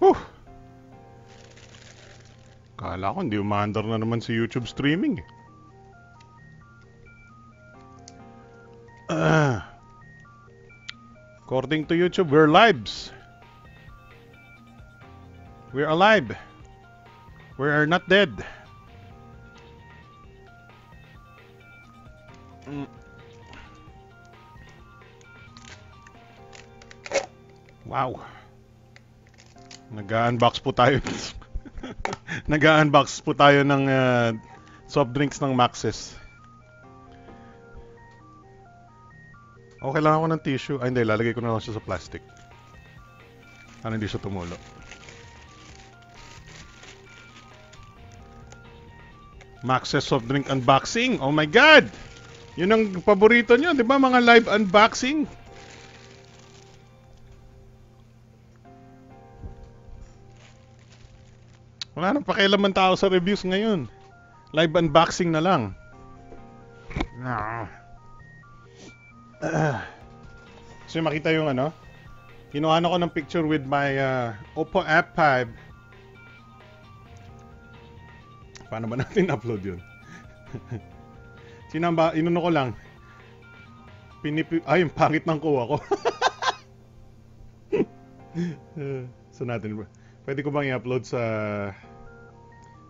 Whew. Kala ko hindi umaandar na naman si YouTube streaming. According to YouTube, we're lives. We're alive. We are not dead. Wow. Nag-unbox po tayo. Nag-unbox po tayo ng soft drinks ng Maxis. Okay lang ako ng tissue. Ay hindi, lalagay ko na lang siya sa plastic. Para hindi siya tumulo. Maxis soft drink unboxing. Oh my God! Yun ang paborito nyo, di ba? Mga live unboxing. Wala nang pakialaman tao sa reviews ngayon. Live unboxing na lang. So makita yung ano, kinuha ko ng picture with my Oppo App 5. Paano ba natin upload yun? Sinamba, inuno ko lang. Ay, yung pangit ng kuha ko. So natin, pwede ko bang i-upload sa...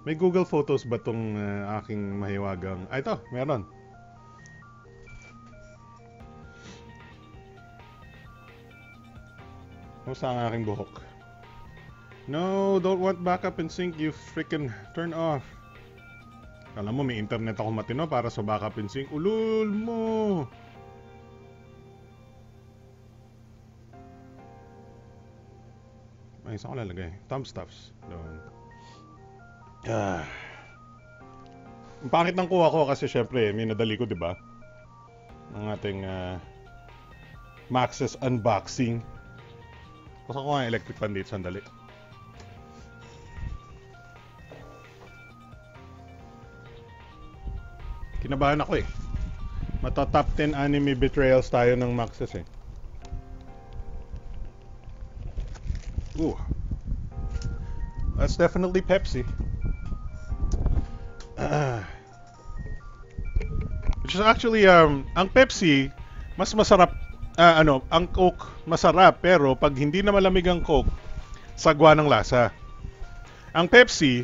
May Google Photos ba tong aking mahiwagang... Ay, ito, meron. Kumusta ang aking buhok? No, don't want backup and sync, you freaking turn off. Alam mo, may internet ako matino para sa backup and sync. Ulul mo! Ay, saan ko lalagay? Thumb stuffs. Doon. Ang pangit ng kuha ko kasi syempre, minadali ko, di ba? Ang ating Maxis unboxing. Basta ko nga electric fan dito, sandali. Kinabahan ako eh. Mata top 10 anime betrayals tayo ng Maxis eh. Ooh. That's definitely Pepsi. Which is actually ang Pepsi mas masarap ang Coke masarap pero pag hindi na malamig ang Coke sagwa ng lasa. Ang Pepsi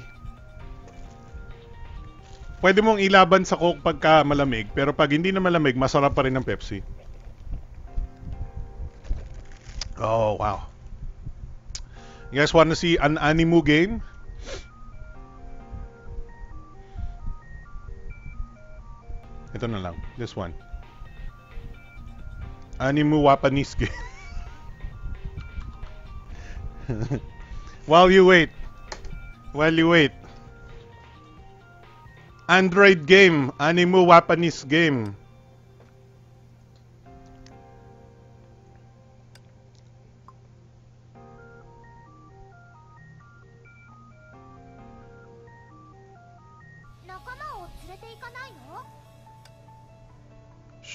pwede mong ilaban sa Coke pagka malamig pero pag hindi na malamig masarap pa rin ang Pepsi. Oh, wow. You guys want to see an anime game? Ito na lang. This one. Anime Japanese game. While you wait. Android game. Anime Japanese game.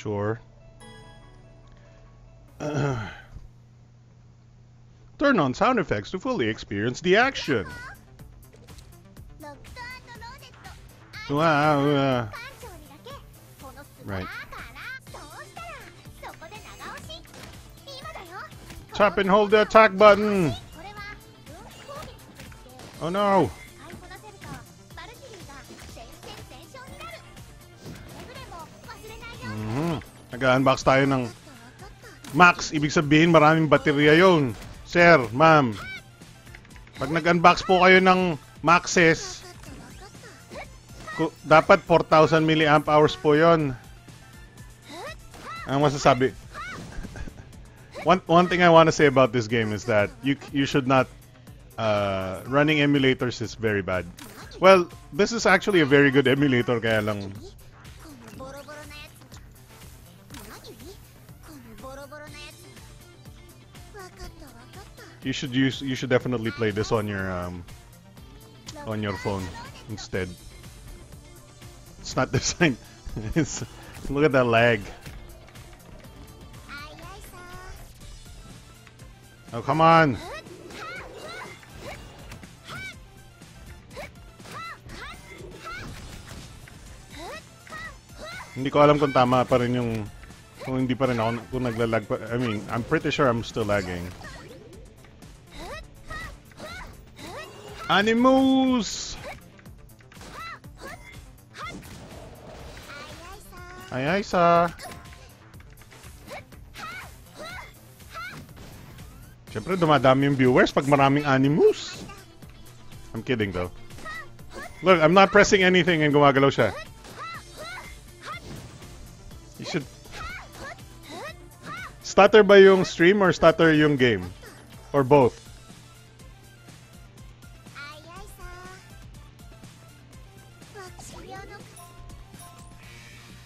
Sure. Turn on sound effects to fully experience the action. Wow. Right. Tap and hold the attack button. Oh no. Nag-unbox tayo ng Max, ibig sabihin maraming baterya yun. Sir, ma'am, pag nag-unbox po kayo ng Maxes, dapat 4,000 mAh po yun. Ang masasabi, one thing I want to say about this game is that you should not running emulators is very bad. Well, this is actually a very good emulator, kaya lang you should definitely play this on your phone instead. It's not designed. Look at that lag. Oh, come on. Hindi ko alam kung tama pa rin yung... Kung hindi pa rin ako kung naglalag pa. I mean, I'm pretty sure I'm still lagging. Animus! Ay, sa... Siyempre, dumadami yung viewers pag maraming Animus. I'm kidding though. Look, I'm not pressing anything and gumagalaw siya. You should... Stutter ba yung stream or stutter yung game? Or both?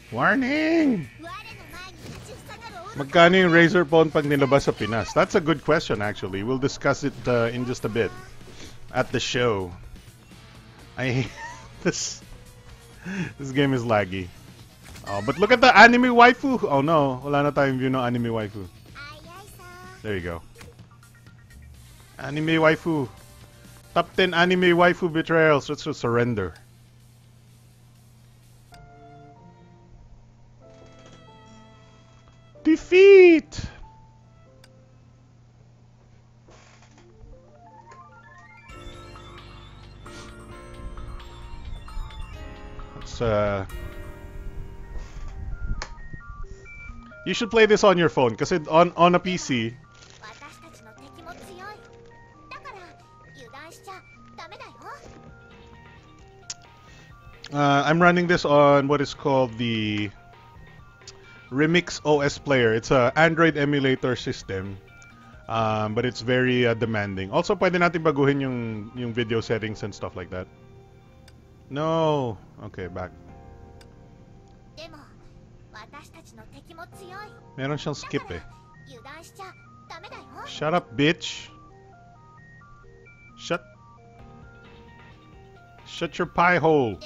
Warning! Magkano yung Razer phone pag nilabas sa Pinas? That's a good question actually. We'll discuss it in just a bit. At the show. This game is laggy. Oh, but look at the anime waifu. Oh no, wala na tayong view ng anime waifu. There you go. Anime waifu. Top 10 anime waifu betrayals. Let's just surrender. Defeat. You should play this on your phone, because on a PC. I'm running this on what is called the Remix OS player. It's a Android emulator system, but it's very demanding. Also, pwede natin baguhin yung video settings and stuff like that. No. Okay, back. Meron siyang skip eh. Shut up, bitch. Shut your pie hole.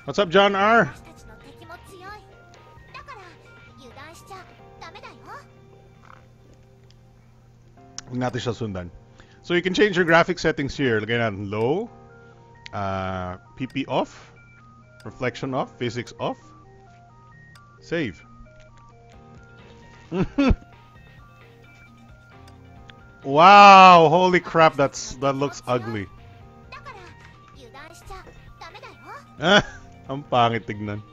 What's up, John R? Huwag natin siya sundan. So you can change your graphic settings here. Lagay natin low, PP off, reflection off, physics off. Save. Wow! Holy crap! That looks ugly. Ang pangit tignan.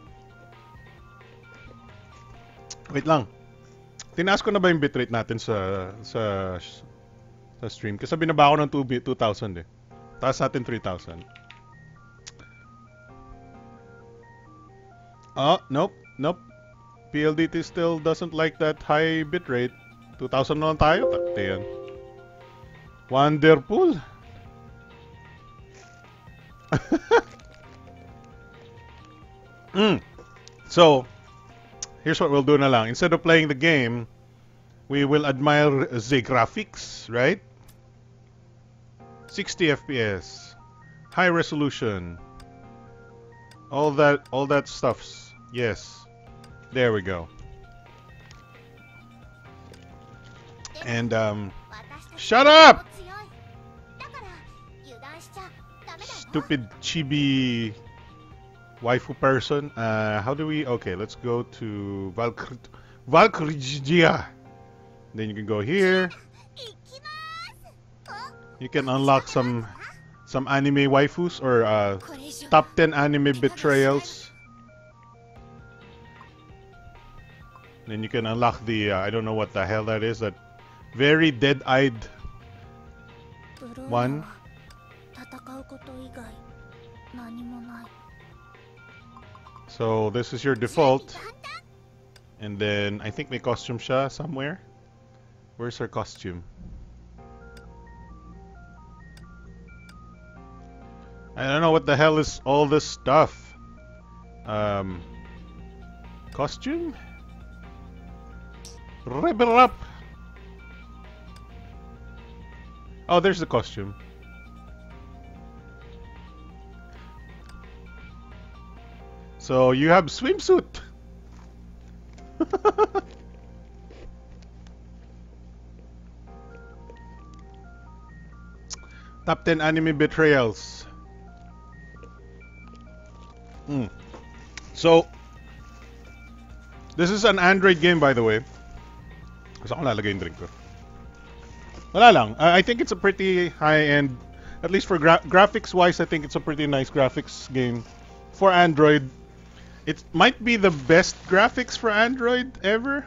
Wait lang. Tinaas ko na ba yung bitrate natin sa stream? Kasi binaba ko ng 2,000 eh. Taas natin 3,000. Oh, nope. PLDT still doesn't like that high bitrate. 2,000 na lang tayo. Takte yan. Wonderful. So, here's what we'll do na lang. Instead of playing the game, we will admire the graphics, right? 60 FPS, high resolution, all that stuffs. Yes, there we go. And shut up, stupid chibi waifu person. How do we? Okay, let's go to Valkyria. Then you can go here. You can unlock some anime waifus or top 10 anime betrayals. Then you can unlock the I don't know what the hell that is. That very dead-eyed one. So this is your default. And then I think may costume siya somewhere. Where's her costume? I don't know what the hell is all this stuff. Costume? Rev it up! Oh, there's the costume. So you have swimsuit. Top 10 anime betrayals. So, this is an Android game, by the way. Saan ko lalagay yung drink ko? Wala lang. I think it's a pretty high-end, at least for graphics-wise, I think it's a pretty nice graphics game for Android. It might be the best graphics for Android ever.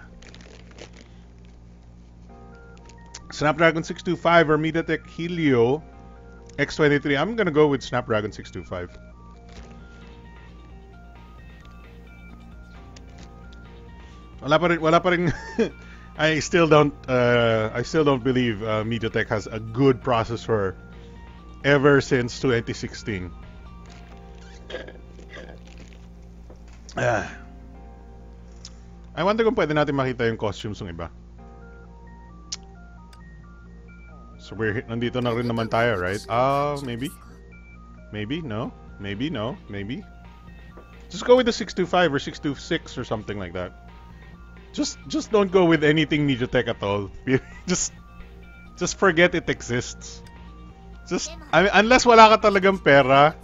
Snapdragon 625 or MediaTek Helio X23. I'm gonna go with Snapdragon 625. Wala pa rin I still don't believe MediaTek has a good processor ever since 2016. I wonder kung pwede natin makita yung costumes ng iba. So nandito na rin naman tayo, right? Maybe? Maybe? No? Maybe? No? Maybe? Just go with the 625 or 626 or something like that. Just don't go with anything MediaTek at all. just forget it exists. Unless wala ka talagang pera.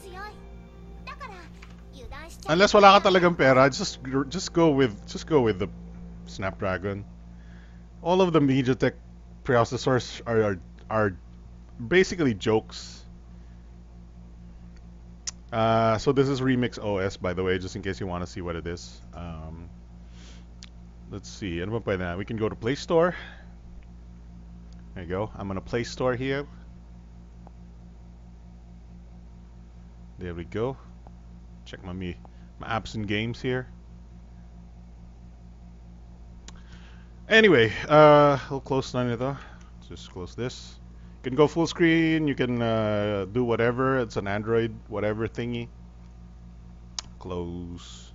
Unless wala ka talagang pera, just go with the Snapdragon. All of the MediaTek processors are basically jokes. So this is Remix OS, by the way, just in case you want to see what it is. Let's see. Ano ba pwede na? We can go to Play Store. There you go. I'm on a Play Store here. There we go. Check my apps and games here. Anyway, we'll close none of the. Just close this. You can go full screen. You can do whatever. It's an Android whatever thingy. Close.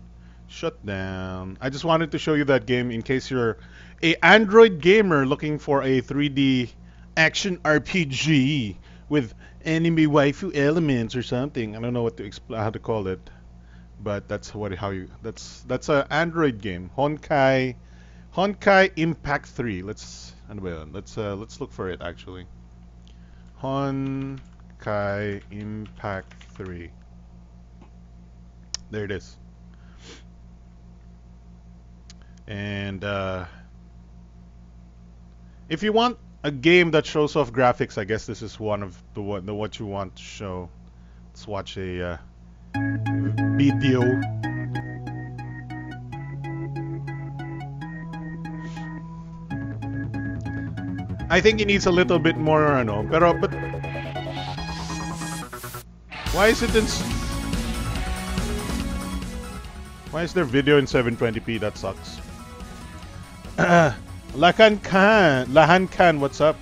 Shut down. I just wanted to show you that game in case you're a Android gamer looking for a 3D action RPG with anime waifu elements or something. I don't know how to call it, but that's that's an Android game. Honkai Impact 3. Let's look for it actually. Honkai Impact 3. There it is. And if you want a game that shows off graphics, I guess this is one of what you want to show. Let's watch a video. I think it needs a little bit more, but why is it in? Why is there video in 720p? That sucks. Lahan Khan, what's up?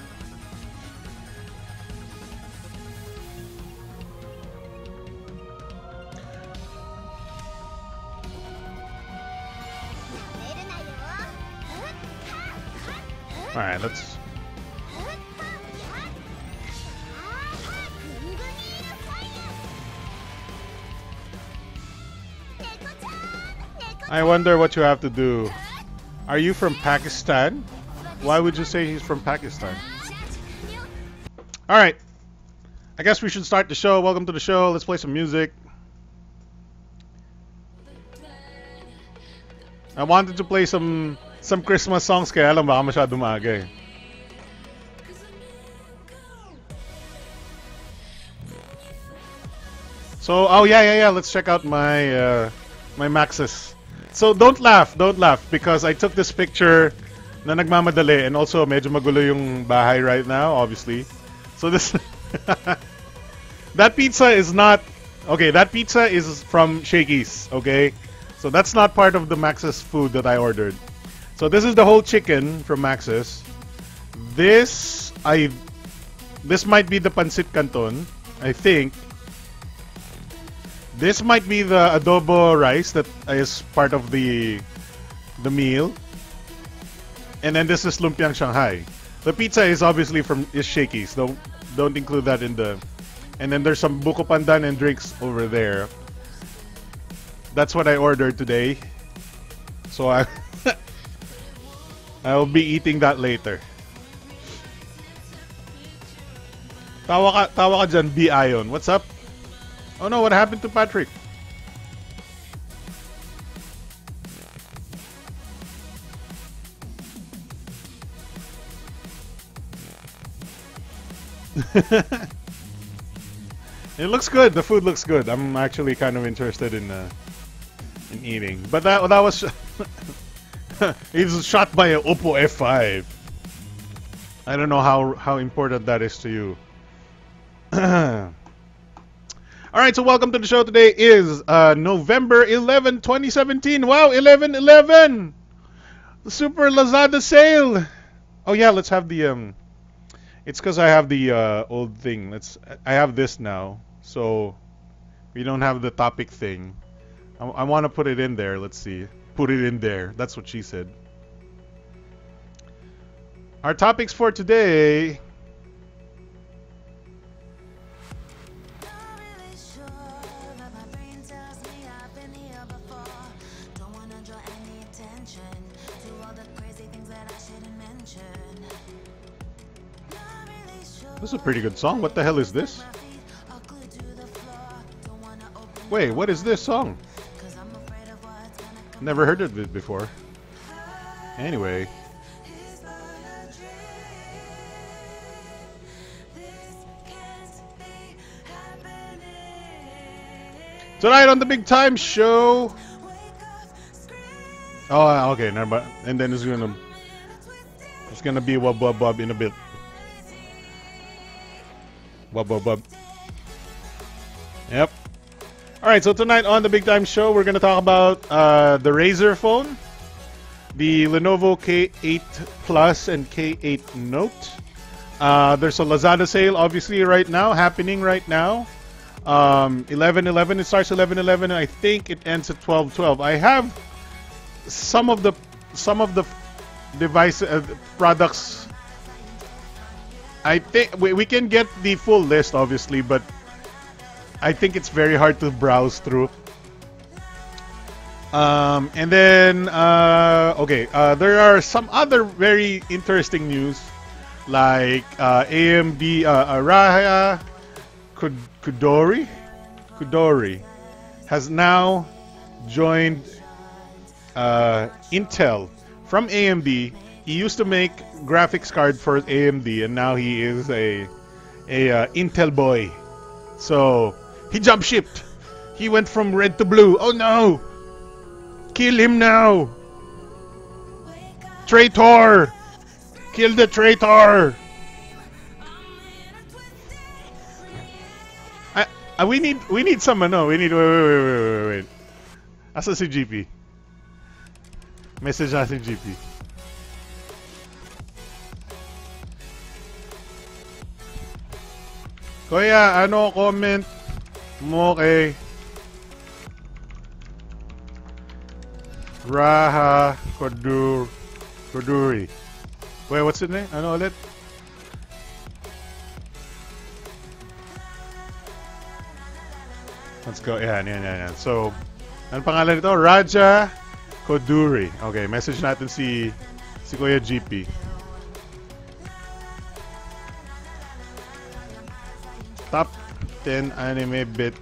Alright, let's... I wonder what you have to do. Are you from Pakistan? Why would you say he's from Pakistan? Alright. I guess we should start the show. Welcome to the show. Let's play some music. I wanted to play some Christmas songs kaya lang baka masyado maaga eh. So, oh yeah. Let's check out my my Maxis. So don't laugh because I took this picture na nagmamadali and also medyo magulo yung bahay right now, obviously. So this that pizza is not okay. That pizza is from Shakey's, okay? So that's not part of the Maxis food that I ordered. So this is the whole chicken from Maxis. This might be the pancit canton, I think. This might be the adobo rice that is part of the meal. And then this is lumpiang Shanghai. The pizza is obviously is Shakey's. Don't include that in the. And then there's some buko pandan and drinks over there. That's what I ordered today. So I'll be eating that later. Tawa ka dyan, B-Ion. What's up? Oh no, what happened to Patrick? It looks good. The food looks good. I'm actually kind of interested in eating. But that was he's shot by an Oppo F5. I don't know how important that is to you. All right, so welcome to the show. Today is November 11, 2017. Wow, 11/11. The Super Lazada sale. Oh yeah, let's have the it's because I have the old thing. I have this now, so we don't have the topic thing. I want to put it in there. Let's see. Put it in there. That's what she said. Our topics for today. This is a pretty good song. What the hell is this? Wait, what is this song? Never heard of it before. Anyway. Tonight on the Big Time Show. Oh, okay, never mind. And then it's gonna be WAW in a bit. WAW. Yep. Alright, so tonight on the Big Time Show, we're going to talk about the Razer phone, the Lenovo K8 Plus and K8 Note. There's a Lazada sale, obviously, happening right now. 11/11, it starts 11/11, and I think it ends at 12/12. I have some of the device products. I think we can get the full list, obviously, but I think it's very hard to browse through. And then, there are some other very interesting news, like AMD Raja Kudori has now joined Intel from AMD. He used to make graphics card for AMD, and now he is a Intel boy. So he jump shipped. He went from red to blue. Oh no! Kill him now! Traitor! Kill the traitor! We need some wait. Asa si GP? Message na si GP. Kuya, ano comment mo kay Raja Kuduri? Wait, what's the name? Ano ulit? Let's go. Yan. So, ano pangalan nito? Raja Kuduri. Okay, message natin si Kuya GP. Top 10 anime bit.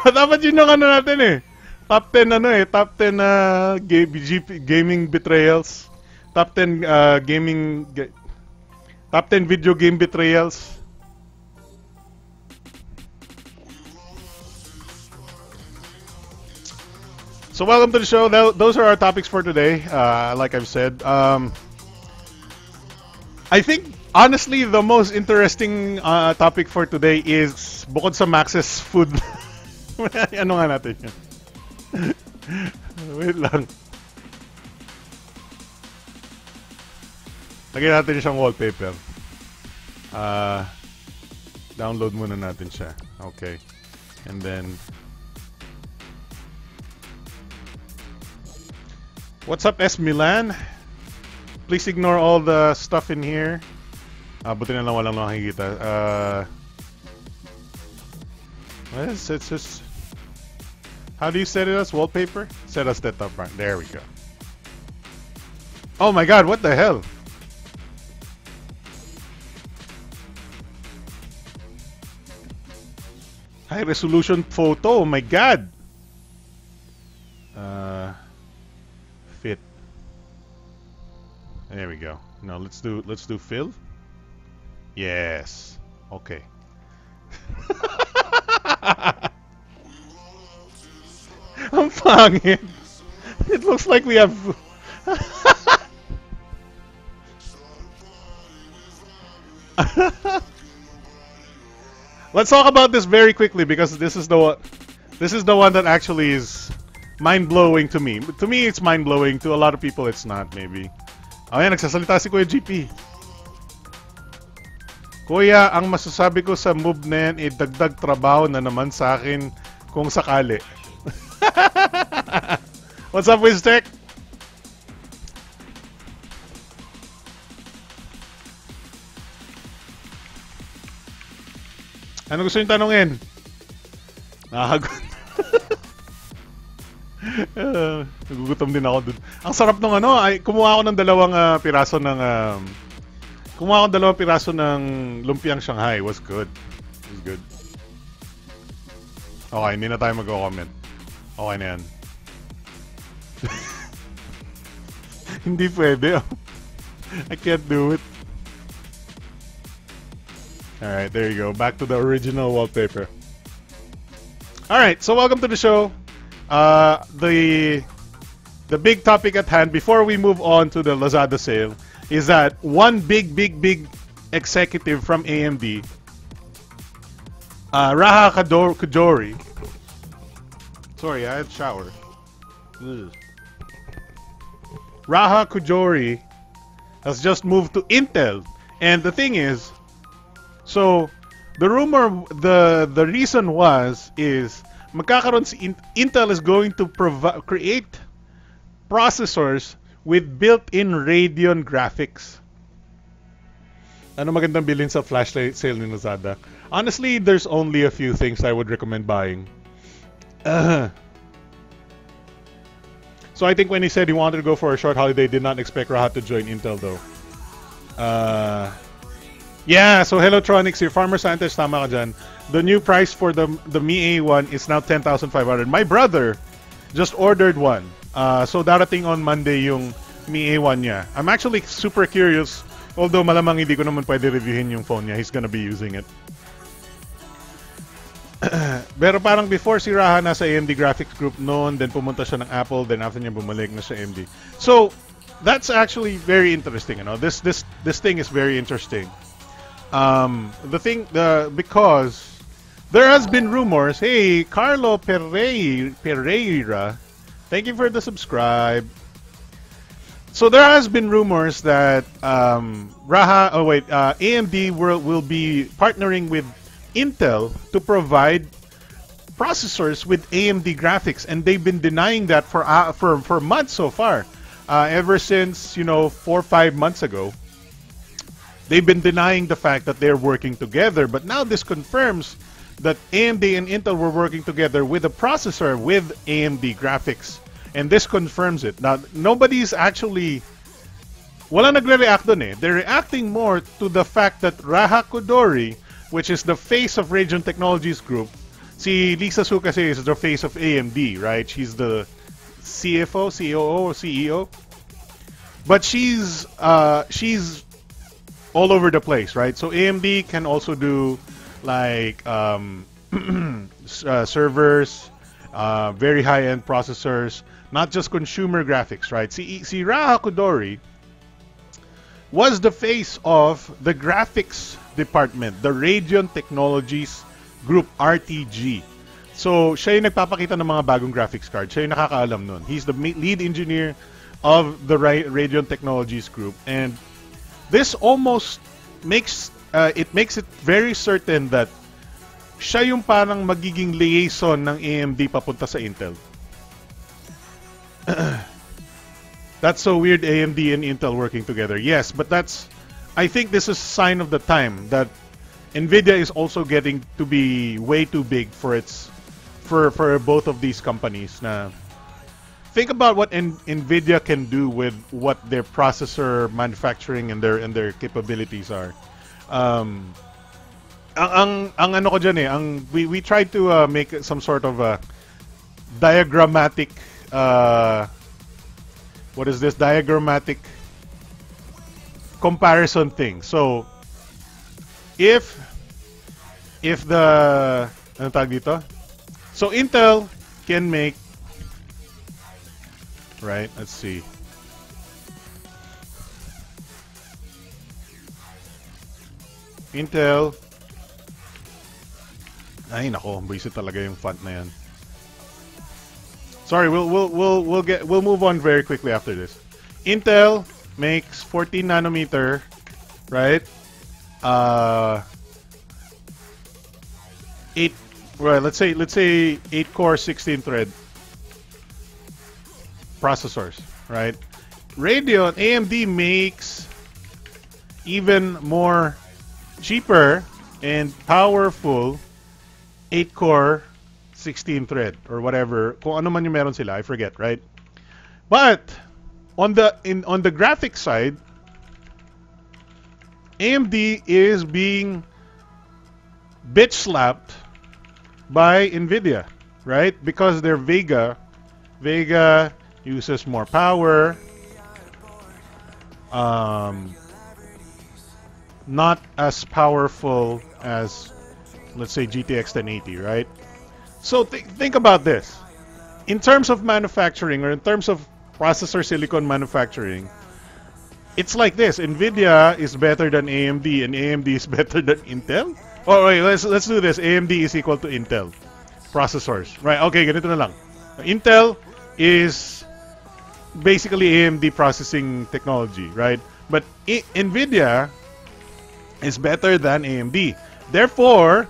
Dapat yun yung ano natin eh. Top 10 top 10 gaming betrayals. Top 10 top 10 video game betrayals. So welcome to the show. Those are our topics for today. Like I've said, I think honestly the most interesting topic for today is bukod sa Max's food. Ano nga natin yun? Wait lang. Lagyan natin siyang wallpaper. Download muna natin siya. Okay. And then what's up, S Milan? Please ignore all the stuff in here. Buti na lang walang nakikita. It's just How do you set it as wallpaper? Set as the top right. There we go. Oh my god, what the hell? High resolution photo, oh my god. Fit. There we go. Now let's do fill. Yes. Okay. I'm pangit. It looks like we have. Let's talk about this very quickly because this is the one that actually is mind-blowing to me. To me, it's mind-blowing. To a lot of people, it's not, maybe. Ayan, nagsasalita si Kuya GP. Kuya, ang masasabi ko sa move na yan, dagdag trabaho na naman sa akin kung sakali. What's up, Wiztech? Ano gusto niyong tanungin? Nakakagot. Nagugutom din ako dun. Ang sarap nung ano, ay kumuha ako ng dalawang piraso ng lumpiang Shanghai. It was good. It was good. Okay, hindi na tayo mag-comment. Okay na yan. Hindi pwede. I can't do it. Alright, there you go. Back to the original wallpaper. Alright, so welcome to the show. The big topic at hand, before we move on to the Lazada sale, is that one big executive from AMD, Raha Koduri. Sorry, I had a shower. Ugh. Raha Koduri has just moved to Intel. And the thing is, so the reason is magkakaroon si Intel is going to create processors with built-in Radeon graphics. Ano magandang bilhin sa flash sale ni Lazada? Honestly, there's only a few things I would recommend buying. So I think when he said he wanted to go for a short holiday, did not expect Rahat to join Intel though. Yeah, so Hellotronics here, Farmer Santos, tama ka dyan. The new price for the Mi A1 is now 10,500. My brother just ordered one. So darating on Monday yung Mi A1 niya. I'm actually super curious, although malamang hindi ko naman pwede reviewin yung phone niya. He's gonna be using it. Pero parang before si Raha nasa AMD Graphics Group noon, then pumunta siya ng Apple, then after niya bumalik na sa AMD. So that's actually very interesting, you know. This thing is very interesting. Because there has been rumors. Hey, Carlo Pereira, thank you for the subscribe. So there has been rumors that AMD will be partnering with Intel to provide processors with AMD graphics, and they've been denying that for months so far. Ever since 4 or 5 months ago, they've been denying the fact that they're working together. But now this confirms that AMD and Intel were working together with a processor with AMD graphics, and this confirms it. Now nobody's actually wala nagre-react dun eh. They're reacting more to the fact that Raha Koduri, which is the face of Radeon Technologies Group, si Lisa Su kasi is the face of AMD, right? She's the CFO, COO, or CEO. But she's all over the place, right? So AMD can also do like servers, very high-end processors, not just consumer graphics, right? Si Raha Koduri was the face of the graphics department, the Radeon Technologies Group, RTG. So, siya yung nagpapakita ng mga bagong graphics card. Siya yung nakakaalam nun. He's the lead engineer of the Radeon Technologies Group. And this almost makes it very certain that siya yung parang magiging liaison ng AMD papunta sa Intel. That's so weird, AMD and Intel working together. Yes, but I think this is a sign of the time that NVIDIA is also getting to be way too big for its for both of these companies. Na think about what Nvidia can do with what their processor manufacturing and their capabilities are. Um, ang ano ko dyan we tried to make some sort of a diagrammatic what is this diagrammatic comparison thing. So if the ano tawag dito? So Intel can make, right? Let's see. Intel. Ay nako, buisit talaga yung font na yan. Sorry, we'll move on very quickly after this. Intel makes 14 nanometer, right? 8, well, let's say 8 core 16 thread processors, right? Radeon AMD makes even more cheaper and powerful 8 core 16 thread or whatever, kung ano man yung meron sila, I forget, right? But on the graphics side, AMD is being bitch slapped by Nvidia, right? Because their Vega uses more power, not as powerful as, let's say, GTX 1080, right? So think about this. In terms of manufacturing, or in terms of processor silicon manufacturing, it's like this. Nvidia is better than AMD, and AMD is better than Intel. Oh wait, let's do this. AMD is equal to Intel processors, right? Okay, ganito na lang. Intel is basically AMD processing technology, right? But Nvidia is better than AMD. Therefore,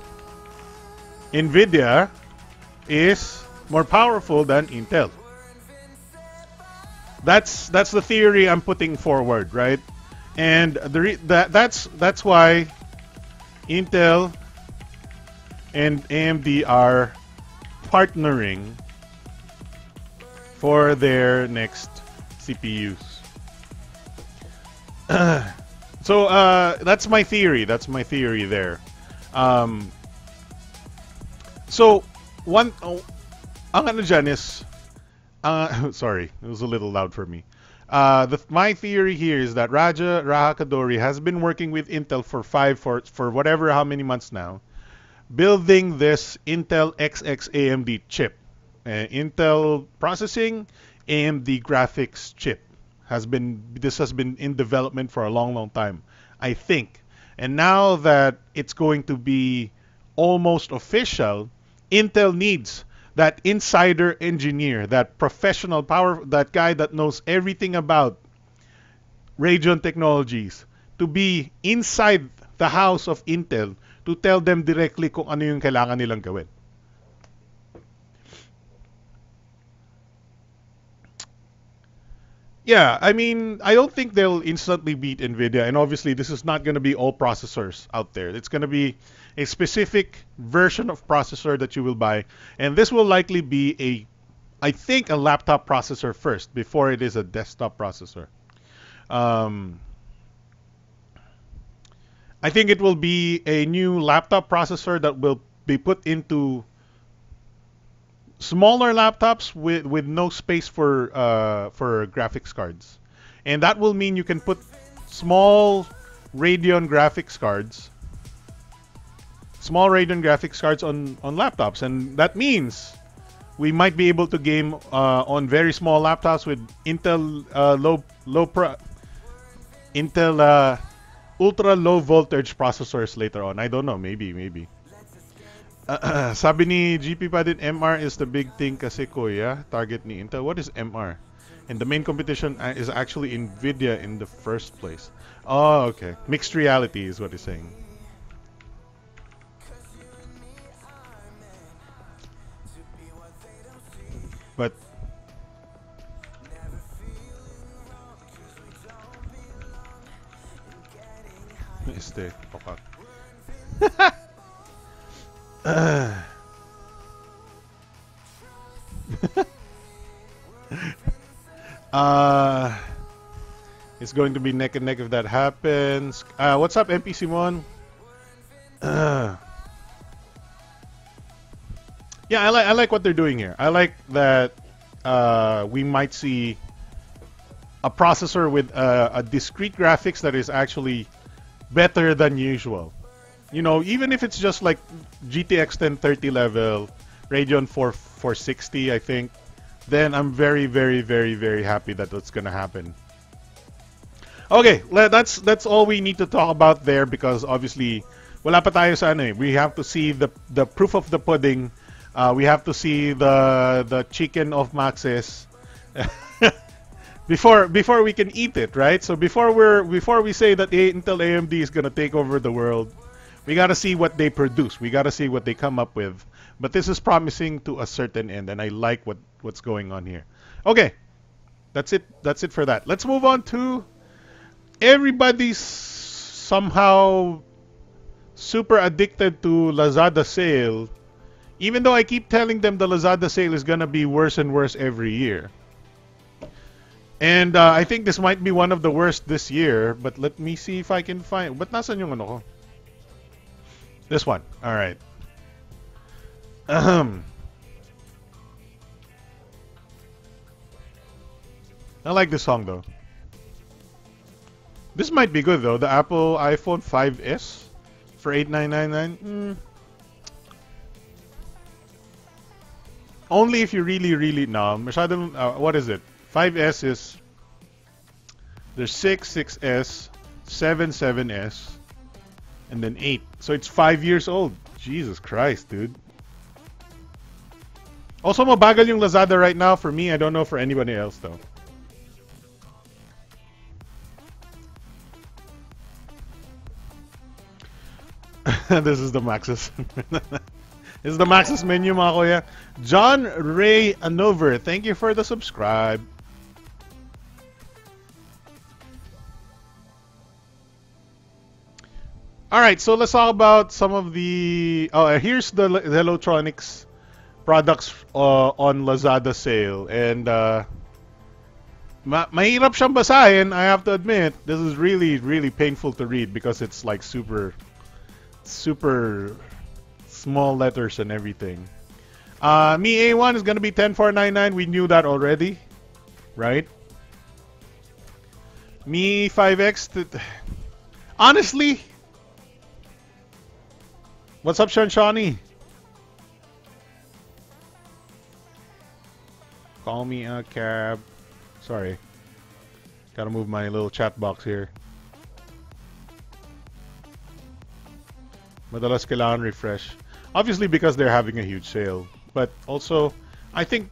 Nvidia is more powerful than Intel. That's the theory I'm putting forward, right? And that's why Intel and AMD are partnering for their next CPUs. So that's my theory. That's my theory there. So ang ano dyan is, sorry, it was a little loud for me. My theory here is that Raja Kadori has been working with Intel for whatever how many months now, building this Intel XX AMD chip. Intel processing, AMD graphics chip. This has been in development for a long time, I think. And now that it's going to be almost official, Intel needs that insider engineer, that professional power, that guy that knows everything about Radeon technologies, to be inside the house of Intel to tell them directly kung ano yung kailangan nilang gawin. Yeah, I mean, I don't think they'll instantly beat Nvidia, and obviously this is not going to be all processors out there. It's going to be a specific version of processor that you will buy, and this will likely be I think, a laptop processor first before it is a desktop processor. I think it will be a new laptop processor that will be put into smaller laptops with no space for graphics cards, and that will mean you can put small Radeon graphics cards on laptops, and that means we might be able to game on very small laptops with Intel Intel ultra low voltage processors later on. I don't know, maybe. Sabi ni GP pa din, MR is the big thing kasi kuya, target ni Intel. What is MR? And the main competition is actually Nvidia in the first place. Oh, okay. Mixed reality is what he's saying. But Uh, it's going to be neck and neck if that happens. What's up, MP Simon? Yeah, I like what they're doing here. I like that we might see a processor with a discrete graphics that is actually better than usual. You know, even if it's just like GTX 1030 level, Radeon 460, I think, then I'm very, very, very, very happy that that's gonna happen. Okay, that's all we need to talk about there because obviously, wala pa tayo sa ano eh. We have to see the proof of the pudding. We have to see the chicken of Max's before we can eat it, right? So before we say that Intel AMD is gonna take over the world, we gotta see what they produce. We gotta see what they come up with. But this is promising to a certain end, and I like what's going on here. Okay, that's it. That's it for that. Let's move on to everybody's somehow super addicted to Lazada sale. Even though I keep telling them the Lazada sale is gonna be worse and worse every year. And I think this might be one of the worst this year, but let me see if I can find... Ba't nasan yung ano ko? This one. Alright. I like this song though. This might be good though. The Apple iPhone 5S for $8,999. Only if you really... No, masyadong... what is it? 5S is... There's 6, 6S, 7, 7S, and then 8. So it's 5 years old. Jesus Christ, dude. Also, mabagal yung Lazada right now for me. I don't know for anybody else, though. This is the Maxis. This is the Maxis menu, mga kuya. John Ray Anover, thank you for the subscribe. Alright, so let's talk about some of the... Oh, here's the electronics products on Lazada sale. And mahirap siyang basahin, I have to admit. This is really painful to read because it's like super small letters and everything. Mi A1 is going to be $10,499. We knew that already, right? Mi 5X... Honestly... What's up, Shawnee? Call me a cab. Sorry. Gotta move my little chat box here. Madalas kailangan refresh. Obviously because they're having a huge sale. But also, I think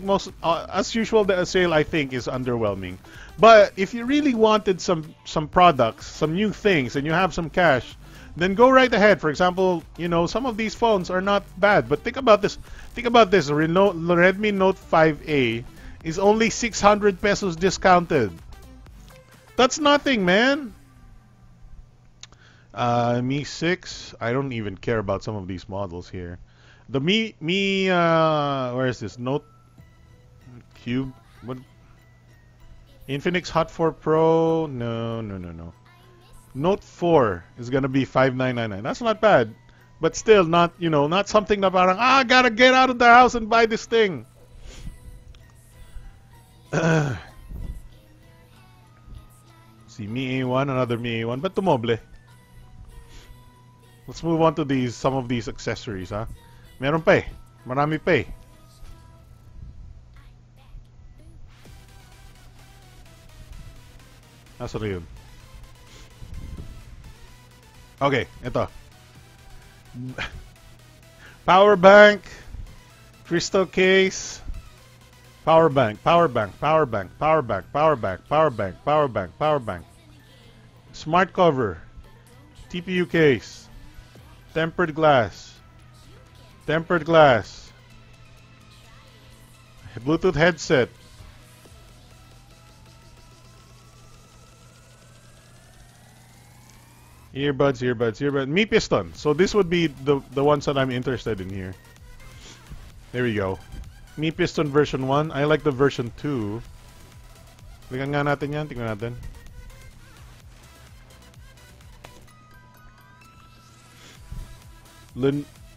most, as usual, the sale I think is underwhelming. But if you really wanted some products, some new things, and you have some cash, then go right ahead. For example, you know, some of these phones are not bad. But think about this. Think about this. Redmi Note 5A is only 600 pesos discounted. That's nothing, man. Mi 6. I don't even care about some of these models here. The where is this? Note Cube. What? Infinix Hot 4 Pro. No. Note 4 is gonna be $5,999. That's not bad, but still not, you know, not something that parang I gotta get out of the house and buy this thing. See, Mi A1, another Mi A1, but tumoble. Let's move on to some of these accessories, huh? Meron pa eh. Marami pa eh. Nasaan yun? Okay, ito. Power bank, crystal case, power bank. Smart cover, TPU case, tempered glass, Bluetooth headset, earbuds. Mi piston. So this would be the ones that I'm interested in here. There we go. Mi piston version 1. I like the version 2. Bigyan nga natin yan. Tingnan natin.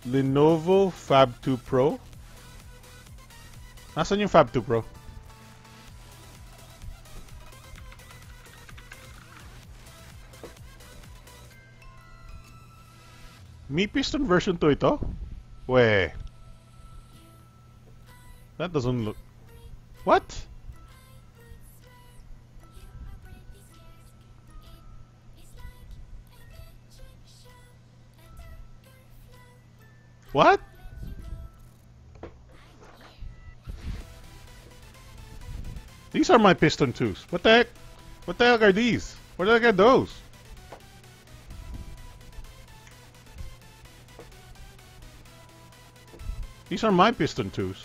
Lenovo Fab 2 Pro. Nasaan yung Fab 2 Pro? Mi piston version 2 ito? Weh. That doesn't look... What? What? These are my piston 2s. What the heck? What the heck are these? Where did I get those? These are my piston 2s.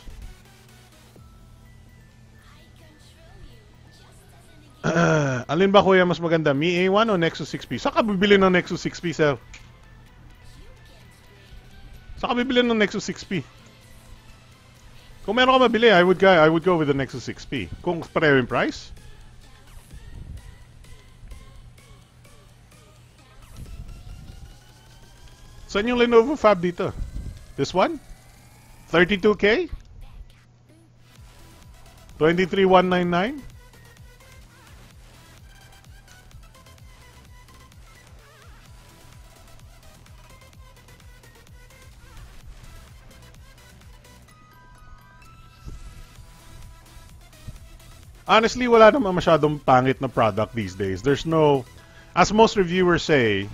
Alin ba kuya mas maganda? Mi A1 o Nexus 6P? Saan ka bibili ng Nexus 6P, sir? Saan ka bibili ng Nexus 6P? Kung meron ka mabili, I would go with the Nexus 6P. Kung pareho yung price. Saan yung Lenovo Fab dito? This one? 32K? 23,199? Honestly, wala naman masyadong pangit na product these days. There's no, as most reviewers say,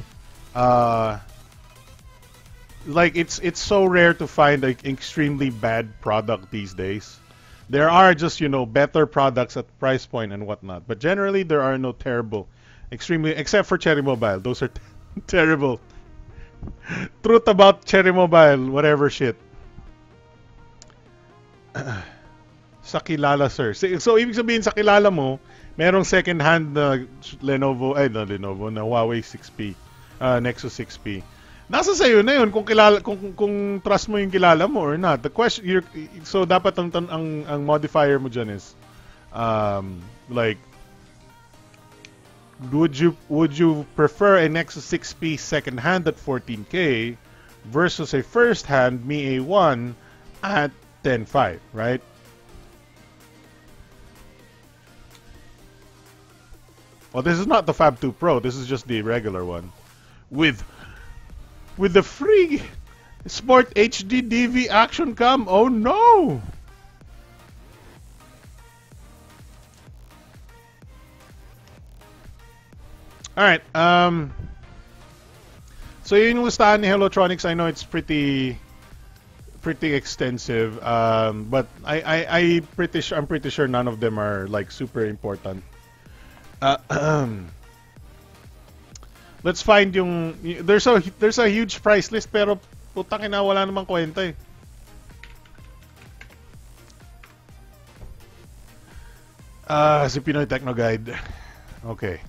like it's so rare to find an extremely bad product these days. There are just, you know, better products at price point and whatnot. But generally, there are no terrible, extremely, except for Cherry Mobile. Those are terrible. Truth about Cherry Mobile, whatever shit. Sa kilala, sir. So, ibig sabihin sa kilala mo, merong second-hand na Lenovo, na Huawei 6P, Nexus 6P. Nasa sa'yo na yun kung kilala, kung trust mo yung kilala mo or not. The question, so dapat ang modifier mo dyan is, like, would you prefer a Nexus 6P second-hand at 14K versus a first-hand Mi A1 at 10.5, right? Well, this is not the Fab 2 Pro. This is just the regular one. With the free Sport HD DV action cam. Oh no! Alright, so yun yung listahan ni Hellotronics. I know it's pretty extensive, but I'm pretty sure none of them are like super important. Let's find yung there's a huge price list pero putang ina wala namang kwenta eh. Si Pinoy Techno Guide. Okay.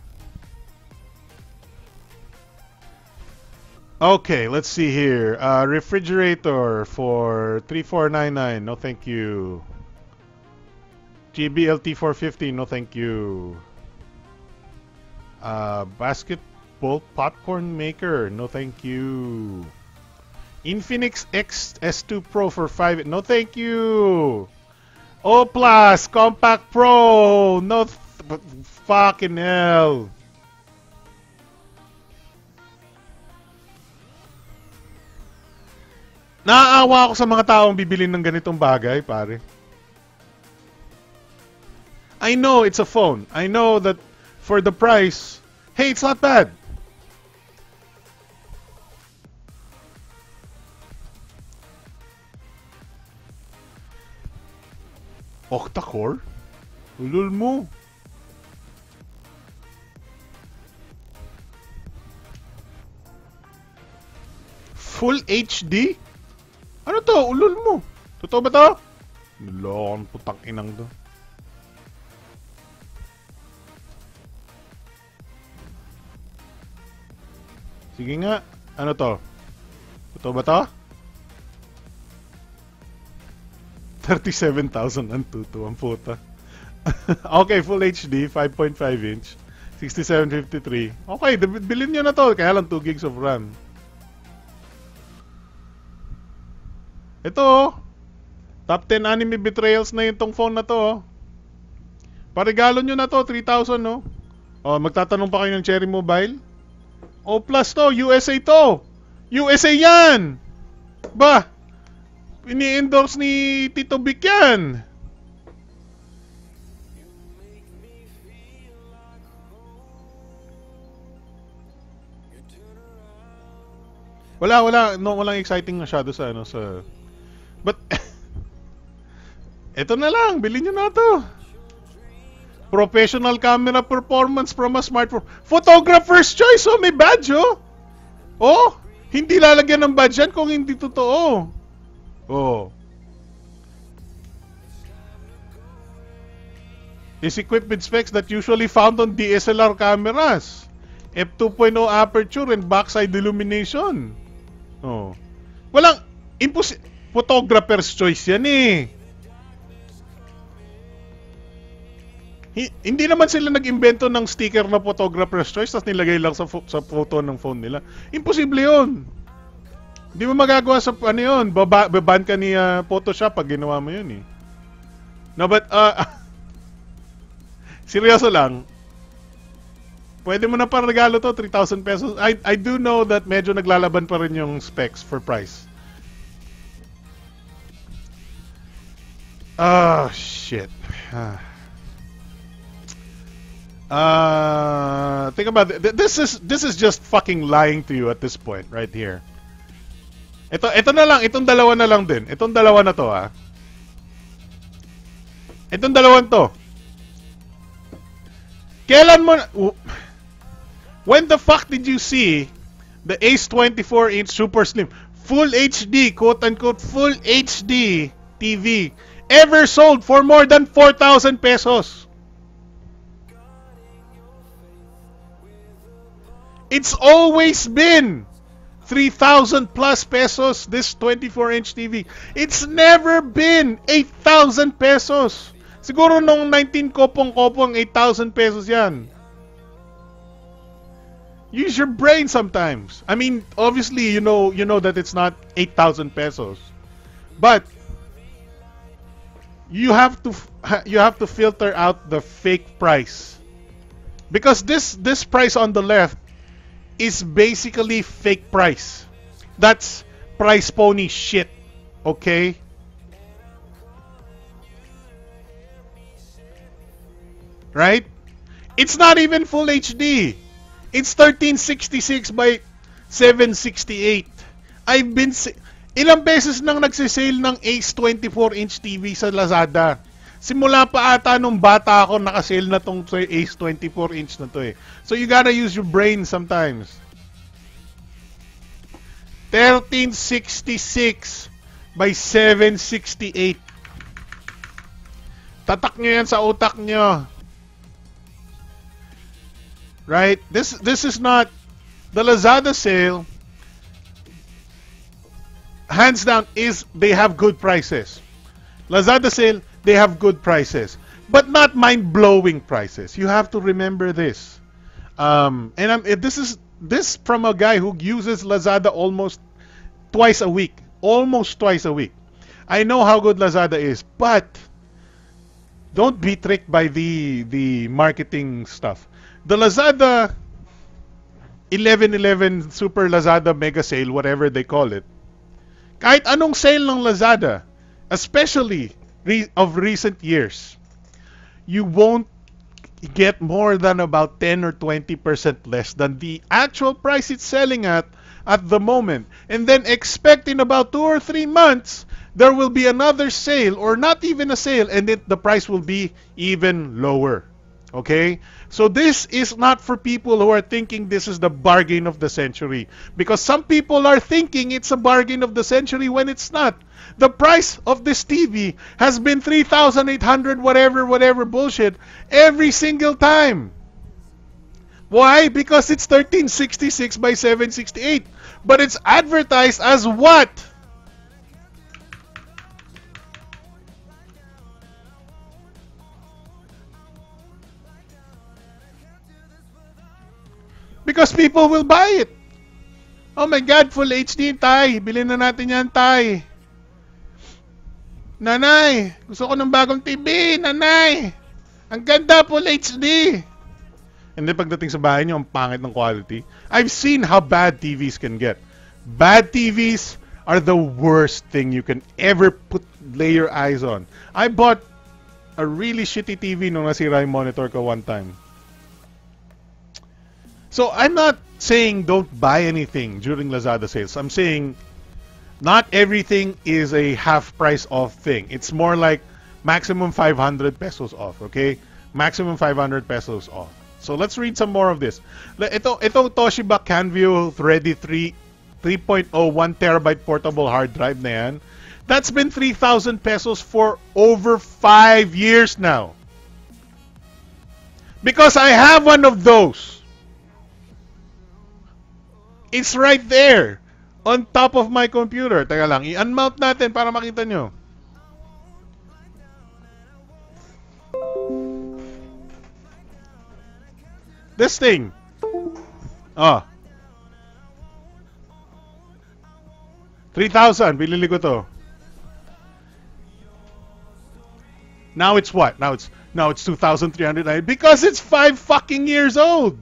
Okay, let's see here. Refrigerator for 3499. No thank you. GBLT 450. No thank you. Basketball popcorn maker. No thank you. Infinix X S2 Pro for 5. No thank you. O Plus Compact Pro. No fucking hell. Naaawa ako sa mga taong bibili ng ganitong bagay, pare. I know it's a phone. I know that for the price, hey, it's not bad. Octa-core? Ulul mo. Full HD? Ano to? Ulul mo. Totoo ba to? Nilokon putang inang to. Sige nga. Ano to? Totoo ba to? 37,000 ang tuto ang puta. Okay, Full HD, 5.5 inch, 6753. Okay, bilhin nyo na to. Kaya lang 2 gigs of RAM. Ito, oh. Top 10 anime betrayals na yung tong phone na to, oh. Paregalo nyo na to, 3,000, no? Oh, magtatanong pa kayo ng Cherry Mobile? O plus to, USA to. USA yan! Ba? Ini-endorse ni Tito Vic yan. Wala. No, walang exciting masyado sa ano sa. But eto na lang, bilhin niyo na to. Professional camera performance from a smartphone. Photographer's choice, oh, may badge, oh. Oh, hindi lalagyan ng badge yan kung hindi totoo. Oh. Is equipped with specs that usually found on DSLR cameras. F2.0 aperture and backside illumination. Oh. Walang photographer's choice yan eh. Hindi naman sila nag-imbento ng sticker na photographer's choice tapos nilagay lang sa photo ng phone nila. Imposible yun. Hindi mo magagawa sa ano yun. Baban ka ni Photoshop pag ginawa mo yun eh. No, but seryoso lang. Pwede mo na para regalo to, 3,000 pesos. I do know that medyo naglalaban pa rin yung specs for price. Oh, shit. Think about it. This is just fucking lying to you at this point right here. Ito na lang, itong dalawa na lang din. Itong dalawa na to, ah. Itong dalawang to. Kailan mo when the fuck did you see the Ace 24-inch Super Slim Full HD, quote-unquote Full HD TV ever sold for more than 4,000 pesos? It's always been 3,000 plus pesos, this 24-inch TV. It's never been 8,000 pesos. Siguro nung 19 kopong-kopong 8,000 pesos yan. Use your brain sometimes. I mean, obviously, you know that it's not 8,000 pesos. But you have to filter out the fake price. Because this price on the left is basically fake price. That's price pony shit. Okay? Right? It's not even full HD. It's 1366 by 768. I've been ilang beses nang nagsisale ng Ace 24-inch TV sa Lazada. Simula pa ata nung bata ako nakasale na tong Ace 24-inch na to eh. So you gotta use your brain sometimes. 1366 by 768. Tatak nyo yan sa utak nyo. Right? This is not the Lazada sale. Hands down is they have good prices. Lazada sale, they have good prices, but not mind-blowing prices. You have to remember this. This from a guy who uses Lazada almost twice a week. Almost twice a week. I know how good Lazada is, but don't be tricked by the marketing stuff. The Lazada 11/11 Super Lazada Mega Sale, whatever they call it, kahit anong sale ng Lazada, especially of recent years, you won't get more than about 10 or 20% less than the actual price it's selling at the moment. And then expect in about 2 or 3 months, there will be another sale or not even a sale, and the price will be even lower. Okay? So this is not for people who are thinking this is the bargain of the century. Because some people are thinking it's a bargain of the century when it's not. The price of this TV has been 3,800 whatever bullshit every single time. Why? Because it's 1366 by 768. But it's advertised as what? Because people will buy it. Oh my God, Full HD, Tay. Bilhin na natin yan, Tay. Nanay, gusto ko ng bagong TV, Nanay. Ang ganda, Full HD. And then pagdating sa bahay nyo, ang pangit ng quality. I've seen how bad TVs can get. Bad TVs are the worst thing you can ever lay your eyes on. I bought a really shitty TV nung nasira yung monitor ko one time. So I'm not saying don't buy anything during Lazada sales. I'm saying not everything is a half price off thing. It's more like maximum 500 pesos off, okay? Maximum 500 pesos off. So let's read some more of this. Itong Toshiba Canview Ready 3.0 1 terabyte portable hard drive na yan, that's been 3,000 pesos for over 5 years now. Because I have one of those. It's right there on top of my computer. Teka lang, i-unmount natin para makita nyo. This thing. Oh. 3,000. Bilili ko to. Now it's what? Now it's 2,309 because it's 5 fucking years old.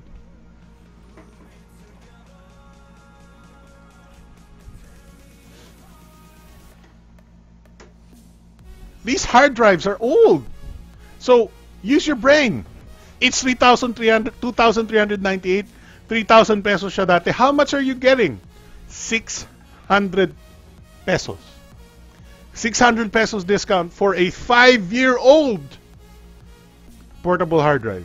These hard drives are old. So use your brain. It's 2,398, 3,000 pesos siya dati. How much are you getting? 600 pesos. 600 pesos discount for a 5-year-old portable hard drive.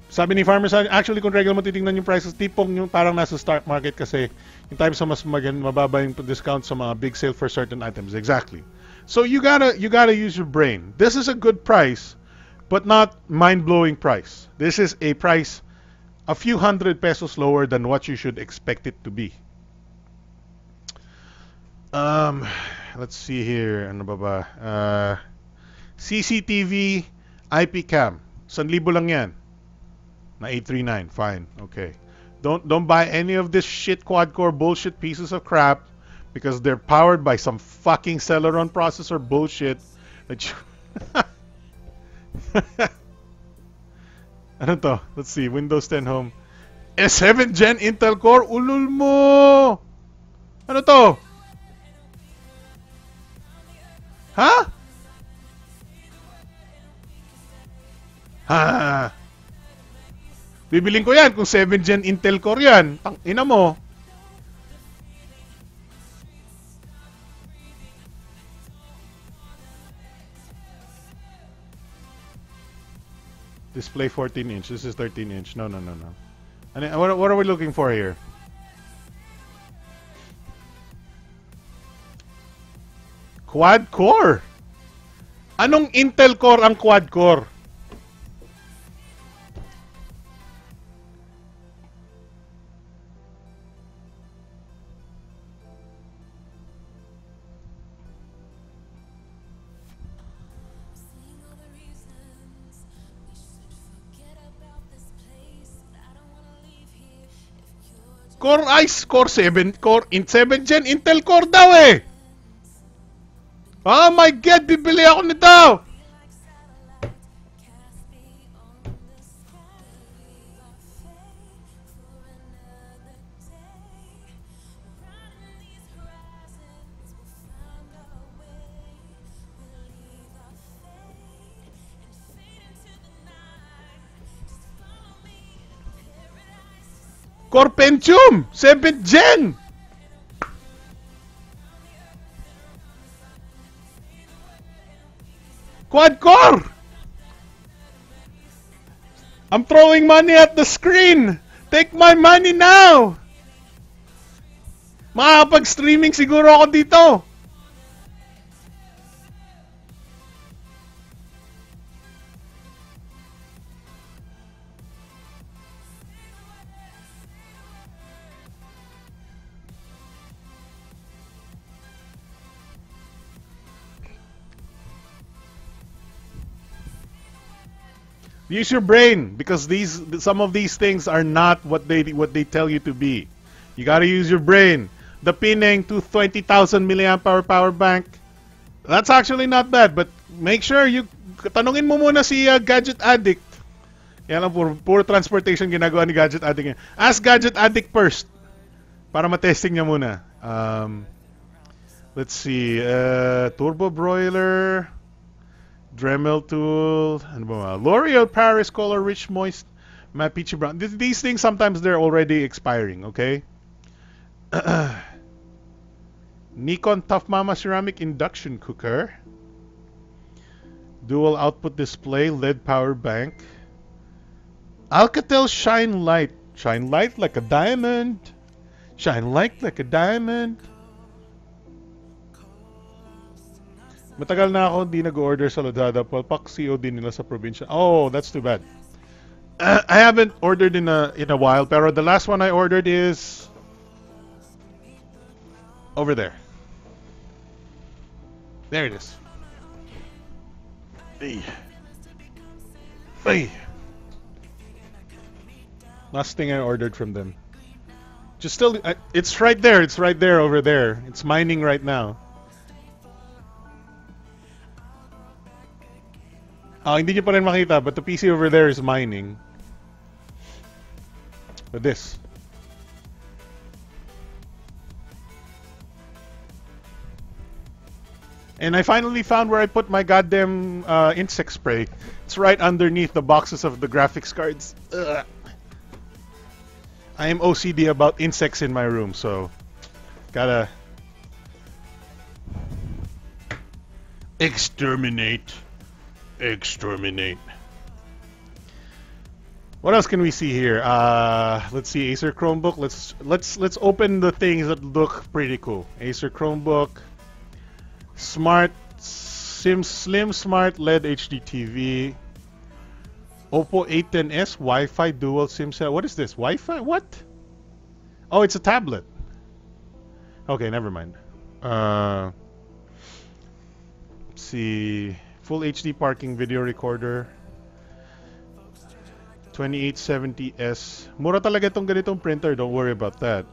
Sabi ni Farmers, actually kung regular mo titingnan yung prices, tipong yung parang nasa stock market kasi yung time sa mas mababa yung discount sa mga big sale for certain items. Exactly. So you gotta use your brain. This is a good price, but not mind-blowing price. This is a price a few hundred pesos lower than what you should expect it to be. Let's see here. Ano ba ba? CCTV IP cam. 1,000 lang yan. Na 839. Fine. Okay. Don't buy any of this shit quad-core bullshit pieces of crap because they're powered by some fucking Celeron processor bullshit that you... Ano to? Let's see. Windows 10 Home. S7 Gen Intel Core. Ulul mo! Ano to? Ha? Ha? Bibiling ko yan kung 7 Gen Intel Core yan. Ina mo. Display 14 inch. This is 13 inch. No. What are we looking for here? Quad core. Anong Intel Core ang quad core? Core Ice, Core 7, Core 7 Gen Intel Core daw eh. Oh my God, bibili ako nito. Core Pentium 7th Gen. Quad core. I'm throwing money at the screen. Take my money now. Makakapag-streaming siguro ako dito. Use your brain because some of these things are not what they tell you to be. You gotta use your brain. The Pineng 20,000 milliamp hour power bank. That's actually not bad, but make sure you tanungin mo muna si Gadget Addict. Yan lang, puro transportation ginagawa ni Gadget Addict. Ask Gadget Addict first para matesting niya muna. Let's see, turbo broiler, Dremel tool, ano ba? L'Oreal Paris Color Rich Moist Matte Peachy Brown. These things sometimes they're already expiring, okay? Nikon Tough Mama Ceramic Induction Cooker, dual output display, LED power bank, Alcatel Shine Light like a diamond, shine light like a diamond. Matagal na ako hindi nag-order sa LAZADA. Palpak COD nila sa probinsya. Oh, that's too bad. I haven't ordered in a while, pero the last one I ordered is over there. There it is. Hey. Hey. Last thing I ordered from them. Just still, it's right there. It's right there over there. It's mining right now. Hindi nyo pa rin makita, but the PC over there is mining. But this. And I finally found where I put my goddamn insect spray. It's right underneath the boxes of the graphics cards. Ugh. I am OCD about insects in my room, so gotta exterminate. Exterminate. What else can we see here? Let's see, Acer Chromebook. Let's open the things that look pretty cool. Acer Chromebook, Slim Smart LED HD TV, Oppo A10s Wi-Fi dual SIM set. What is this? Wi-Fi? What? Oh, it's a tablet. Okay, never mind. Let's see. Full HD parking video recorder. 2870S. Mura talaga itong ganitong printer. Don't worry about that.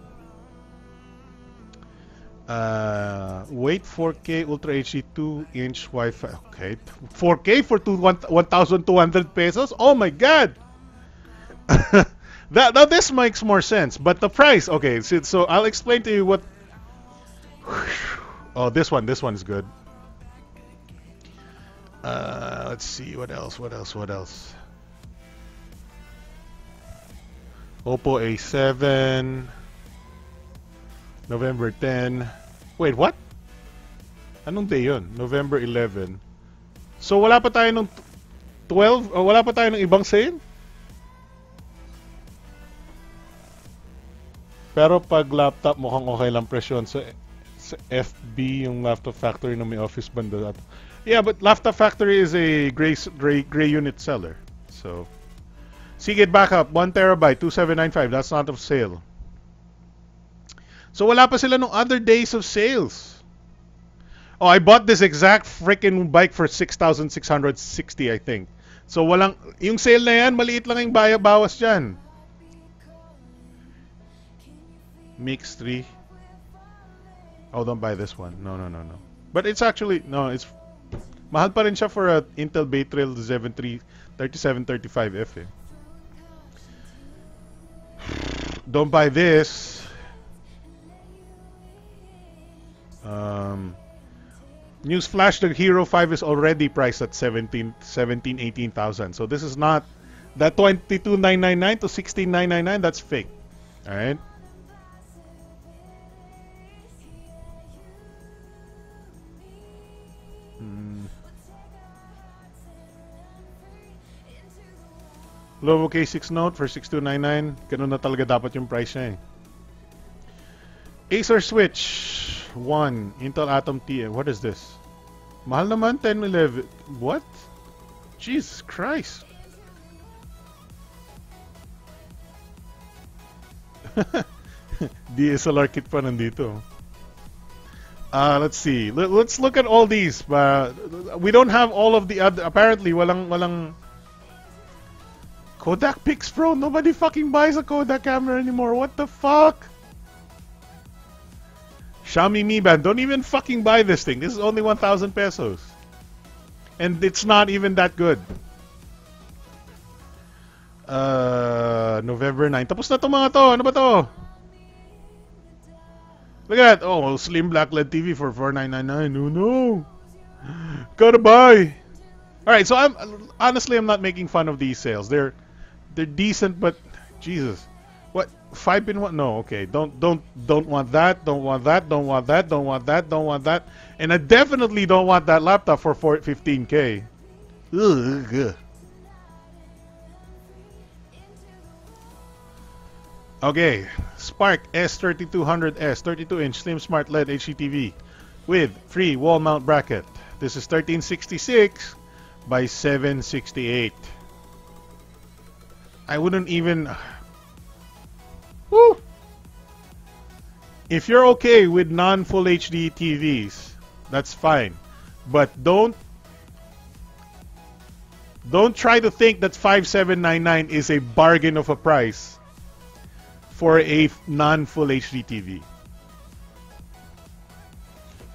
Wait, 4K Ultra HD 2-inch Wi-Fi. Okay. 4K for 1,200 pesos? Oh my god! Now this makes more sense. But the price, okay. So I'll explain to you what... Oh, this one is good. Let's see, what else? Oppo A7, November 10. Wait, what? Anong day yun? November 11. So wala pa tayo ng 12? O wala pa tayo ng ibang sale? Pero pag laptop, mukhang okay lang presyon sa FB, yung laptop factory na may office banda. Yeah, but Laptop Factory is a gray unit seller. So, Seagate backup, 1 terabyte, 2795. That's not of sale. So, wala pa sila nung other days of sales. Oh, I bought this exact freaking bike for 6,660, I think. So, yung sale na yan, maliit lang yung bawas dyan. Mix 3. Oh, don't buy this one. No. But it's actually, no, it's mahal pa rin siya for a Intel Bay Trail 3735F eh. Don't buy this. Newsflash, the Hero 5 is already priced at 18,000. So this is not that 22,999 to 16,999. That's fake. All right. Lenovo K6 Note for 6299. Ganun na talaga dapat yung price niya eh. Acer Switch 1, Intel Atom TN. What is this? Mahal naman, 1011. What? Jesus Christ. DSLR kit pa nandito. Let's see. Let's look at all these. We don't have all of the other. Apparently, walang Kodak Pix Pro. Nobody fucking buys a Kodak camera anymore. What the fuck? Xiaomi Mi Band. Don't even fucking buy this thing. This is only 1,000 pesos. And it's not even that good. November 9. Tapos na to mga to. Ano ba to? Look at that. Oh, slim black LED TV for 4,999. Oh no. Gotta buy. Alright, so honestly I'm not making fun of these sales. They're decent, but Jesus. What? 5-in-1? No, okay. Don't want that. Don't want that. Don't want that. Don't want that. Don't want that. And I definitely don't want that laptop for 15K. Ugh. Okay, Spark S3200S 32-inch Slim Smart LED HDTV with free wall mount bracket. This is 1366 by 768. I wouldn't even... Woo! If you're okay with non-full HD TVs, that's fine. But don't try to think that 5,799 is a bargain of a price for a non-full HD TV.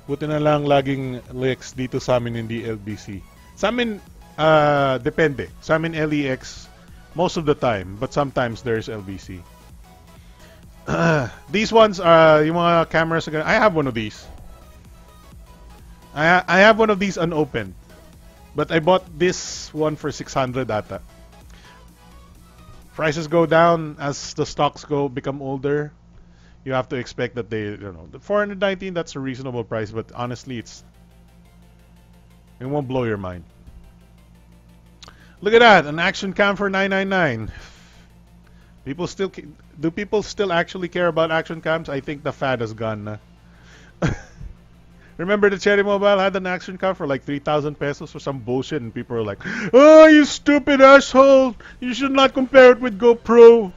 Buti na lang laging LEX dito sa amin, hindi LBC. Sa amin, depende. Sa amin LEX most of the time, but sometimes there's LBC. These ones are yung mga cameras. I have one of these. I have one of these unopened, but I bought this one for 600 ata. Prices go down as the stocks become older. You have to expect that they, the 419, that's a reasonable price, but honestly, it won't blow your mind. Look at that, an action cam for 999. Do people still actually care about action cams? I think the fad has gone na. Remember the Cherry Mobile had an action cam for like 3,000 pesos for some bullshit, and people were like, "Oh, you stupid asshole! You should not compare it with GoPro."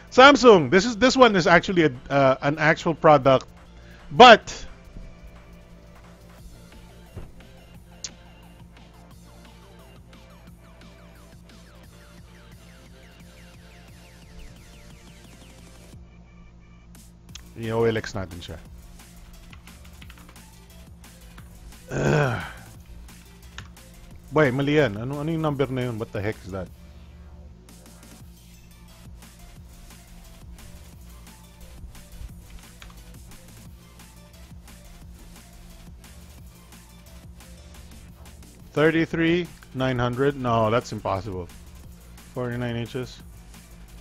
Samsung. This one is actually an actual product, but i-OLX natin siya. Boy, mali yan. Ano yung number na yun? What the heck is that? $33,900? No, that's impossible. 49 inches?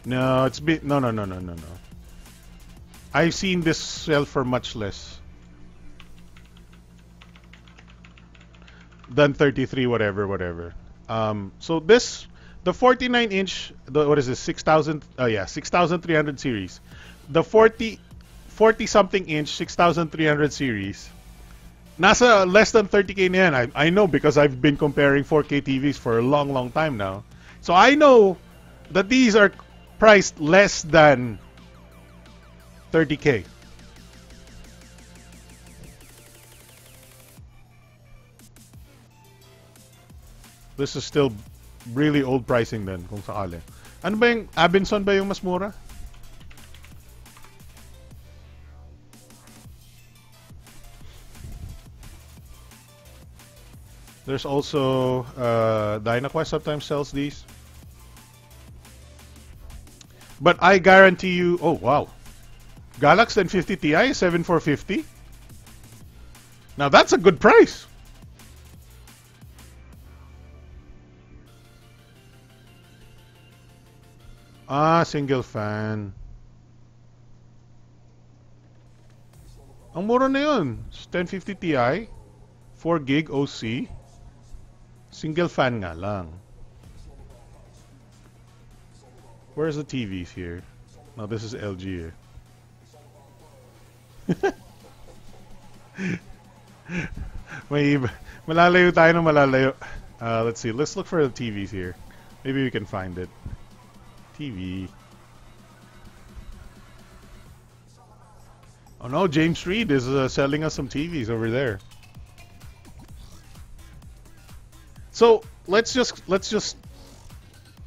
No, it's no. I've seen this sell for much less than 33, whatever. So the 49 inch, what is this? 6,000? Yeah, 6,300 series. The 40 something inch 6,300 series. Nasa less than 30K na yan. I know because I've been comparing 4K TVs for a long time now. So I know that these are priced less than 30K. This is still really old pricing then, kung sakali. Ano ba yung Abinson ba yung mas mura? There's also DynaQuest sometimes sells these. But I guarantee you, oh wow. Galaxy 1050 Ti 7450. Now that's a good price. Single fan. Ang mura na yun. 1050 Ti, 4 gig OC, single fan nga lang. Where's the TVs here? No, this is LG here. Malalayo tayo ng malalayo. Let's see. Let's look for the TVs here. Maybe we can find it. TV. Oh no, James Reed is selling us some TVs over there. So let's just.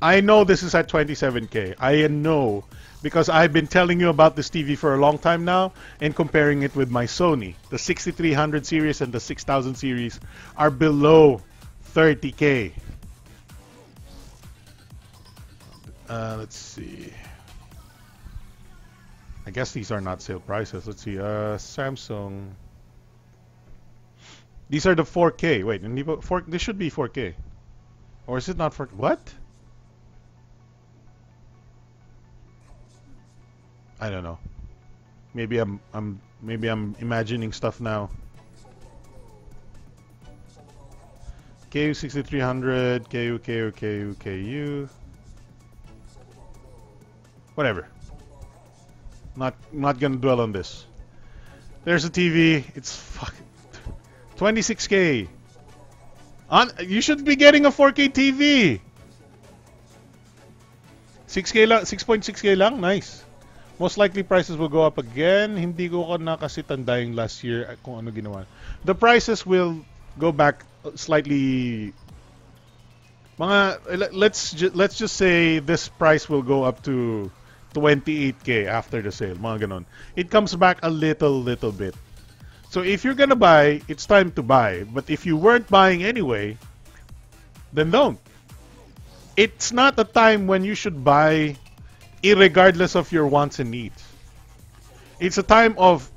I know this is at 27K. I know because I've been telling you about this TV for a long time now and comparing it with my Sony. The 6300 series and the 6000 series are below 30K. Let's see. I guess these are not sale prices. Let's see. Samsung. These are the 4K. Wait, this should be 4K. Or is it not 4K? What? I don't know. Maybe I'm imagining stuff now. KU 6300, KU. Whatever. Not gonna dwell on this. There's a TV. It's fucking 26K. You should be getting a 4K TV. 6K lang, 6.6K lang. Nice. Most likely prices will go up again. Hindi ko na kasi tandayang last year kung ano ginawa. The prices will go back slightly. Let's just say this price will go up to 28K after the sale. Mga ganon. It comes back a little bit. So if you're gonna buy, it's time to buy. But if you weren't buying anyway, then don't. It's not a time when you should buy irregardless of your wants and needs. It's a time of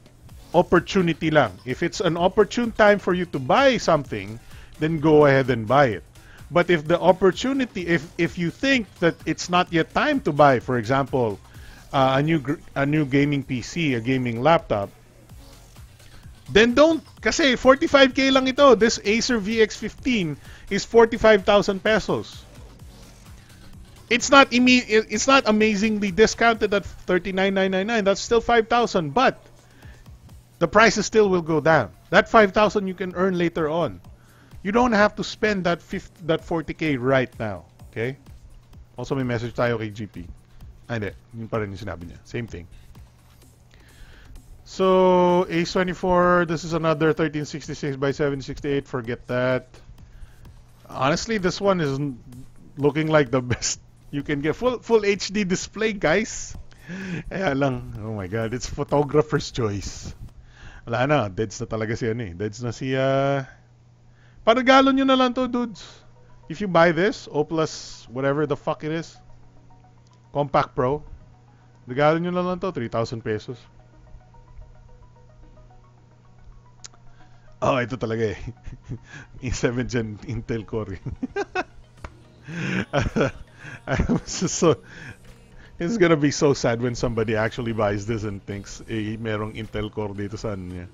opportunity lang. If it's an opportune time for you to buy something, then go ahead and buy it. But if the opportunity, if you think that it's not yet time to buy, for example, a new gaming PC, a gaming laptop, then don't. Kasi 45K lang ito. This Acer VX15 is 45,000 pesos. It's not amazingly discounted at 39,999. That's still 5,000, but the prices still will go down. That 5,000 you can earn later on. You don't have to spend that 40K right now. Okay? Also may message tayo kay GP. Hindi. Yun pa rin yung sinabi niya. Same thing. So, Ace24, this is another 1366 by 768. Forget that. Honestly, this one is looking like the best you can get. Full HD display, guys. Kaya lang, oh my god, it's photographer's choice. Wala na, deads na talaga siya eh. Deads na siya. Paragalo nyo na lang to, dudes. If you buy this, O plus whatever the fuck it is, Compact Pro, regalo nyo na lang to, 3,000 pesos. Oh, ito talaga eh. E7 Gen Intel Core. It's gonna be so sad when somebody actually buys this and thinks merong Intel Core dito sa ano niya.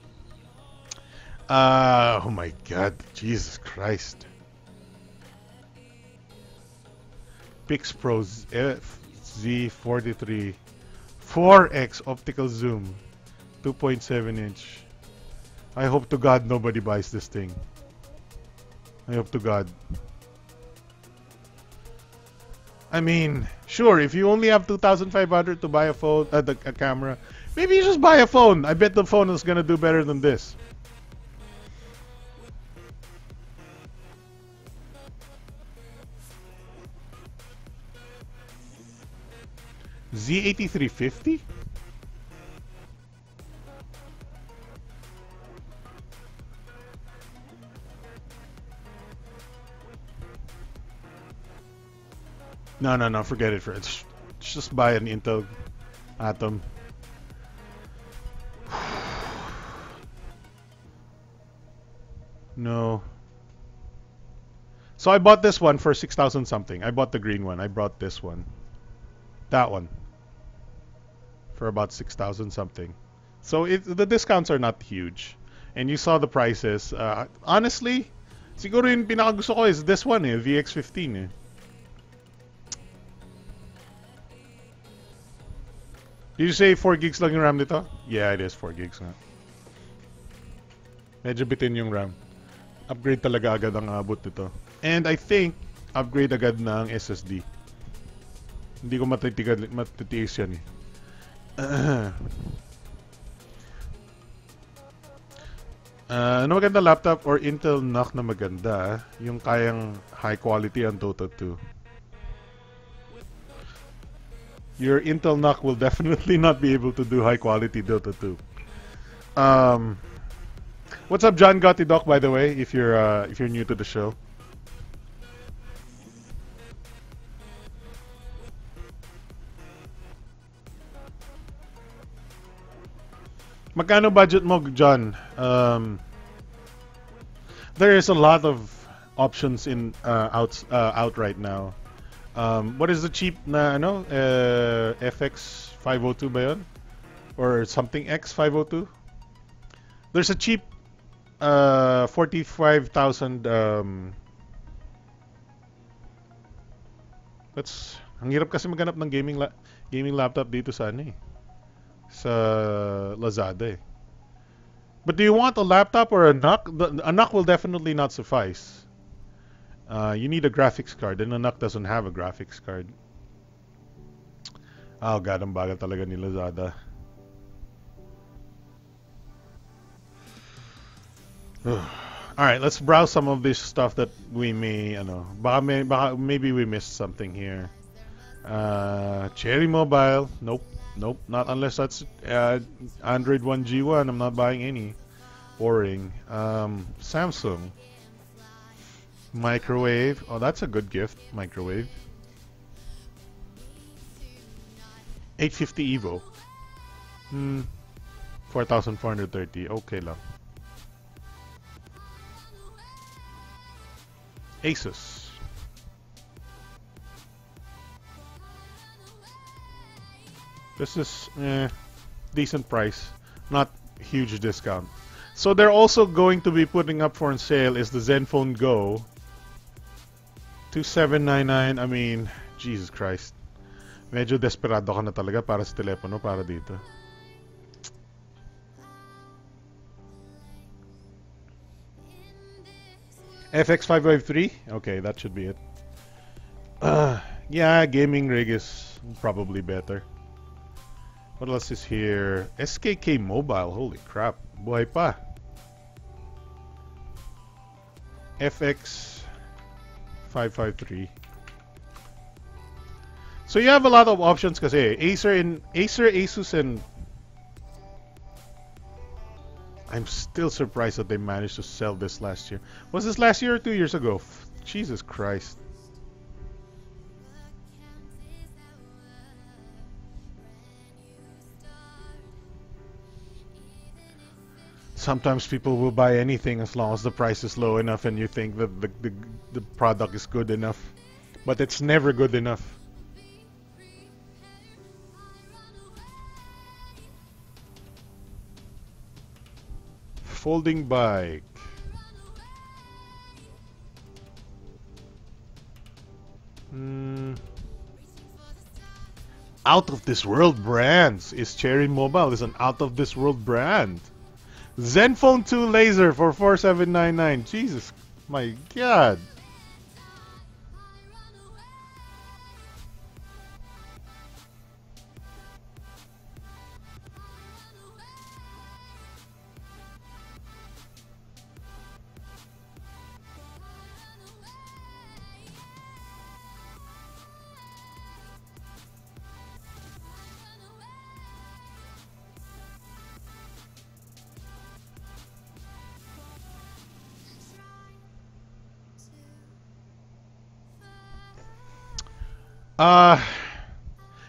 Oh my god, Jesus Christ. Pix Pro Z43 4x optical zoom 2.7 inch. I hope to God nobody buys this thing. I hope to God. I mean, sure, if you only have 2,500 to buy a phone, a camera, maybe you just buy a phone. I bet the phone is gonna do better than this. Z8350? No, forget it. Let's just buy an Intel Atom. No. So I bought this one for 6,000 something. I bought the green one. I brought this one. That one. For about 6,000 something. So the discounts are not huge. And you saw the prices. Honestly, siguro yung pinakagusto ko is this one eh, VX15 eh. Did you say 4 gigs lang yung RAM dito? Yeah, it is 4 gigs nga. Medyo bitin yung RAM. Upgrade talaga agad ang abot dito. And I think, upgrade agad na ang SSD. Hindi ko matitiis yan eh. Ano maganda laptop or Intel NUC na maganda? Yung kayang high quality ang Dota 2. Your Intel NUC will definitely not be able to do high quality Dota 2. What's up, John Gotti Doc? By the way, if you're new to the show. Magkano budget mo, John? There is a lot of options in out right now. What is the cheap na ano? FX 502 ba yun? Or something X 502? There's a cheap 45,000 that's ang hirap kasi maghanap ng gaming laptop dito sa ano eh. Sa Lazada eh. But do you want a laptop or a NUC? A NUC will definitely not suffice. You need a graphics card, and a NUC doesn't have a graphics card. Oh god, ang bagal talaga ni Lazada. Alright, let's browse some of this stuff that we may, maybe we missed something here. Cherry Mobile, nope, not unless that's Android 1G1, I'm not buying any. Boring. Samsung. Microwave, oh that's a good gift, microwave. 850 Evo. 4,430, okay lang. Asus. This is decent price, not huge discount. So they're also going to be putting up for sale is the Zenfone Go. 2799. I mean, Jesus Christ. Medyo desperado ka na talaga para sa telepono para dito. FX553? Okay, that should be it. Yeah, gaming rig is probably better. What else is here? SKK Mobile, holy crap. Buhay pa. FX553. So you have a lot of options kasi Acer, Asus, and I'm still surprised that they managed to sell this last year. Was this last year or 2 years ago? Jesus Christ. Sometimes people will buy anything as long as the price is low enough and you think that the product is good enough. But it's never good enough. Folding bike. Out of this world brands. Is Cherry Mobile is an out of this world brand. Zenfone 2 laser for 4799. Jesus, my God.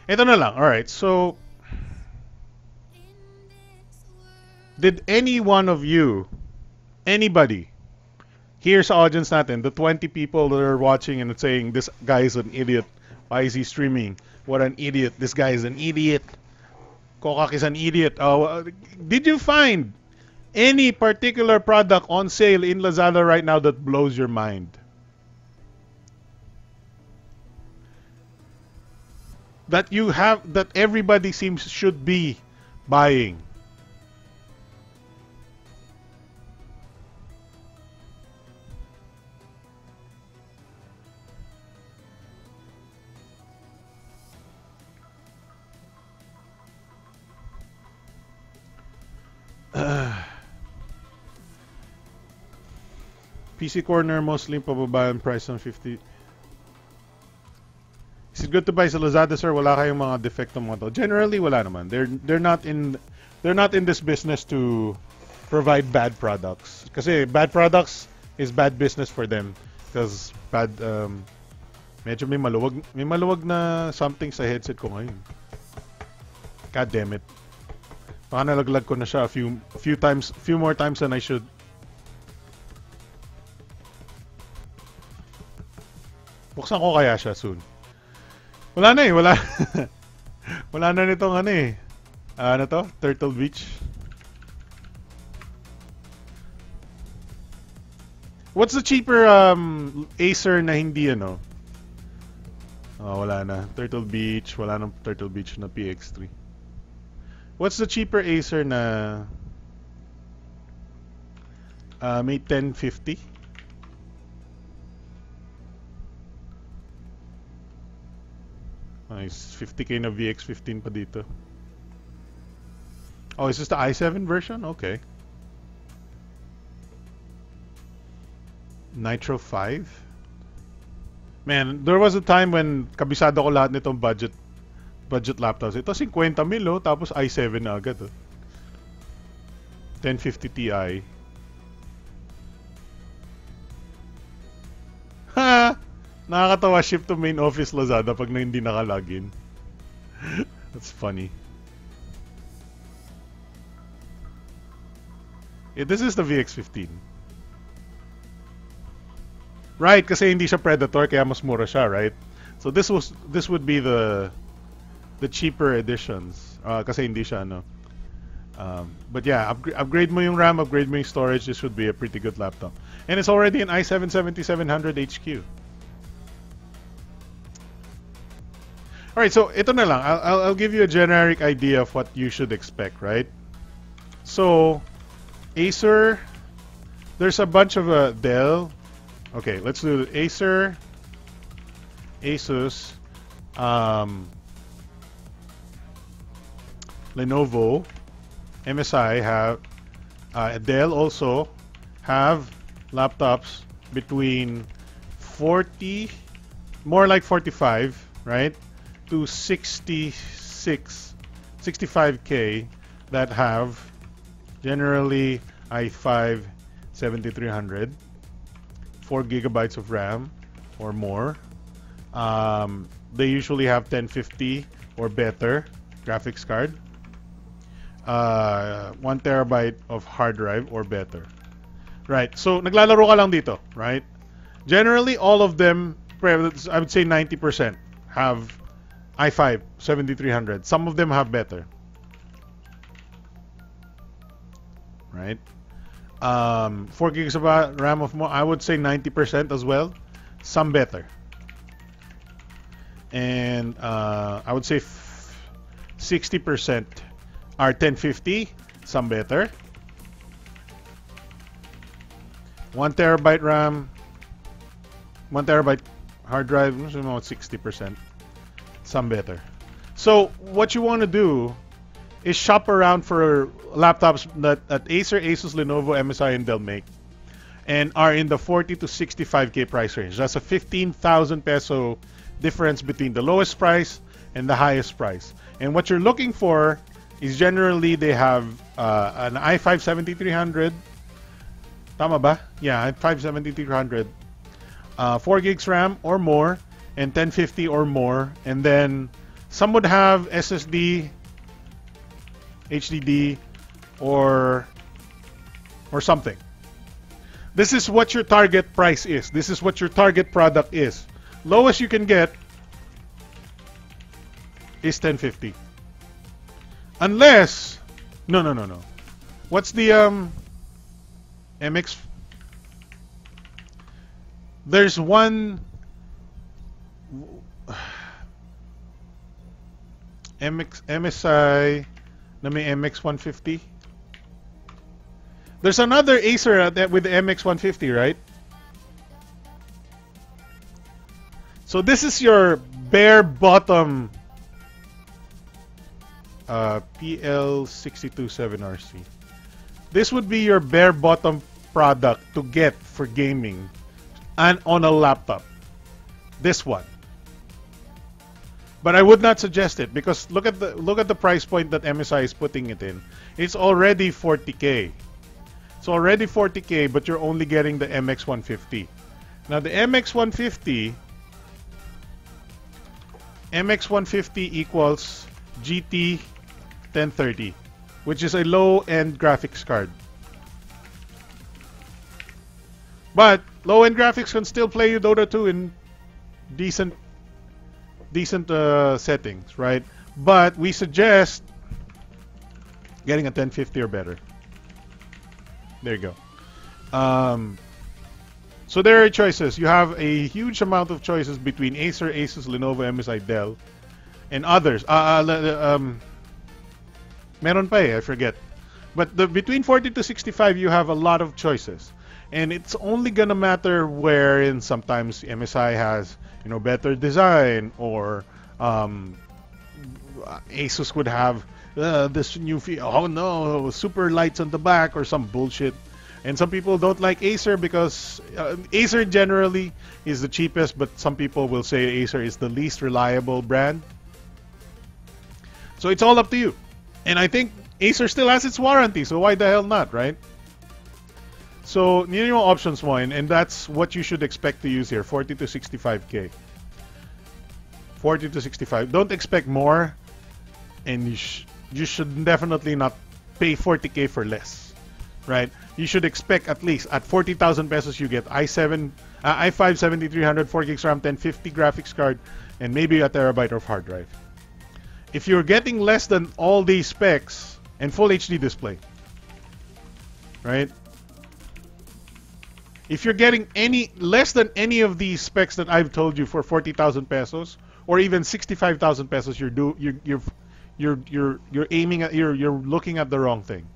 Ito na lang. Alright, so did any one of you, anybody, here sa audience natin, the 20 people that are watching and saying, this guy is an idiot, why is he streaming? What an idiot, this guy is an idiot. Kokak is an idiot. Did you find any particular product on sale in Lazada right now that blows your mind? That you have, that everybody should be buying. PC Corner mostly pababa ang price ng 50. Is it good to buy sa Lazada, sir? Wala kayong mga defectong mga to. Generally, wala naman. They're not in this business to provide bad products. Kasi bad products is bad business for them. Because bad medyo may maluwag na something sa headset ko ngayon. God damn it. Baka nalaglag ko na siya a few more times than I should. Buksan ko kaya siya soon. Wala na eh, wala. Wala na nitong ano eh. Ano to? Turtle Beach. What's the cheaper Acer na hindi ano? Oh, wala na. Turtle Beach, wala nang Turtle Beach na PX3. What's the cheaper Acer na may 1050? Nice. 50k na VX15 pa dito. Oh, is this the i7 version? Okay. Nitro 5? Man, there was a time when kabisado ko lahat nitong budget laptops. Ito 50 mil oh, tapos i7 na agad oh. 1050 Ti. Ha! Nakakatawa, ship to main office Lazada pag na hindi naka-login. That's funny. Yeah, this is the VX15. Right, kasi hindi siya Predator kaya mas mura siya, right? So this would be the cheaper editions. Kasi hindi siya ano. But yeah, upgrade mo yung RAM, upgrade mo yung storage, this would be a pretty good laptop. And it's already an i7-7700 HQ. Alright, so ito na lang. I'll give you a generic idea of what you should expect, right? So, Acer, there's a bunch of Dell. Okay, let's do Acer, Asus, Lenovo, MSI have, Dell also have laptops between 40, more like 45, right? To 65k that have generally i5 7300, 4 gigabytes of RAM or more. They usually have 1050 or better graphics card, 1 terabyte of hard drive or better. Right, so naglalaro ka lang dito, right? Generally, all of them, I would say 90% have i5 7300. Some of them have better. Right? 4 gigs of RAM of more, I would say 90% as well. Some better. And I would say 60% are 1050. Some better. 1 terabyte RAM. 1 terabyte hard drive. 60%. Some better. So what you want to do is shop around for laptops that Acer, Asus, Lenovo, MSI, and Dell make, and are in the 40 to 65k price range. That's a 15,000 peso difference between the lowest price and the highest price. And what you're looking for is generally they have an i5 7300. Tama ba? Yeah, i5 7300. 4 gigs RAM or more, and 1050 or more, and then some would have SSD, HDD, or something. This is what your target price is. This is what your target product is. Lowest you can get is 1050. Unless, no. What's the MX? There's one MSI na may MX150. There's another Acer with the MX150, right? So this is your bare bottom PL627RC. This would be your bare bottom product to get for gaming and on a laptop. This one. But I would not suggest it because look at the price point that MSI is putting it in. It's already 40K. It's already 40K, but you're only getting the MX150. Now the MX150 equals GT 1030, which is a low-end graphics card. But low-end graphics can still play you Dota 2 in decent settings, right? But we suggest getting a 1050 or better. There you go. So there are choices. You have a huge amount of choices between Acer, Asus, Lenovo, MSI, Dell, and others. Meron pa I forget. But between 40 to 65, you have a lot of choices. And it's only gonna matter wherein sometimes MSI has, you know, better design, or Asus would have this new oh no, super lights on the back or some bullshit. And some people don't like Acer because Acer generally is the cheapest, but some people will say Acer is the least reliable brand. So it's all up to you. And I think Acer still has its warranty, so why the hell not, right? So, yun yung options mo, and that's what you should expect to use here, 40 to 65K. 40 to 65. Don't expect more, and you should definitely not pay 40K for less, right? You should expect at least at 40,000 pesos you get i5 7300, 4 gigs RAM, 1050 graphics card, and maybe a terabyte of hard drive. If you're getting less than all these specs and full HD display, right? If you're getting any less than any of these specs that I've told you for 40,000 pesos or even 65,000 pesos, you're aiming at you're looking at the wrong thing.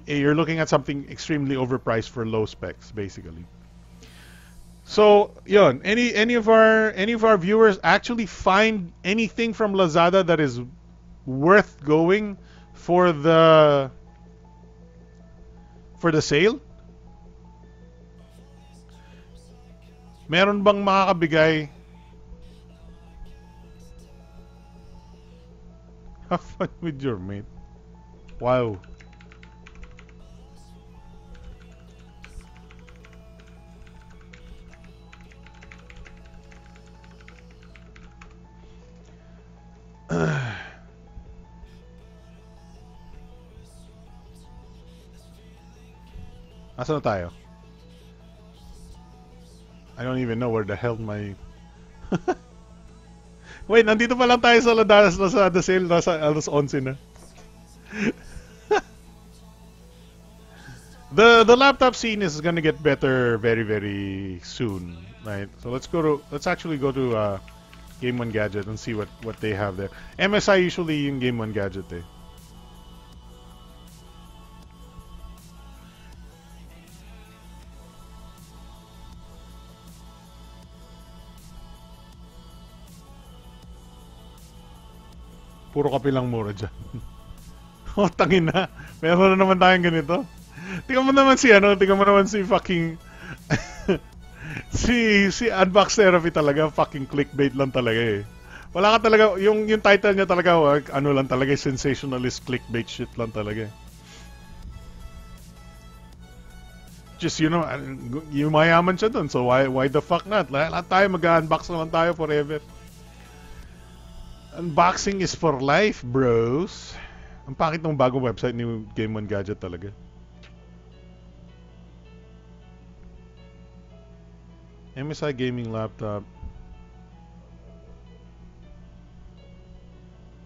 You're looking at something extremely overpriced for low specs, basically. So, yun, any of our viewers actually find anything from Lazada that is worth going for the sale? Meron bang makakabigay? Have fun with your mate. Wow. Asan na tayo? I don't even know where the hell my... Wait, nandito pa lang tayo sa LAZADA sale. Nasa alas 11 na. The laptop scene is gonna get better very, very soon, right? So let's actually go to Game One Gadget and see what they have there. MSI usually yung Game One Gadget eh. Puro kape lang mura dyan. Oh, tangin na. Meron na naman tayong ganito. Tingnan mo naman si fucking... si Unbox Therapy talaga, fucking clickbait lang talaga eh. Wala ka talaga, yung title niya talaga, ano lang talaga, sensationalist clickbait shit lang talaga. Just, you know, yumayaman siya dun, so why the fuck not? Lahat tayo mag-unbox naman tayo forever. Unboxing is for life, bros. Ang pangit ng bagong website ni Game One Gadget talaga. MSI gaming laptop.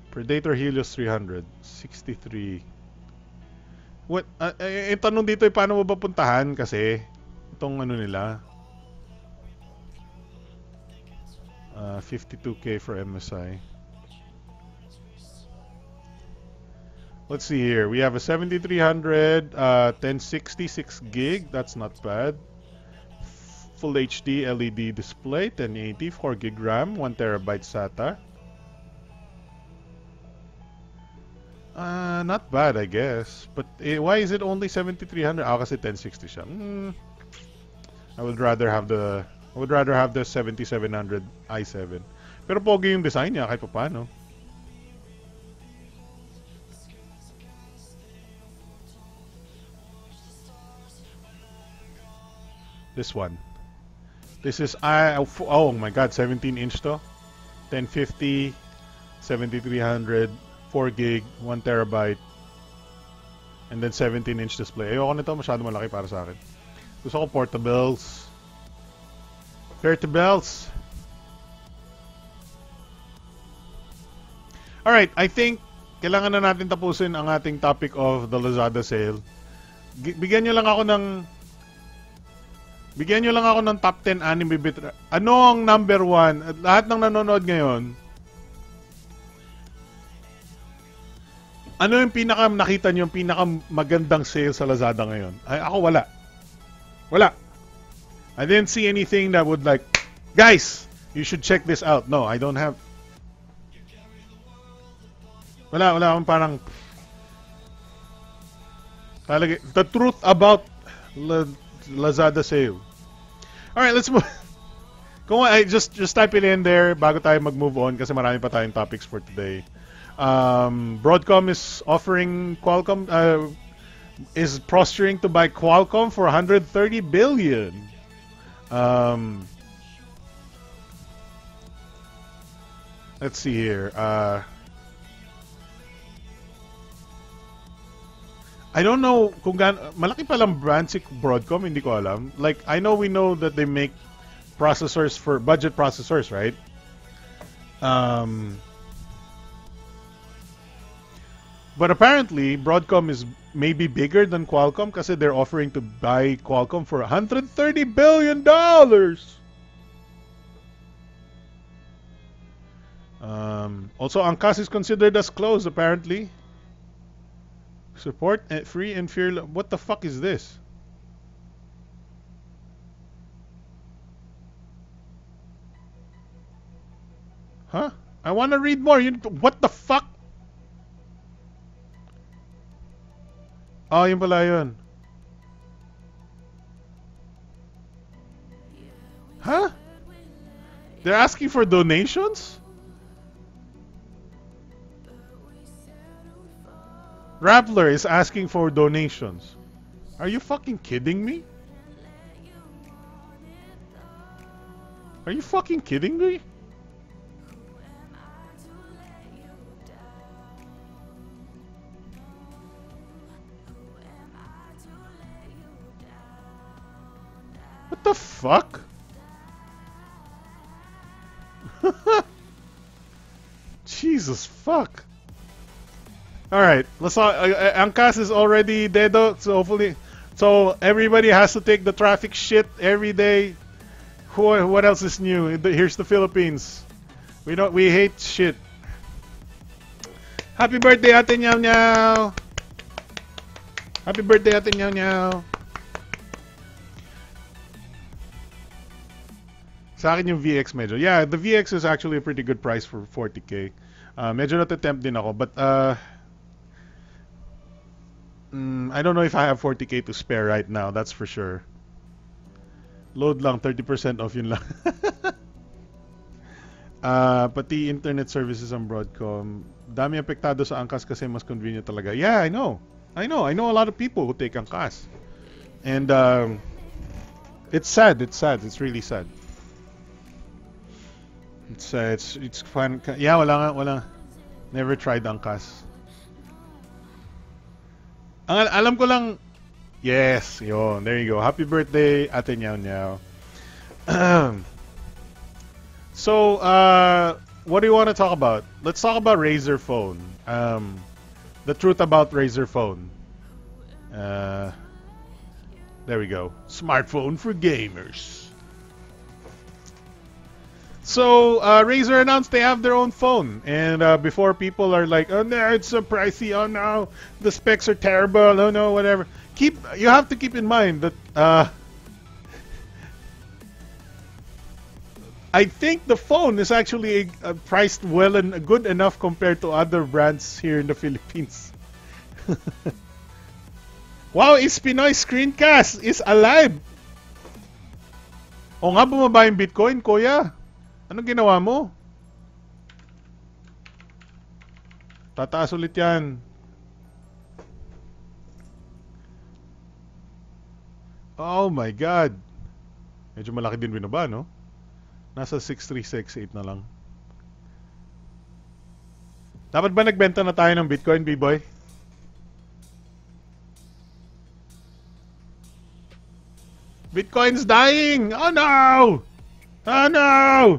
Predator Helios 300, 63. What? Tanong dito paano mo ba puntahan kasi itong ano nila. 52K for MSI. Let's see here. We have a 7300, 1060, 6 gig. That's not bad. Full HD LED display, 1080, 4 gig RAM, 1 terabyte SATA. Not bad, I guess. But why is it only 7300? Kasi 1060 siya. I would rather have the 7700 i7. Pero pogi yung design niya kahit paano. This one. This is oh my god, 17-inch to. 1050, 7300, 4 gig, 1 terabyte, and then 17-inch display. Ayoko nito, masyado malaki para sa akin. Gusto ko portables. Portables. Alright, I think kailangan na natin tapusin ang ating topic of the Lazada sale. Bigyan nyo lang ako ng top 10 anime bit. Ano ang number 1? Lahat ng nanonood ngayon, ano yung nakita nyo, yung magandang sale sa Lazada ngayon? Ako wala. Wala. I didn't see anything that would like, guys, you should check this out. No, I don't have. Wala akong parang talaga, the truth about Lazada sale. Alright, let's move. Kung just type it in there bago tayo mag-move on kasi marami pa tayong topics for today. Broadcom is offering Qualcomm is posturing to buy Qualcomm for 130 billion. Let's see here. I don't know kung malaki palang brand si Broadcom, hindi ko alam. Like, we know that they make processors for budget processors, right? But apparently, Broadcom is maybe bigger than Qualcomm kasi they're offering to buy Qualcomm for $130 billion. Also, Angkas is considered as closed, apparently. Support free and fearless. What the fuck is this? Huh? I want to read more. What the fuck? Oh, yun pala yun. Huh? They're asking for donations? Rappler is asking for donations. Are you fucking kidding me? Are you fucking kidding me? What the fuck? Jesus fuck. Alright, let's Angkas is already dead, so hopefully, so everybody has to take the traffic shit every day. What else is new? Here's the Philippines. We hate shit. Happy birthday, Ate Nyaw Nyaw. Happy birthday, Ate Nyaw Nyaw. Sa akin yung VX medyo. Yeah, the VX is actually a pretty good price for 40k. Medyo natatempt din ako, but I don't know if I have 40k to spare right now, that's for sure. Load lang, 30% off yun lang. Pati internet services ang Broadcom. Dami apektado sa Angkas kasi mas convenient talaga. Yeah, I know a lot of people who take Angkas. And it's sad, it's really sad. It's fun. Yeah, wala. Never tried Angkas. Alam ko lang. Yes, yun. There you go. Happy birthday, Ate Nyaw Nyaw. So, what do you want to talk about? Let's talk about Razer phone. The truth about Razer phone. There we go. Smartphone for gamers. So, Razer announced they have their own phone. And before people are like, oh no, it's so pricey. Oh no, the specs are terrible. Oh no, whatever. You have to keep in mind that I think the phone is actually priced well and good enough compared to other brands here in the Philippines. Wow, is Pinoy Screencast is alive! O nga, bumaba yung Bitcoin, kuya. Anong ginawa mo? Tataas ulit yan. Oh my God. Medyo malaki din binaba, no? Nasa 6368 na lang. Dapat ba nagbenta na tayo ng Bitcoin, B-Boy? Bitcoin's dying! Oh no! Oh no!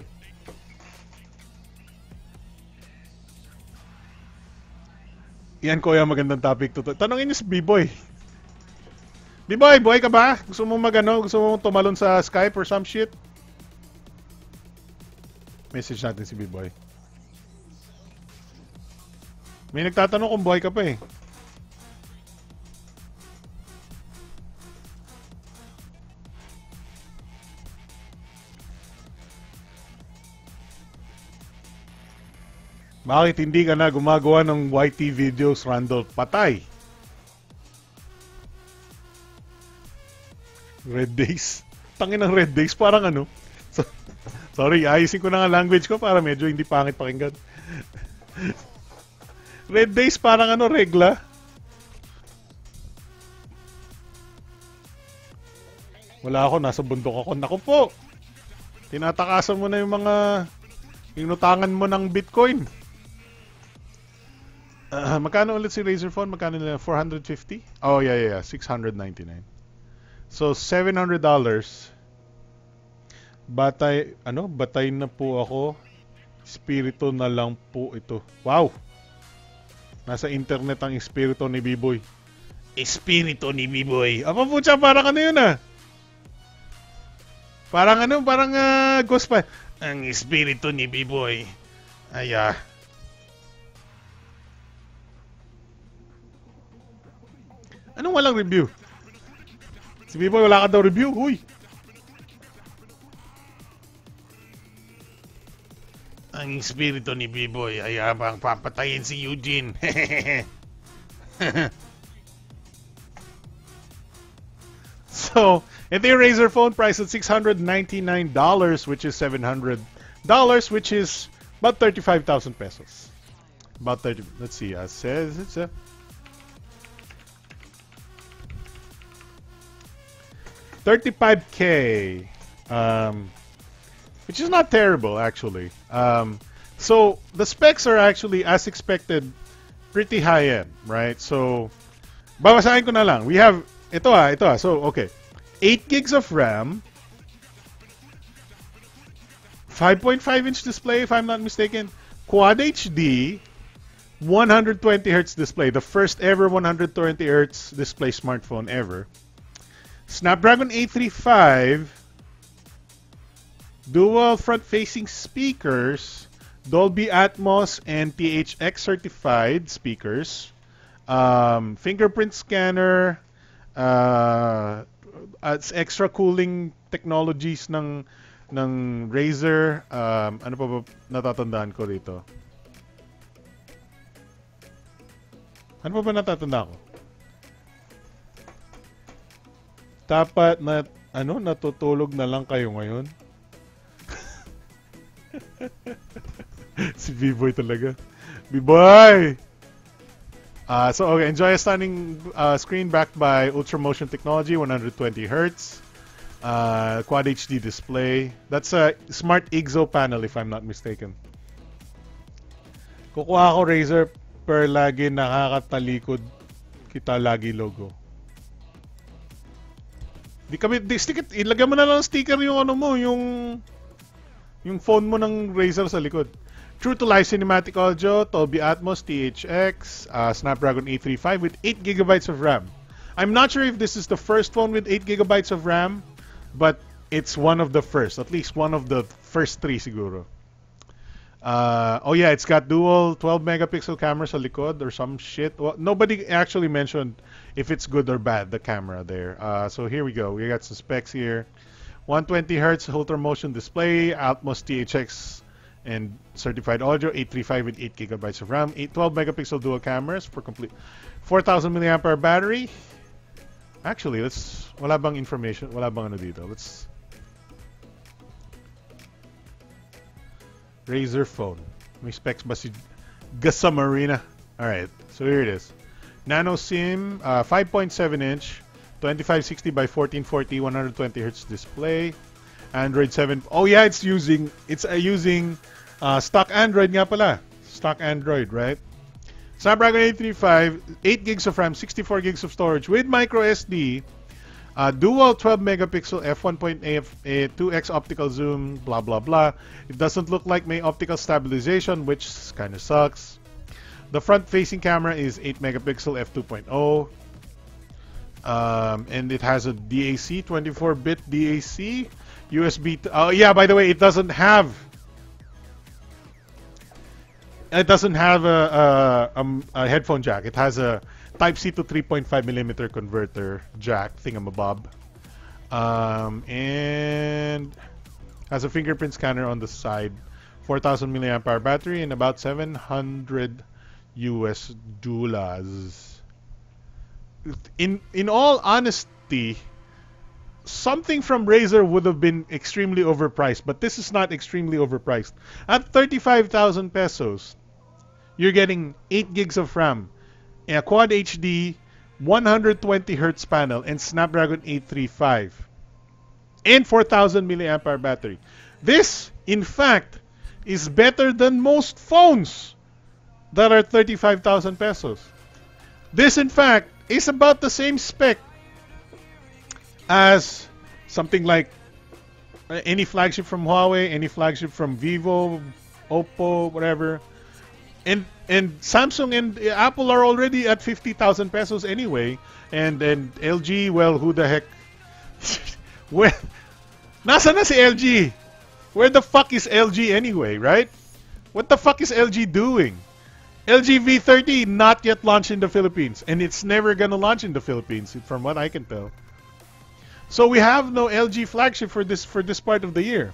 Yan, kuya, magandang topic to. Tanongin niyo si B-Boy. B-Boy, buhay ka ba? Gusto mo gusto mo tumalon sa Skype or some shit? Message natin si B-Boy. May nagtatanong kung buhay ka pa eh. Bakit hindi ka na gumagawa ng YT videos, Randolph? Patay. Red Days? Tangin ng Red Days, parang ano? Sorry, ayusin ko na nga language ko para medyo hindi pangit pakinggan. Red Days, parang ano, regla? Wala ako, nasa bundok ako. Naku po! Tinatakasan mo na yung mga inutangan mo ng Bitcoin. Magkano ulit si Razer phone? Magkano nila? 450? Oh, yeah. 699. So, $700. Batay na po ako. Espiritu na lang po ito. Wow! Nasa internet ang espiritu ni B-Boy. Espiritu ni B-Boy. Apa po siya, parang ano yun ah? Parang ghost pa. Ang espiritu ni B-Boy. Aya. Anong walang review? Si B-Boy wala ka daw review? Huy! Ang espiritu ni B-Boy ay abang papatayin si Eugene. So, ito yung Razer phone price at $699, which is $700, which is about 35,000 pesos. About 30. Let's see. Says it's a 35K, which is not terrible actually. So the specs are actually, as expected, pretty high end, right? So babasahin ko na lang. We have ito. So okay, 8 gigs of RAM, 5.5-inch display if I'm not mistaken, Quad HD, 120 Hz display, the first ever 120 Hz display smartphone ever. Snapdragon 835, dual front-facing speakers, Dolby Atmos and THX certified speakers, fingerprint scanner, extra cooling technologies ng Razer. Ano pa ba natatandaan ko dito? Ano pa ba natatandaan ko? Dapat na natutulog na lang kayo ngayon. Si B-Boy talaga. B-Boy! So okay, enjoy a stunning screen backed by Ultra Motion technology, 120 Hz, Quad HD display. That's a smart IGZO panel if I'm not mistaken. Kukuha ako Razer per lagi nakakatalikod kita lagi logo. Ilagay mo na lang sticker yung yung phone mo ng Razer sa likod. True to life cinematic audio, Dolby Atmos, THX, Snapdragon 835 with 8 GB of RAM. I'm not sure if this is the first phone with 8 GB of RAM, but it's one of the first, at least one of the first 3 siguro. Oh yeah, it's got dual 12 megapixel camera sa likod or some shit. Well, nobody actually mentioned if it's good or bad, the camera there. So here we go. We got some specs here. 120 Hz Ultra Motion display, Atmos THX and certified audio, 835 with 8 gigabytes of RAM, 12 megapixel dual cameras for complete, 4,000 milliamp hour battery. Actually, wala bang information, wala bang ano dito. Let's Razer phone. May specs ba si Gasamarina? Alright, so here it is. Nano SIM, 5.7 inch, 2560 by 1440, 120 Hz display. Android 7. Oh yeah, it's using stock Android nga pala. Stock Android, right? Snapdragon 835, 8 gigs of RAM, 64 gigs of storage with micro SD. Dual 12 megapixel f1.8 2x optical zoom, blah blah blah. It doesn't look like may optical stabilization, which kind of sucks. The front-facing camera is 8 megapixel f2.0, and it has a DAC, 24-bit DAC, USB. Oh yeah, by the way, it doesn't have a headphone jack. It has a Type-C to 3.5 millimeter converter jack thingamabob, and has a fingerprint scanner on the side, 4,000 milliamp hour battery, and about $700 US. In all honesty, something from Razer would have been extremely overpriced, but this is not extremely overpriced. At 35,000 pesos, you're getting 8 gigs of RAM, a Quad HD 120 Hz panel, and Snapdragon 835, and 4,000 milliamp hour battery. This, in fact, is better than most phones that are 35,000 pesos. This, in fact, is about the same spec as something like any flagship from Huawei, any flagship from Vivo, Oppo, whatever. And Samsung and Apple are already at 50,000 pesos anyway. And LG, well, who the heck? Where? Nasa na si LG? Where the fuck is LG anyway, right? What the fuck is LG doing? LG V30 not yet launched in the Philippines, and it's never gonna launch in the Philippines, from what I can tell. So we have no LG flagship for this part of the year.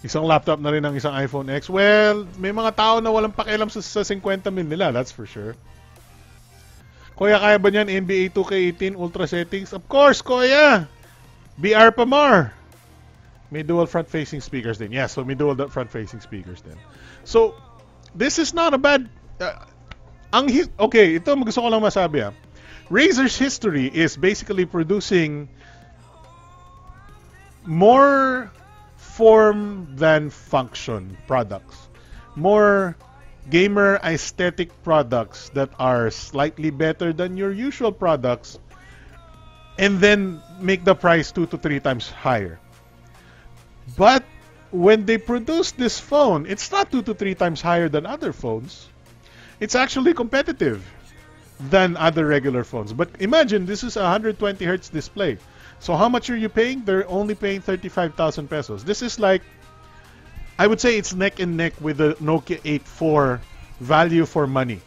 Isang laptop na rin ang isang iPhone X. Well, may mga tao na walang pakialam sa 50 mil nila, that's for sure. Kuya, kaya ba niyan NBA 2K18 Ultra settings? Of course, Kuya! BR pa more! May dual front-facing speakers din. Yeah, so may dual front-facing speakers din. So, this is not a bad... okay, ito gusto ko lang masabi. Razer's history is basically producing more form than function products. More gamer aesthetic products that are slightly better than your usual products, and then make the price 2 to 3 times higher. But when they produce this phone, it's not 2 to 3 times higher than other phones. It's actually competitive than other regular phones. But imagine, this is a 120 Hz display. So how much are you paying? They're only paying 35,000 pesos. This is like, I would say it's neck and neck with the Nokia 8 for value for money.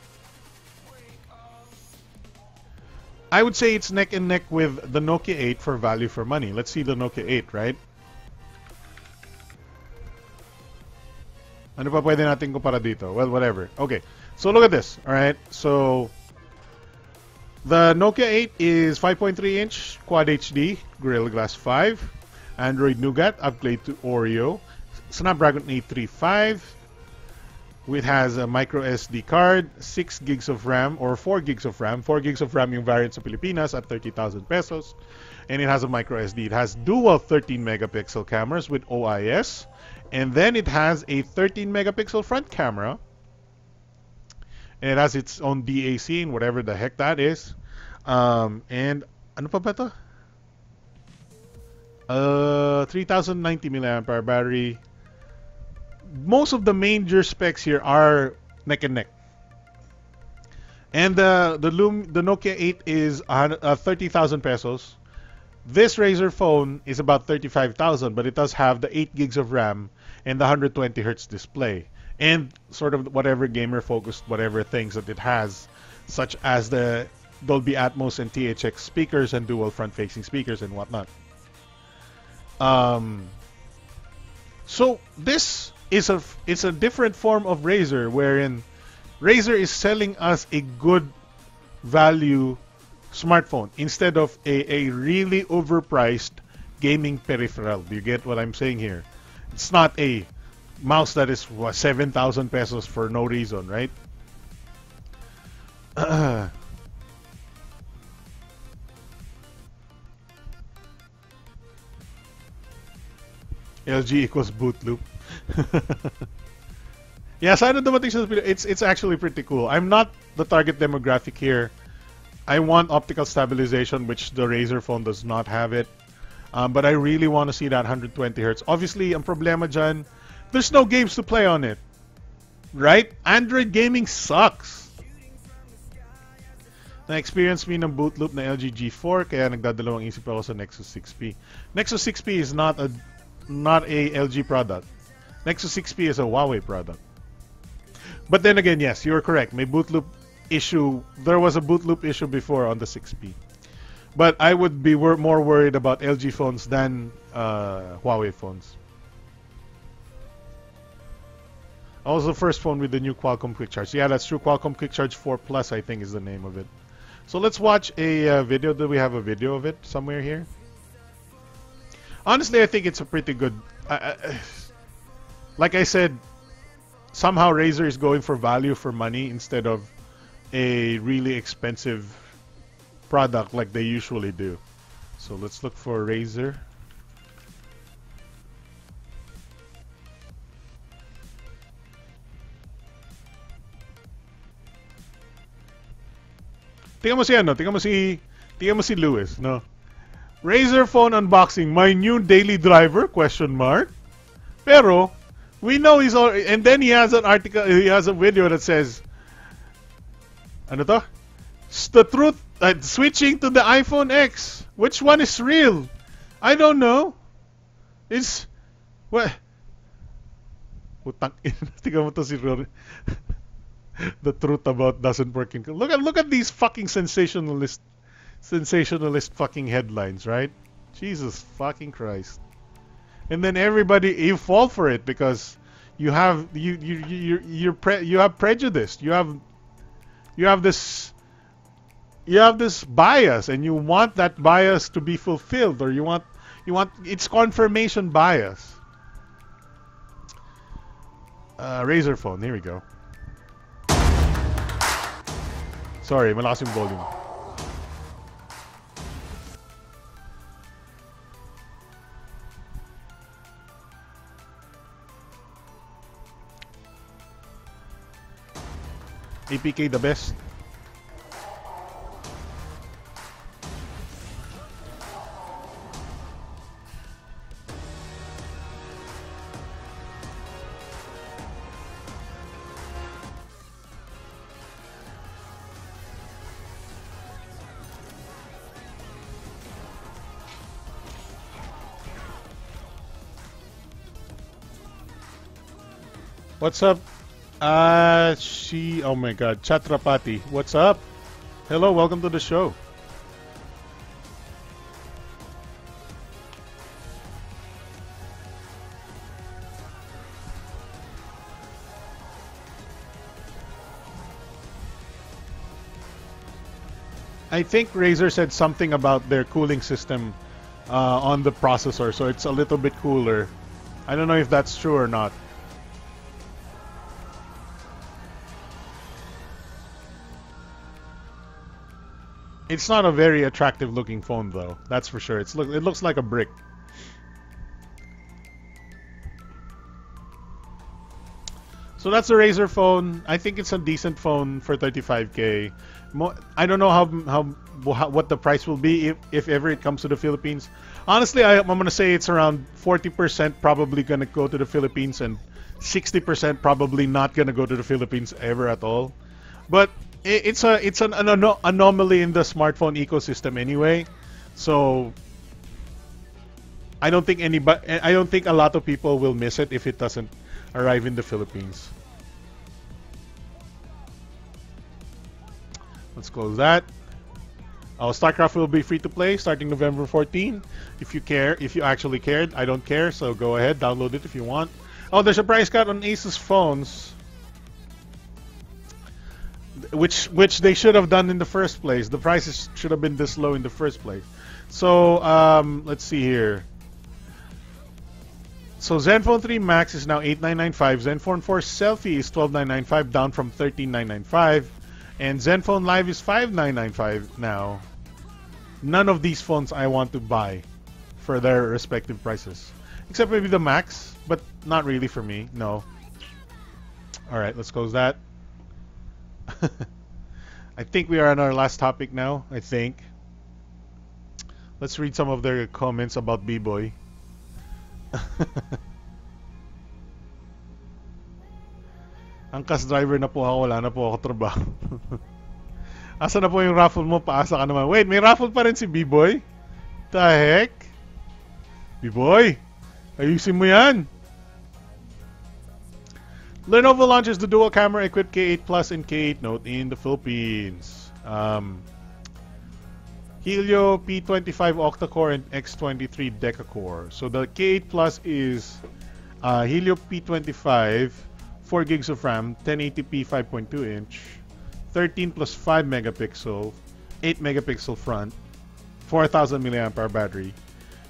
I would say it's neck and neck with the Nokia 8 for value for money. Let's see the Nokia 8, right? Ano pa pwede natin kumpara dito? Well, whatever. Okay, so look at this. Alright, so the Nokia 8 is 5.3 inch Quad HD, Gorilla Glass 5, Android Nougat, upgrade to Oreo, Snapdragon 835. It has a micro SD card, 6 gigs of RAM or 4 gigs of RAM. 4 gigs of RAM yung variant sa Pilipinas at 30,000 pesos. And it has a micro SD. It has dual 13 megapixel cameras with OIS. And then it has a 13 megapixel front camera. And it has its own DAC and whatever the heck that is. And ano pa ba to? 3090 milliamp hour battery. Most of the major specs here are neck and neck. And the Nokia 8 is 30,000 pesos. This Razer phone is about 35,000, but it does have the 8 gigs of RAM and the 120 Hz display. And sort of whatever gamer-focused, whatever things that it has, such as the Dolby Atmos and THX speakers and dual front-facing speakers and whatnot. Um, so this is it's a different form of Razer, wherein Razer is selling us a good value smartphone instead of a really overpriced gaming peripheral. Do you get what I'm saying here? It's not a mouse that is 7,000 pesos for no reason, right? LG equals boot loop. Yeah, sana dumating siya sa Pilipinas. It's actually pretty cool. I'm not the target demographic here. I want optical stabilization, which the Razer phone does not have it. But I really want to see that 120 Hz. Obviously, ang problema dyan, there's no games to play on it. Right? Android gaming sucks. Na-experience me ng boot loop na LG G4, kaya nagdadalawang isip ako sa Nexus 6P. Nexus 6P is not a LG product. Nexus 6P is a Huawei product. But then again, yes, you're correct. May boot loop issue. There was a boot loop issue before on the 6P. But I would be more worried about LG phones than Huawei phones. Also, first phone with the new Qualcomm Quick Charge. Yeah, that's true. Qualcomm Quick Charge 4 Plus, I think, is the name of it. So let's watch a video. Do we have a video of it somewhere here? Honestly, I think it's a pretty good... like I said, somehow Razer is going for value for money instead of a really expensive product like they usually do. So let's look for Razer. Tingnan mo si Lewis, no? Razer phone unboxing, my new daily driver, question mark. Pero, we know he's already, and then he has an article, he has a video that says, ano to? It's the truth, switching to the iPhone X. Which one is real? I don't know. It's, what? Utang ina, tingnan mo to si Rory. The truth about doesn't work in... Look at these fucking sensationalist fucking headlines, right? Jesus fucking Christ. And then everybody, you fall for it because you have you have prejudice. You have this bias, and you want that bias to be fulfilled, or you want it's confirmation bias. Razer phone, here we go. Sorry, malakas yung volume. APK the best. What's up? Oh my god, Chatrapati. What's up? Hello, welcome to the show. I think Razer said something about their cooling system on the processor, so it's a little bit cooler. I don't know if that's true or not. It's not a very attractive looking phone though, that's for sure. It looks like a brick. So that's a Razer phone. I think it's a decent phone for 35K. I don't know what the price will be if ever it comes to the Philippines. Honestly, I'm gonna say it's around 40% probably gonna go to the Philippines and 60% probably not gonna go to the Philippines ever at all. But it's an anomaly in the smartphone ecosystem anyway. So I don't think a lot of people will miss it if it doesn't arrive in the Philippines. Let's close that. Oh, StarCraft will be free to play starting November 14. If you care, if you actually cared, I don't care, so go ahead, download it if you want. Oh, there's a price cut on Asus phones, which they should have done in the first place. The prices should have been this low in the first place. So let's see here. So Zenfone 3 Max is now $8,995. Zenfone 4 Selfie is $12,995, down from $13,995. And Zenfone Live is $5,995 now. None of these phones I want to buy for their respective prices. Except maybe the Max, but not really for me, no. Alright, let's close that. I think we are on our last topic now, I think. Let's read some of their comments about B-Boy. Ang cast driver na po ako, wala na po ako trabaho. Asa na po yung raffle mo? Paasa ka naman. Wait, may raffle pa rin si B-Boy? The heck? B-Boy, ayusin mo yan. Lenovo launches the dual camera equipped K8 Plus and K8 Note in the Philippines. Helio P25 octa-core and X23 deca-core. So the K8 Plus is Helio P25, 4 gigs of RAM, 1080p 5.2 inch, 13 plus 5 megapixel, 8 megapixel front, 4000 mAh battery.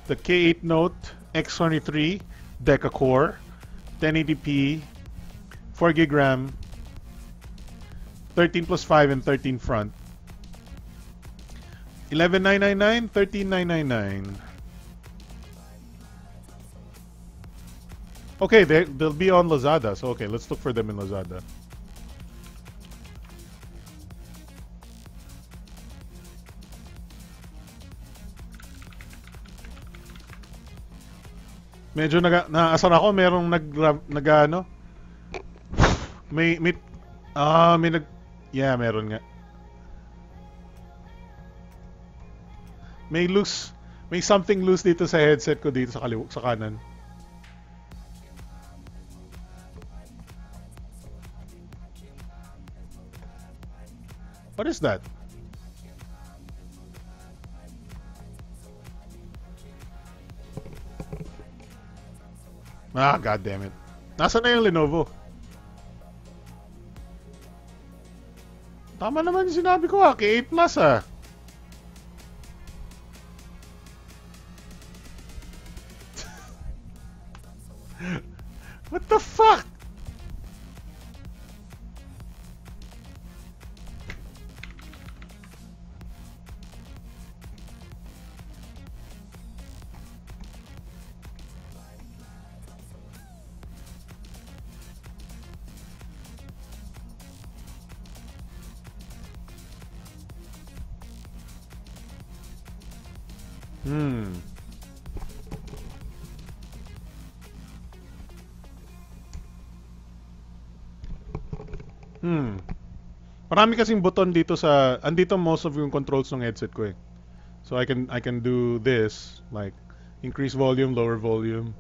The K8 Note X23 deca-core, 1080p, 4 gig RAM, 13 plus 5 and 13 front. 11,999, 13,999. Okay, they'll be on Lazada. So okay, let's look for them in Lazada. Medyo naasar ako, merong nag-ano. May yeah, meron nga. May something loose dito sa headset ko dito sa kanan. What is that? Ah, god damn it. Nasaan na yung Lenovo? Tama naman yung sinabi ko K8 Plus What the fuck? Marami kasing button dito sa andito most of yung controls ng headset ko eh. So I can do this like increase volume, lower volume.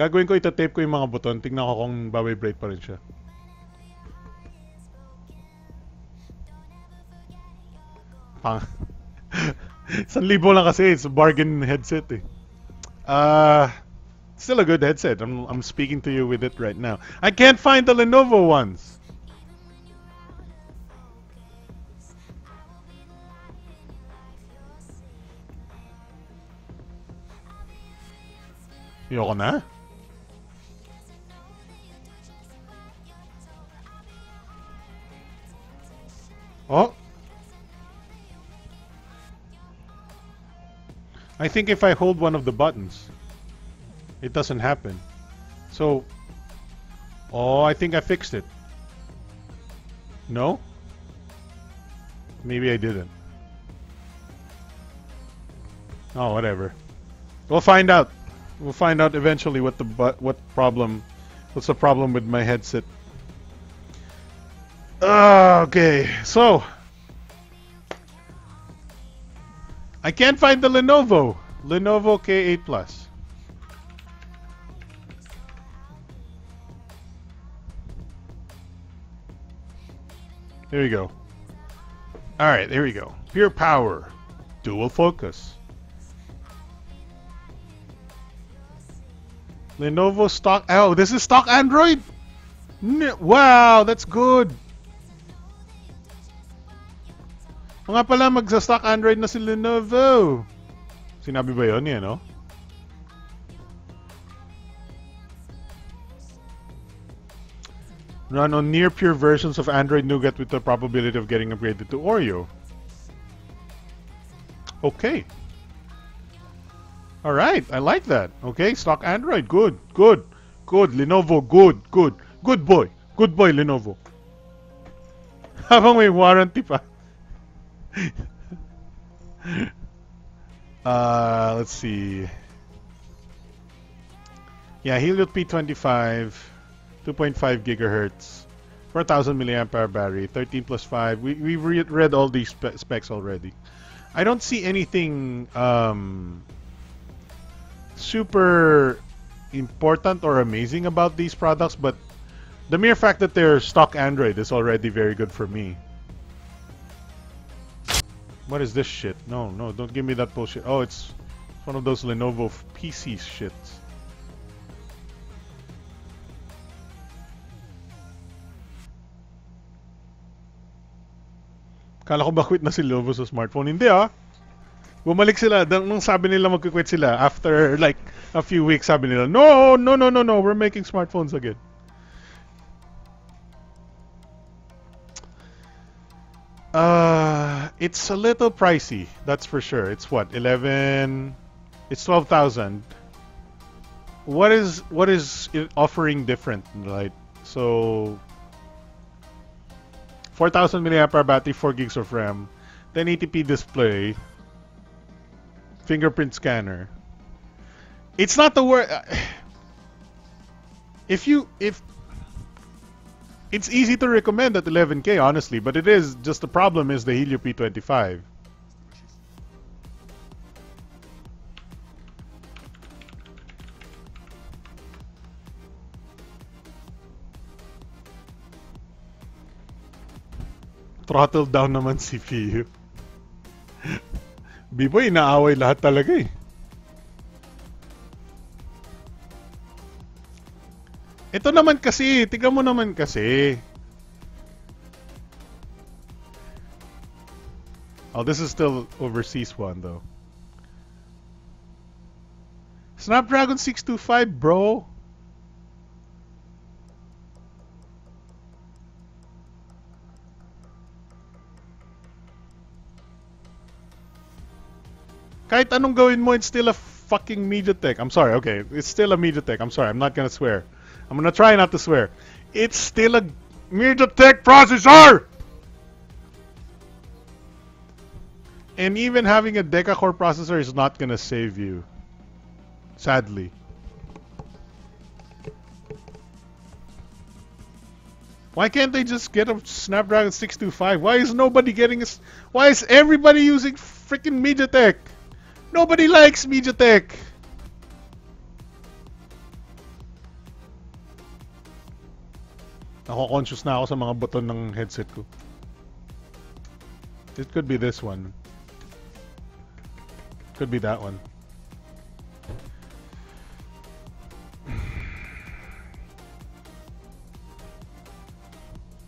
Gagawin ko ita-tape ko yung mga button. Tingnan ko kung ba-vibrate pa rin siya. Pang 1,000 lang kasi, it's a bargain headset eh. Still a good headset. I'm speaking to you with it right now. I can't find the Lenovo ones. Yoko na? Oh. I think if I hold one of the buttons, it doesn't happen. So, oh, I think I fixed it. No? Maybe I didn't. Oh, whatever. We'll find out. We'll find out eventually what's the problem with my headset. Okay, so I can't find the Lenovo K8 Plus. Here we go. Alright, here we go. Pure power. Dual focus. Lenovo stock. Oh, this is stock Android? Wow, that's good. Nga pala, magsa-stock Android na si Lenovo. Sinabi ba yun yan, no? Run on near pure versions of Android Nougat with the probability of getting upgraded to Oreo. Okay. Alright, I like that. Okay, stock Android. Good, good, good. Lenovo, good, good. Good boy. Good boy, Lenovo. Habang may warranty pa. Let's see. Yeah, Helio P25. 2.5 gigahertz, 4,000 milliampere battery, 13 plus 5. We've read all these specs already. I don't see anything super important or amazing about these products, but the mere fact that they're stock Android is already very good for me. What is this shit? No, no, don't give me that bullshit. Oh, it's one of those Lenovo PC shits. Kala ko ba quit na si Lenovo sa smartphone? Hindi ah. Bumalik sila. Nung sabi nila magki-quit sila, after like a few weeks, sabi nila, no, no, no, no, no, we're making smartphones again. It's a little pricey, that's for sure. It's what, 11? It's 12,000. What is it offering different, right? So 4,000 milliampere battery, 4 gigs of RAM, 1080p display, fingerprint scanner. It's not the word. If it's easy to recommend at 11K, honestly, but it is just the problem is the Helio P25. Throttle down naman CPU. B-boy, inaaway lahat talaga eh. Ito naman kasi, tignan mo naman kasi. Oh, this is still overseas one though. Snapdragon 625, bro. Kahit anong gawin mo, it's still a fucking MediaTek. I'm sorry, okay. It's still a MediaTek. I'm sorry, I'm not gonna swear. I'm gonna try not to swear. It's still a MediaTek processor! And even having a deca-core processor is not gonna save you. Sadly. Why can't they just get a Snapdragon 625? Why is nobody getting a... Why is everybody using freaking MediaTek? Nobody likes MediaTek. Nako-conscious na ako sa mga button ng headset ko. It could be this one. Could be that one.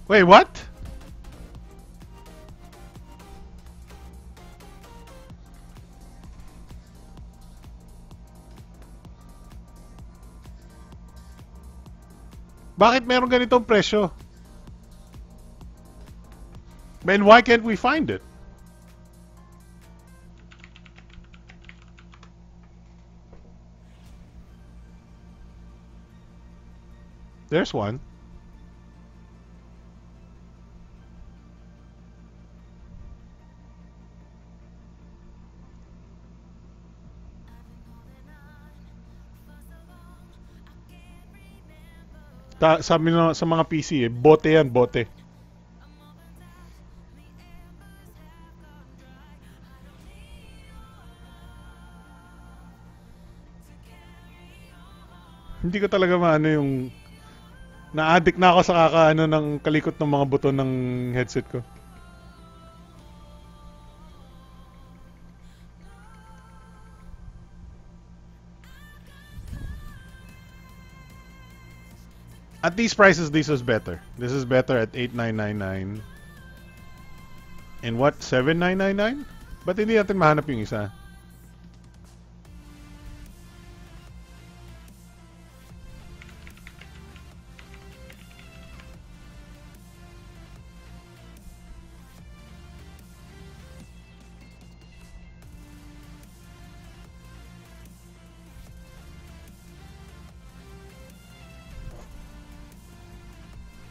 Wait, what? Bakit meron ganitong presyo? And why can't we find it? There's one. Sabi na sa mga PC eh, bote yan, bote. Hindi ko talaga maano yung na-addict na ako sa kakaano ng kalikot ng mga buton ng headset ko. At these prices, this is better. This is better at 8,999. And what? 7,999? Ba't hindi natin mahanap yung isa?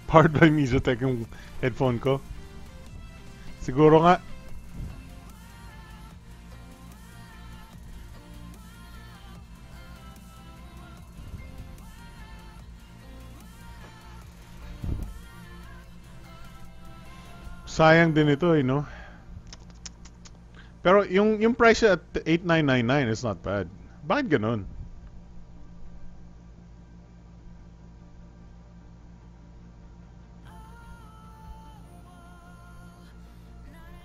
Powered by Mizotech yung headphone ko. Siguro nga. Sayang din ito, eh, no? Pero yung price at 8,999 is not bad. Bakit ganun?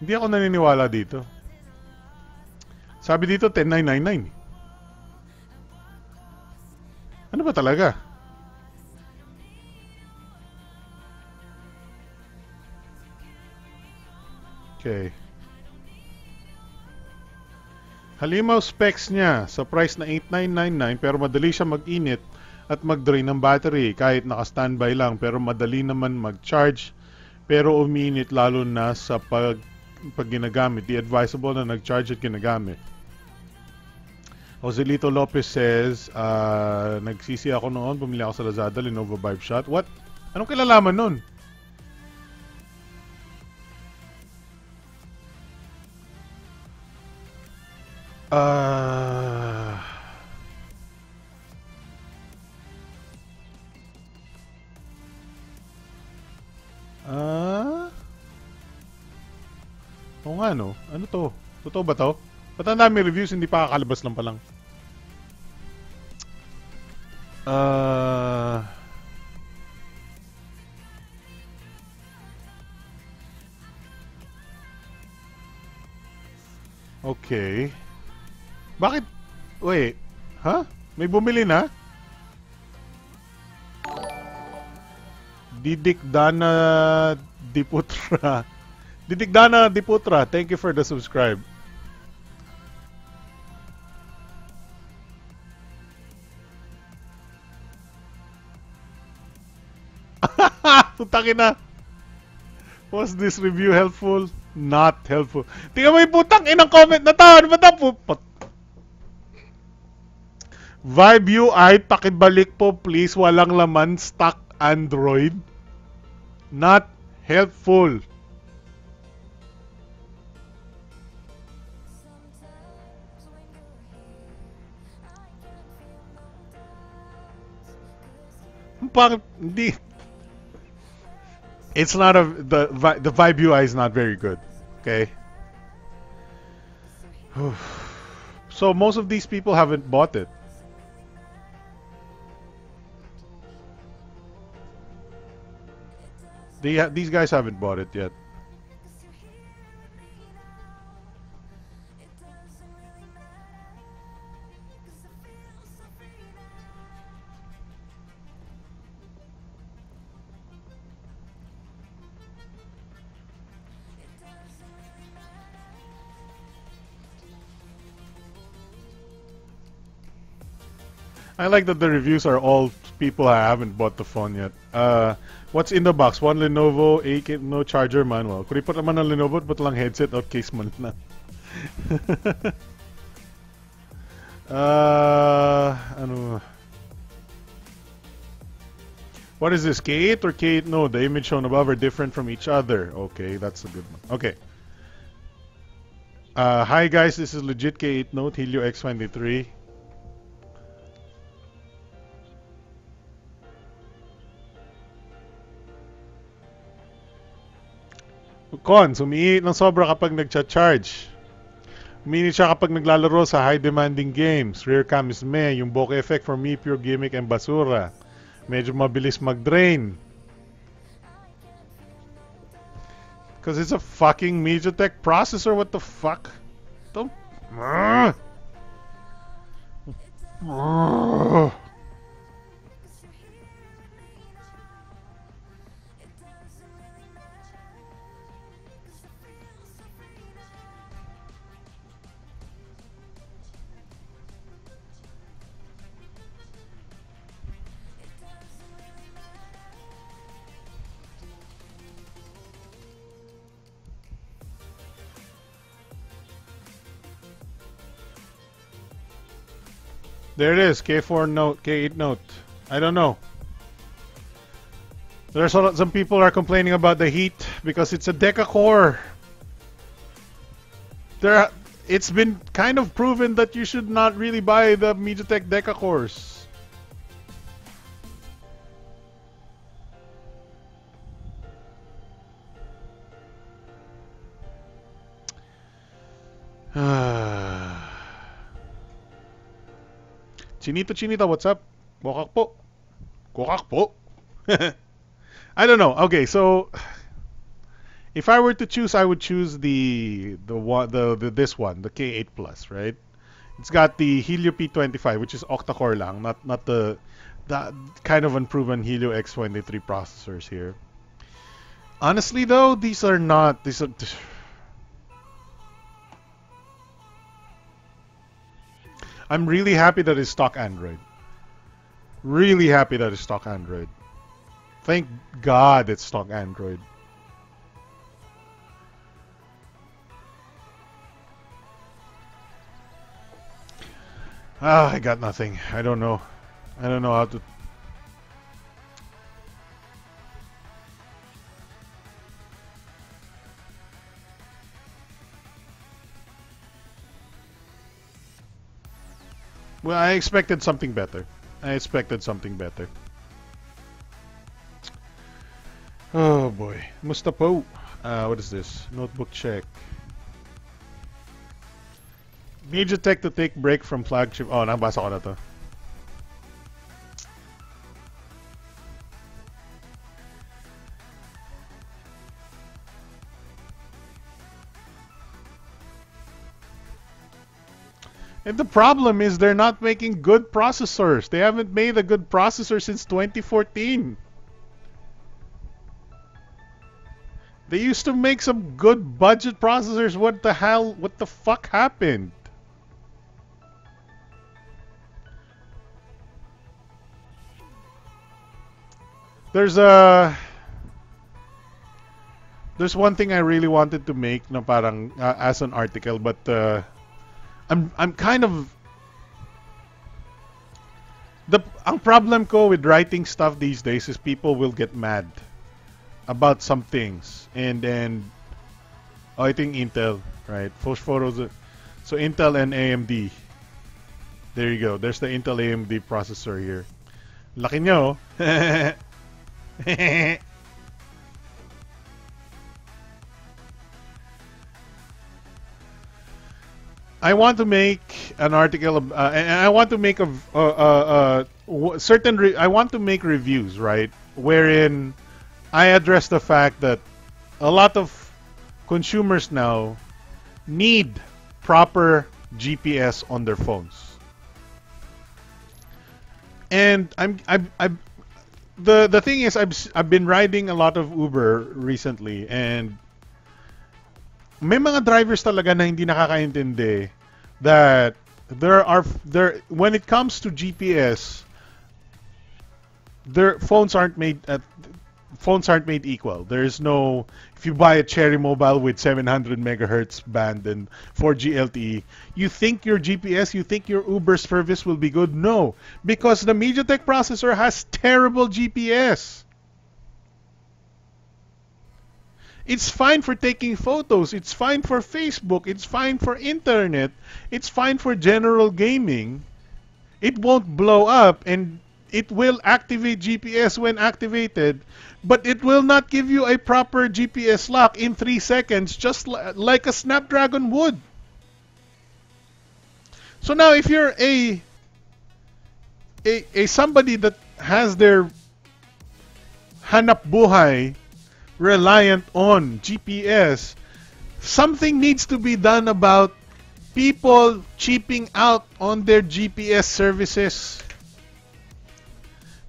Hindi ako naniniwala dito. Sabi dito 10,999. Ano ba talaga? Okay. Halimaw specs niya sa price na 8,999 pero madali siya mag-init at mag-drain ng battery kahit naka-standby lang pero madali naman mag-charge pero uminit lalo na sa pag ginagamit. Di advisable na nag-charge at ginagamit. Joselito Lopez says, nagsisi ako noon, bumili ako sa Lazada, Lenovo Vibe Shot. What? Anong kilalaman nun? Oo nga, no? Ano to? Totoo ba to? Ba't ang dami reviews, hindi pa kakalabas lang pa lang? Okay. Bakit? Wait. Ha? May bumili na? Didikdana Diputra. Didikdana Diputra, thank you for the subscribe. Putangin na. Was this review helpful? Not helpful. Tingnan mo yung putang inang comment na to. Ano ba ito? Vibe UI, pakibalik po please. Walang laman, stock Android. Not helpful. Hindi. It's not the Vibe UI is not very good. Okay. So most of these people haven't bought it. These guys haven't bought it yet. I like that the reviews are all people who haven't bought the phone yet. What's in the box? One Lenovo, no charger, manual. Kuripot naman ng Lenovo, but lang headset out case man na. Ano? What is this? K8 or K8? No, the image shown above are different from each other. Okay, that's a good one. Okay. Hi guys, this is legit K8 Note, Helio X23. Cons, umiinit ng sobra kapag nagcha-charge. Umiinit siya kapag naglalaro sa high-demanding games. Rear cam is meh. Yung bokeh effect for me, pure gimmick and basura. Medyo mabilis mag-drain. Because it's a fucking MediaTek processor. What the fuck? Don't... There it is, K4 Note, K8 Note. I don't know. There's some people are complaining about the heat because it's a Deca core. It's been kind of proven that you should not really buy the MediaTek Deca cores. Chinita, what's up? Kokak po. Kokak po. I don't know. Okay, so if I were to choose, I would choose the this one, the K8 Plus, right? It's got the Helio P25, which is octa-core lang, not the kind of unproven Helio X23 processors here. Honestly, though, these are. I'm really happy that it's stock Android. Really happy that it's stock Android. Thank God it's stock Android. I got nothing. I don't know. I don't know how to. Well, I expected something better. Oh boy. Mustapo. What is this? Notebook check. MediaTek to take break from flagship. Oh, nabasa ko na to. And the problem is they're not making good processors. They haven't made a good processor since 2014. They used to make some good budget processors. What the hell? What the fuck happened? There's one thing I really wanted to make na parang as an article, but I'm kind of ang problem ko with writing stuff these days is people will get mad about some things, and then I think Intel, right? Photos. So Intel and AMD. There you go. There's the Intel AMD processor here. Laki nyo. I want to make an article, and I want to make I want to make reviews, right? Wherein I address the fact that a lot of consumers now need proper GPS on their phones, and the thing is I've been riding a lot of Uber recently, and may mga drivers talaga na hindi nakakaintindi that when it comes to GPS, their phones aren't made equal. There is no, if you buy a Cherry Mobile with 700 megahertz band and 4G LTE, you think your GPS, you think your Uber service will be good? No, because the MediaTek processor has terrible GPS. It's fine for taking photos, it's fine for Facebook, it's fine for internet, it's fine for general gaming. It won't blow up, and it will activate GPS when activated, but it will not give you a proper GPS lock in 3 seconds, just like a Snapdragon would. So now if you're a somebody that has their hanap buhay reliant on GPS, something needs to be done about people cheaping out on their GPS services.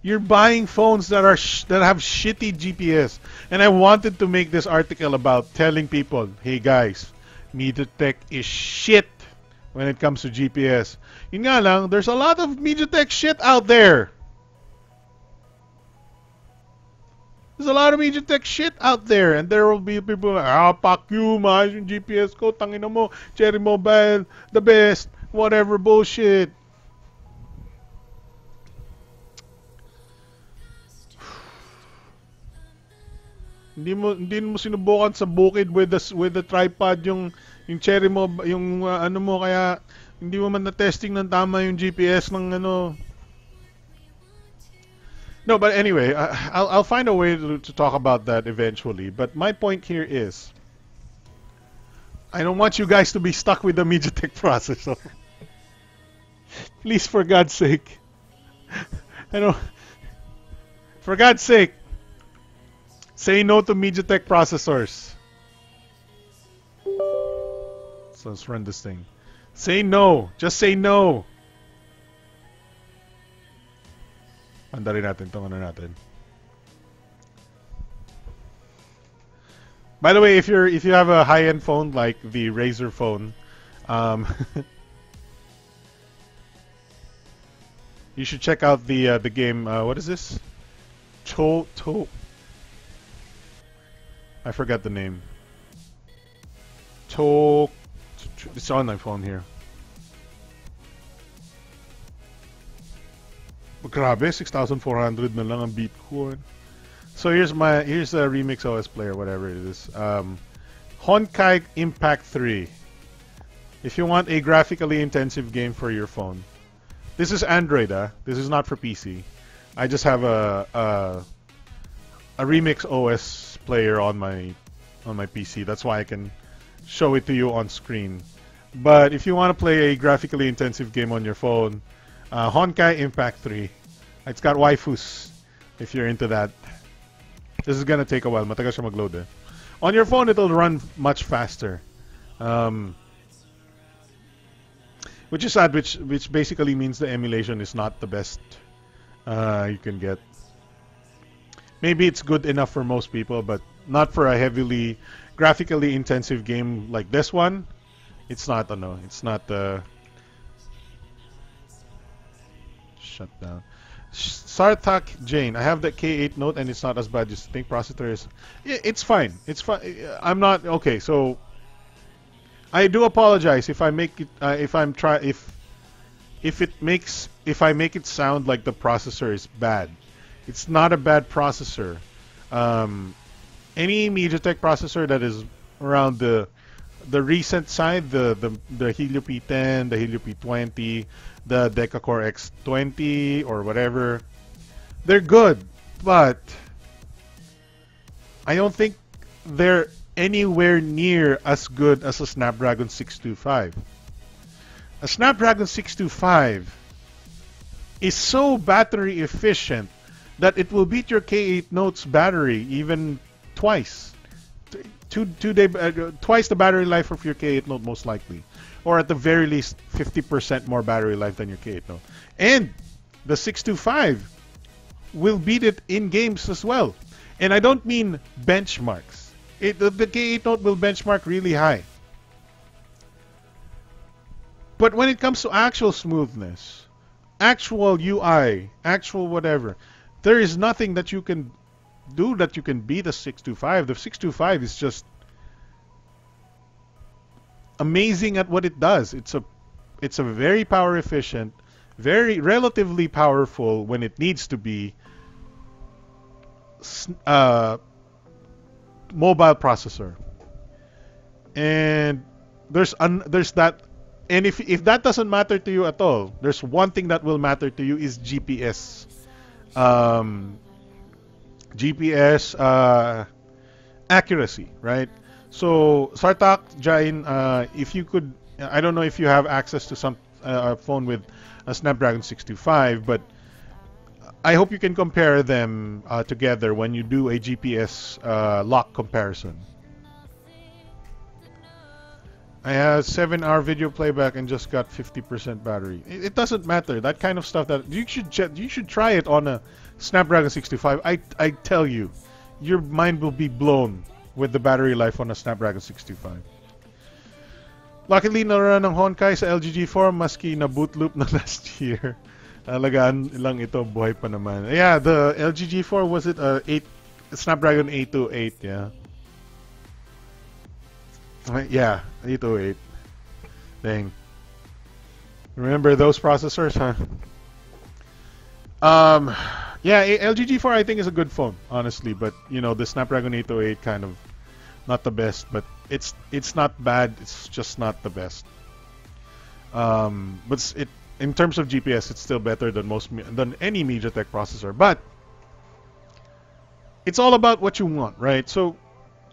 You're buying phones that have shitty GPS, and I wanted to make this article about telling people, hey guys, MediaTek is shit when it comes to GPS. Yun nga lang, there's a lot of MediaTek shit out there. There's a lot of MediaTek shit out there, and there will be people like, fuck you, maayos yung GPS ko, tangina mo, Cherry Mobile, the best, whatever bullshit. Hindi mo sinubukan sa bukid with the tripod yung cherry mo, yung ano mo, kaya hindi mo man na testing ng tama yung GPS ng ano. No, but anyway, I'll find a way to talk about that eventually. But my point here is, I don't want you guys to be stuck with the MediaTek processor. Please, for God's sake. I don't. For God's sake, say no to MediaTek processors. So let's run this thing. Say no. Just say no. Andarin natin tong ano natin. By the way, if you have a high-end phone like the Razer phone, you should check out the game. What is this? I forgot the name. It's on my phone here. Grabe, 6,400 na lang ang Bitcoin. So here's a Remix OS player, whatever it is. Honkai Impact 3. If you want a graphically intensive game for your phone, this is Android. This is not for PC. I just have a Remix OS player on my PC. That's why I can show it to you on screen. But if you want to play a graphically intensive game on your phone, Honkai Impact 3. It's got waifus, if you're into that. This is gonna take a while. Matagal siya mag-load eh. On your phone, it'll run much faster. Which is sad, which basically means the emulation is not the best you can get. Maybe it's good enough for most people, but not for a heavily graphically intensive game like this one. It's not, it's not shut down. Sarthak Jane, I have the K8 Note and it's not as bad. Just think processor is. Yeah, it's fine. It's fine. I'm not okay. So I do apologize if I make it. If I make it sound like the processor is bad. It's not a bad processor. Any MediaTek processor that is around the recent side, the Helio P10, the Helio P20, the Decacore X20 or whatever, they're good, but I don't think they're anywhere near as good as a Snapdragon 625. A Snapdragon 625 is so battery efficient that it will beat your K8 Note's battery even twice. Twice the battery life of your K8 Note most likely, or at the very least 50% more battery life than your K8 Note. And the 625 will beat it in games as well. And I don't mean benchmarks. The K8 Note will benchmark really high. But when it comes to actual smoothness, actual UI, actual whatever, there is nothing that you can do that you can beat the 625. The 625 is just amazing at what it does. It's a very power efficient, very relatively powerful when it needs to be mobile processor. And there's that. And if that doesn't matter to you at all, there's one thing that will matter to you is GPS. GPS accuracy, right? So Sartak Jain, if you could, I don't know if you have access to some phone with a Snapdragon 625, but I hope you can compare them together when you do a GPS lock comparison. I had 7-hour video playback and just got 50% battery. It doesn't matter. That kind of stuff that you should try it on a Snapdragon 625. I tell you, your mind will be blown with the battery life on a Snapdragon 625. Luckily, naroon ng Honkai sa LG G4 maski na boot loop na last year. Alagaan lang ito, buhay pa naman. Yeah, the LG G4, was it Snapdragon 828, yeah. Yeah, 808. Dang. Remember those processors, huh? Yeah, LG G4 I think is a good phone, honestly, but you know the Snapdragon 808 kind of not the best, but it's not bad. It's just not the best. But it in terms of GPS, it's still better than than any MediaTek processor. But it's all about what you want, right? So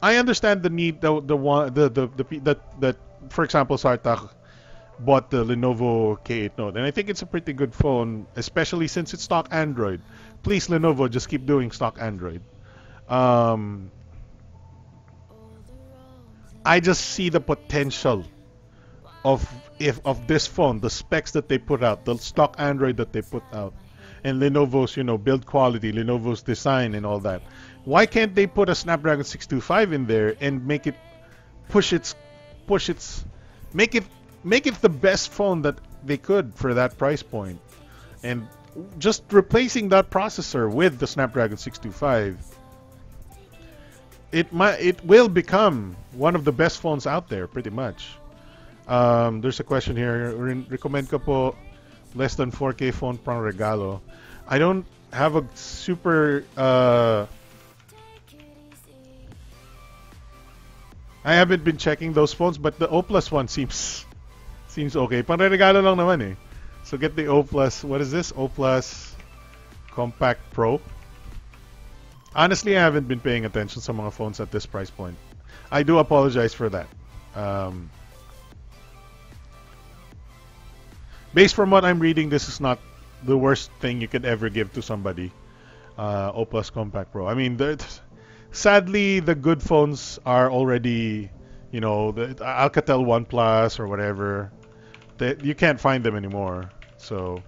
I understand the need, the one, that for example, Sartak bought the Lenovo K8 Note, and I think it's a pretty good phone, especially since it's stock Android. Please, Lenovo, just keep doing stock Android. I just see the potential of this phone, the specs that they put out, the stock Android that they put out, and Lenovo's build quality, Lenovo's design, and all that. Why can't they put a Snapdragon 625 in there and make it make it the best phone that they could for that price point, and just replacing that processor with the Snapdragon 625, it will become one of the best phones out there, pretty much. There's a question here. Recommend ka po less than 4K phone pang regalo. I don't have a super. I haven't been checking those phones, but the O Plus one seems okay. Pang regalo lang naman eh. So get the O Plus. What is this? O Plus Compact Pro. Honestly, I haven't been paying attention to mga phones at this price point. I do apologize for that. Based from what I'm reading, this is not the worst thing you could ever give to somebody. O Plus Compact Pro. I mean, sadly, the good phones are already, the Alcatel One Plus or whatever. You can't find them anymore. So,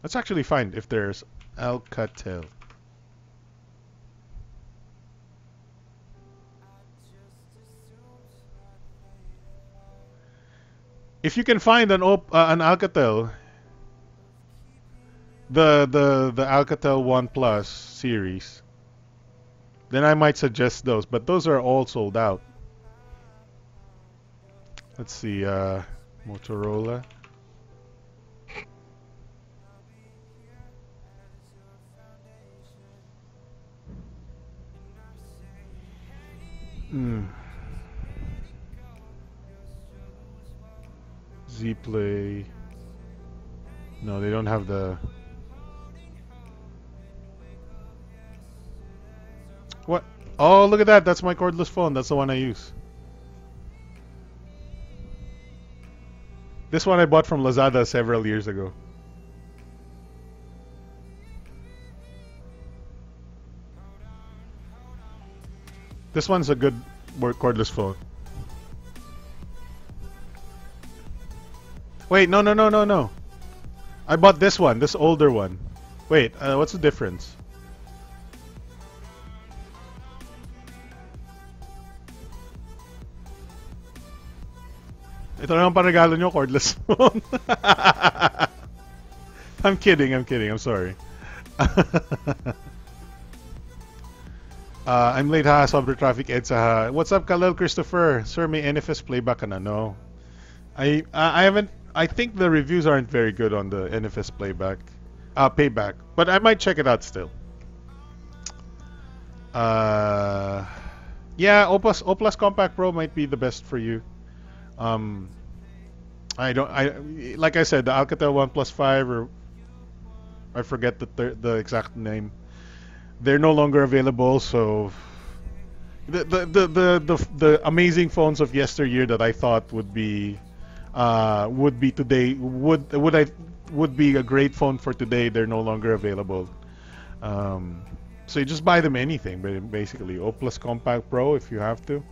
let's actually find if there's Alcatel. If you can find an Alcatel, the Alcatel One Plus series, then I might suggest those. But those are all sold out. Let's see, Motorola. Z-Play. No, they don't have the... What? Oh, look at that. That's my cordless phone. That's the one I use. This one I bought from LAZADA several years ago. This one's a good cordless phone. Wait, no. I bought this one, this older one. Wait, what's the difference? Ito na yung panregalo nyo, cordless phone. I'm kidding, I'm sorry. I'm late ha, sobrang traffic EDSA ha. What's up, Khalil Christopher? Sir, may NFS playback ka na? No. I haven't. I think the reviews aren't very good on the NFS payback, but I might check it out still. Yeah, O Plus Compact Pro might be the best for you. Like I said, the Alcatel One Plus 5, or I forget the exact name. They're no longer available, so the amazing phones of yesteryear that I thought would be today would be a great phone for today. They're no longer available. So you just buy them anything, basically. O Plus Compact Pro if you have to.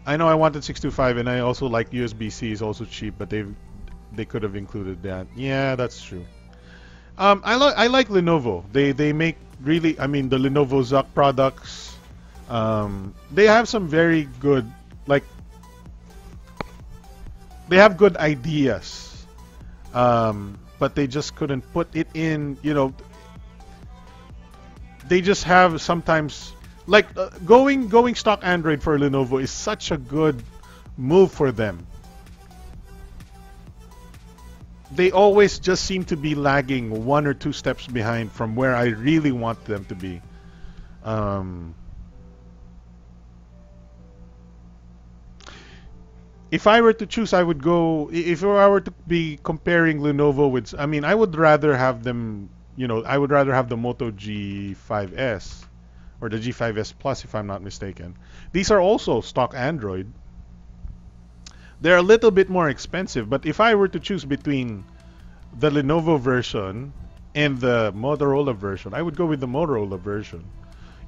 I know I wanted 625, and I also like USB-C is also cheap, but they could have included that. Yeah, that's true. I like Lenovo. They make really, I mean, the Lenovo Zuck products. They have some very good, like, they have good ideas, but they just couldn't put it in. They just have sometimes, like, going stock Android for Lenovo is such a good move for them. They always just seem to be lagging 1 or 2 steps behind from where I really want them to be. If I were to choose, I would go. If I were to be comparing Lenovo with, I mean, I would rather have them. I would rather have the Moto G5S or the G5S Plus, if I'm not mistaken. These are also stock Android. They're a little bit more expensive, but if I were to choose between the Lenovo version and the Motorola version, I would go with the Motorola version,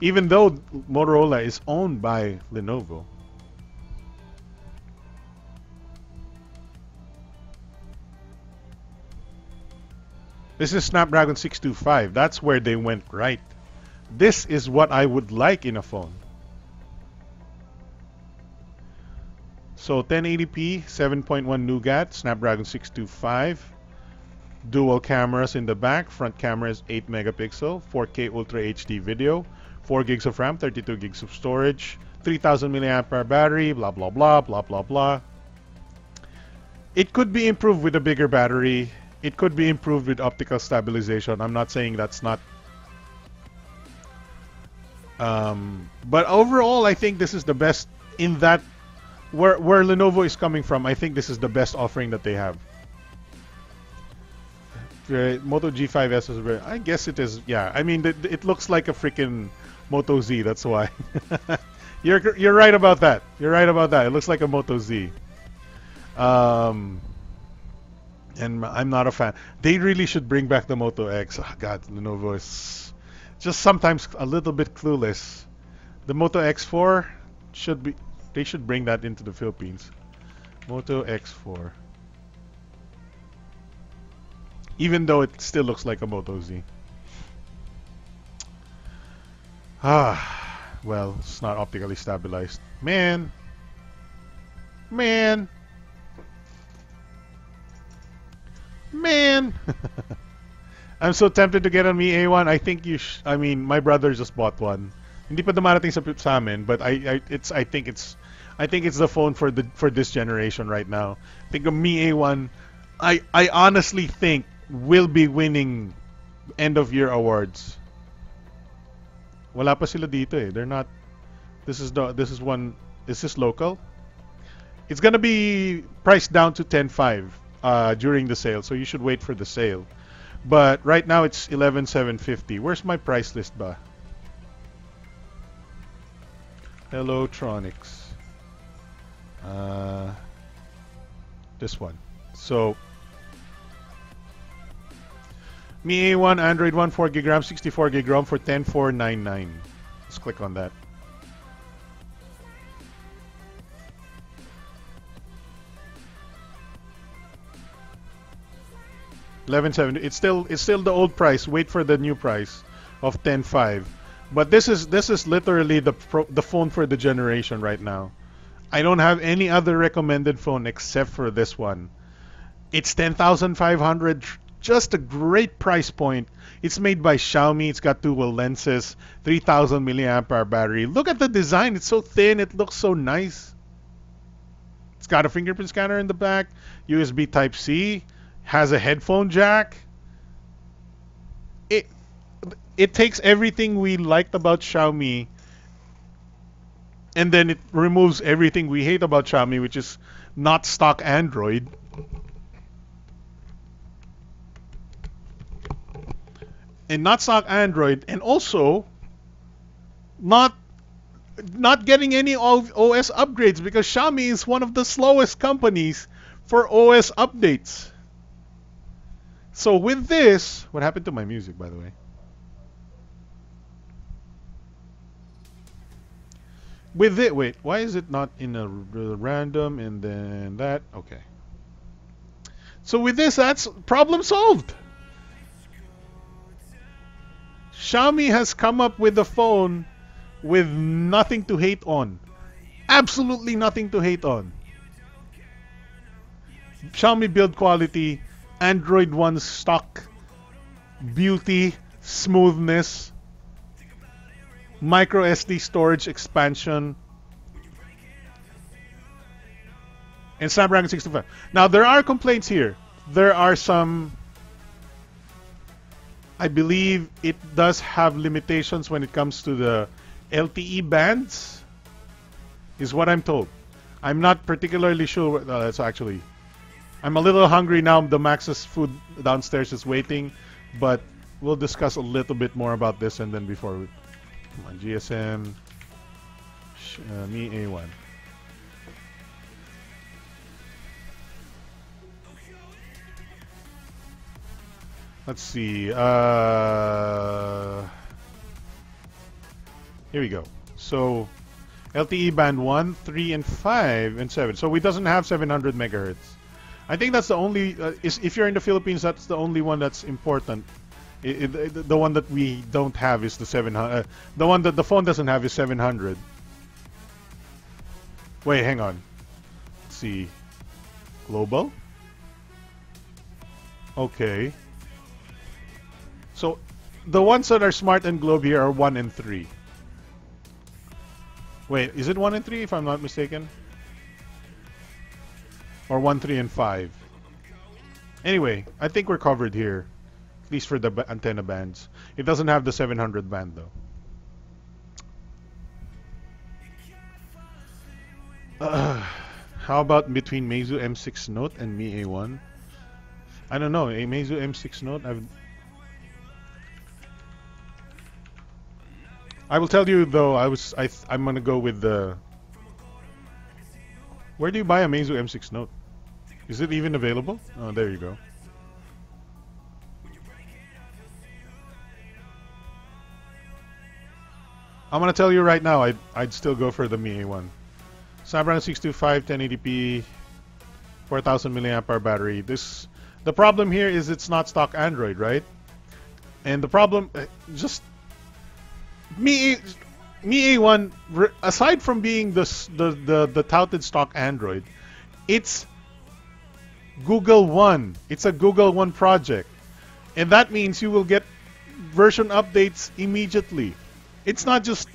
even though Motorola is owned by Lenovo. This is Snapdragon 625. That's where they went right. This is what I would like in a phone. So 1080p, 7.1 Nougat, Snapdragon 625. Dual cameras in the back. Front camera is 8 megapixel, 4K Ultra HD video, 4 gigs of RAM, 32 gigs of storage, 3000 milliamp hour battery, blah blah blah blah blah blah. It could be improved with a bigger battery. It could be improved with optical stabilization. I'm not saying that's not. But overall, I think this is the best in that. Where Lenovo is coming from, I think this is the best offering that they have. Moto G5S is very. I guess it is. Yeah, I mean, it looks like a freaking Moto Z. That's why. You're right about that. You're right about that. It looks like a Moto Z. And I'm not a fan. They really should bring back the Moto X. Oh, God, Lenovo is just sometimes a little bit clueless. The Moto X4 should be. They should bring that into the Philippines. Moto X4. Even though it still looks like a Moto Z. Well, it's not optically stabilized. Man. I'm so tempted to get a Mi A1. I think I mean, my brother just bought one. Hindi pa dumarating sa amin, but I think it's the phone for this generation right now. I think a Mi A1, I honestly think will be winning end of year awards. Wala pa sila dito eh. They're not. This is one. Is this local? It's gonna be priced down to 10.5 during the sale, so you should wait for the sale. But right now it's 11,750. Where's my price list ba? Hellotronics. This one. So Mi A1, Android One, 4 gig RAM, 64 gig ROM for 10,499. Let's click on that. $11.70. It's still the old price. Wait for the new price of 10.5. But this is literally the phone for the generation right now. I don't have any other recommended phone except for this one. It's 10,500. Just a great price point. It's made by Xiaomi. It's got dual lenses, 3,000 milliamp hour battery. Look at the design. It's so thin. It looks so nice. It's got a fingerprint scanner in the back. USB Type-C. Has a headphone jack. It takes everything we liked about Xiaomi, and then it removes everything we hate about Xiaomi, which is not stock Android. And not stock Android, and also not getting any OS upgrades, because Xiaomi is one of the slowest companies for OS updates. So with this, what happened to my music, by the way? With it, wait, why is it not in a random and then that? Okay. So with this, that's problem solved. Xiaomi has come up with a phone with nothing to hate on. Absolutely nothing to hate on. Xiaomi build quality, Android One stock beauty, smoothness, micro SD storage expansion, and Snapdragon 65. Now there are complaints here. There are some. I believe it does have limitations when it comes to the LTE bands, is what I'm told. I'm not particularly sure. That's actually. I'm a little hungry now. The Max's food downstairs is waiting, but we'll discuss a little bit more about this, and then before we come on, GSM, Mi A1. Let's see. Here we go. So LTE band 1, 3, and 5, and 7. So it doesn't have 700 megahertz. I think that's the only. If you're in the Philippines, that's the only one that's important. The one that we don't have is the 700. The one that the phone doesn't have is 700. Wait, hang on. Let's see. Global. Okay. So the ones that are Smart and Globe here are 1 and 3. Wait, is it 1 and 3 if I'm not mistaken? Or 1, 3, and 5? Anyway, I think we're covered here. At least for the antenna bands. It doesn't have the 700 band though. How about between Meizu M6 Note and Mi A1? I don't know. A Meizu M6 Note, I will tell you though. I'm gonna go with the. Where do you buy a Meizu M6 Note? Is it even available? Oh, there you go. I'm gonna tell you right now. I'd still go for the Mi A1. Snapdragon 625, 1080p, 4000 milliamp hour battery. The problem here is it's not stock Android, right? And the problem, just Mi A1, aside from being the touted stock Android, it's Google One. It's a Google One project, and that means you will get version updates immediately. It's not just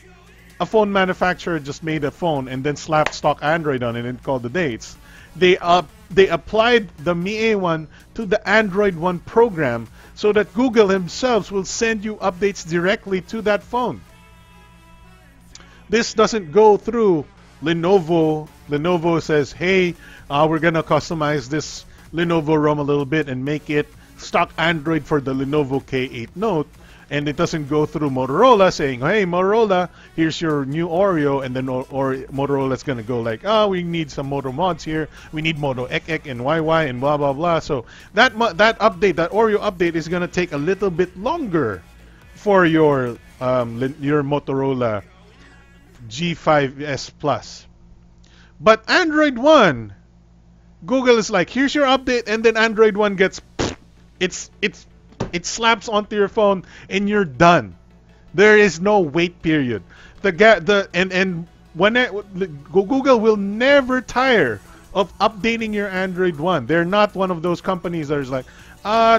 a phone manufacturer just made a phone and then slapped stock Android on it and called the dates. They applied the Mi A1 to the Android One program so that Google themselves will send you updates directly to that phone. This doesn't go through Lenovo. Lenovo says, hey, we're going to customize this Lenovo ROM a little bit and make it stock Android for the Lenovo K8 Note. And it doesn't go through Motorola saying, hey, Motorola, here's your new Oreo. And then or Motorola's going to go like, oh, we need some Moto mods here. We need Moto Ek and YY and blah, blah, blah. So that update, that Oreo update is going to take a little bit longer for your Motorola G5S Plus. But Android One, Google is like, here's your update, and then Android One gets, it slaps onto your phone, and you're done. There is no wait period. Google will never tire of updating your Android One. They're not one of those companies that is like,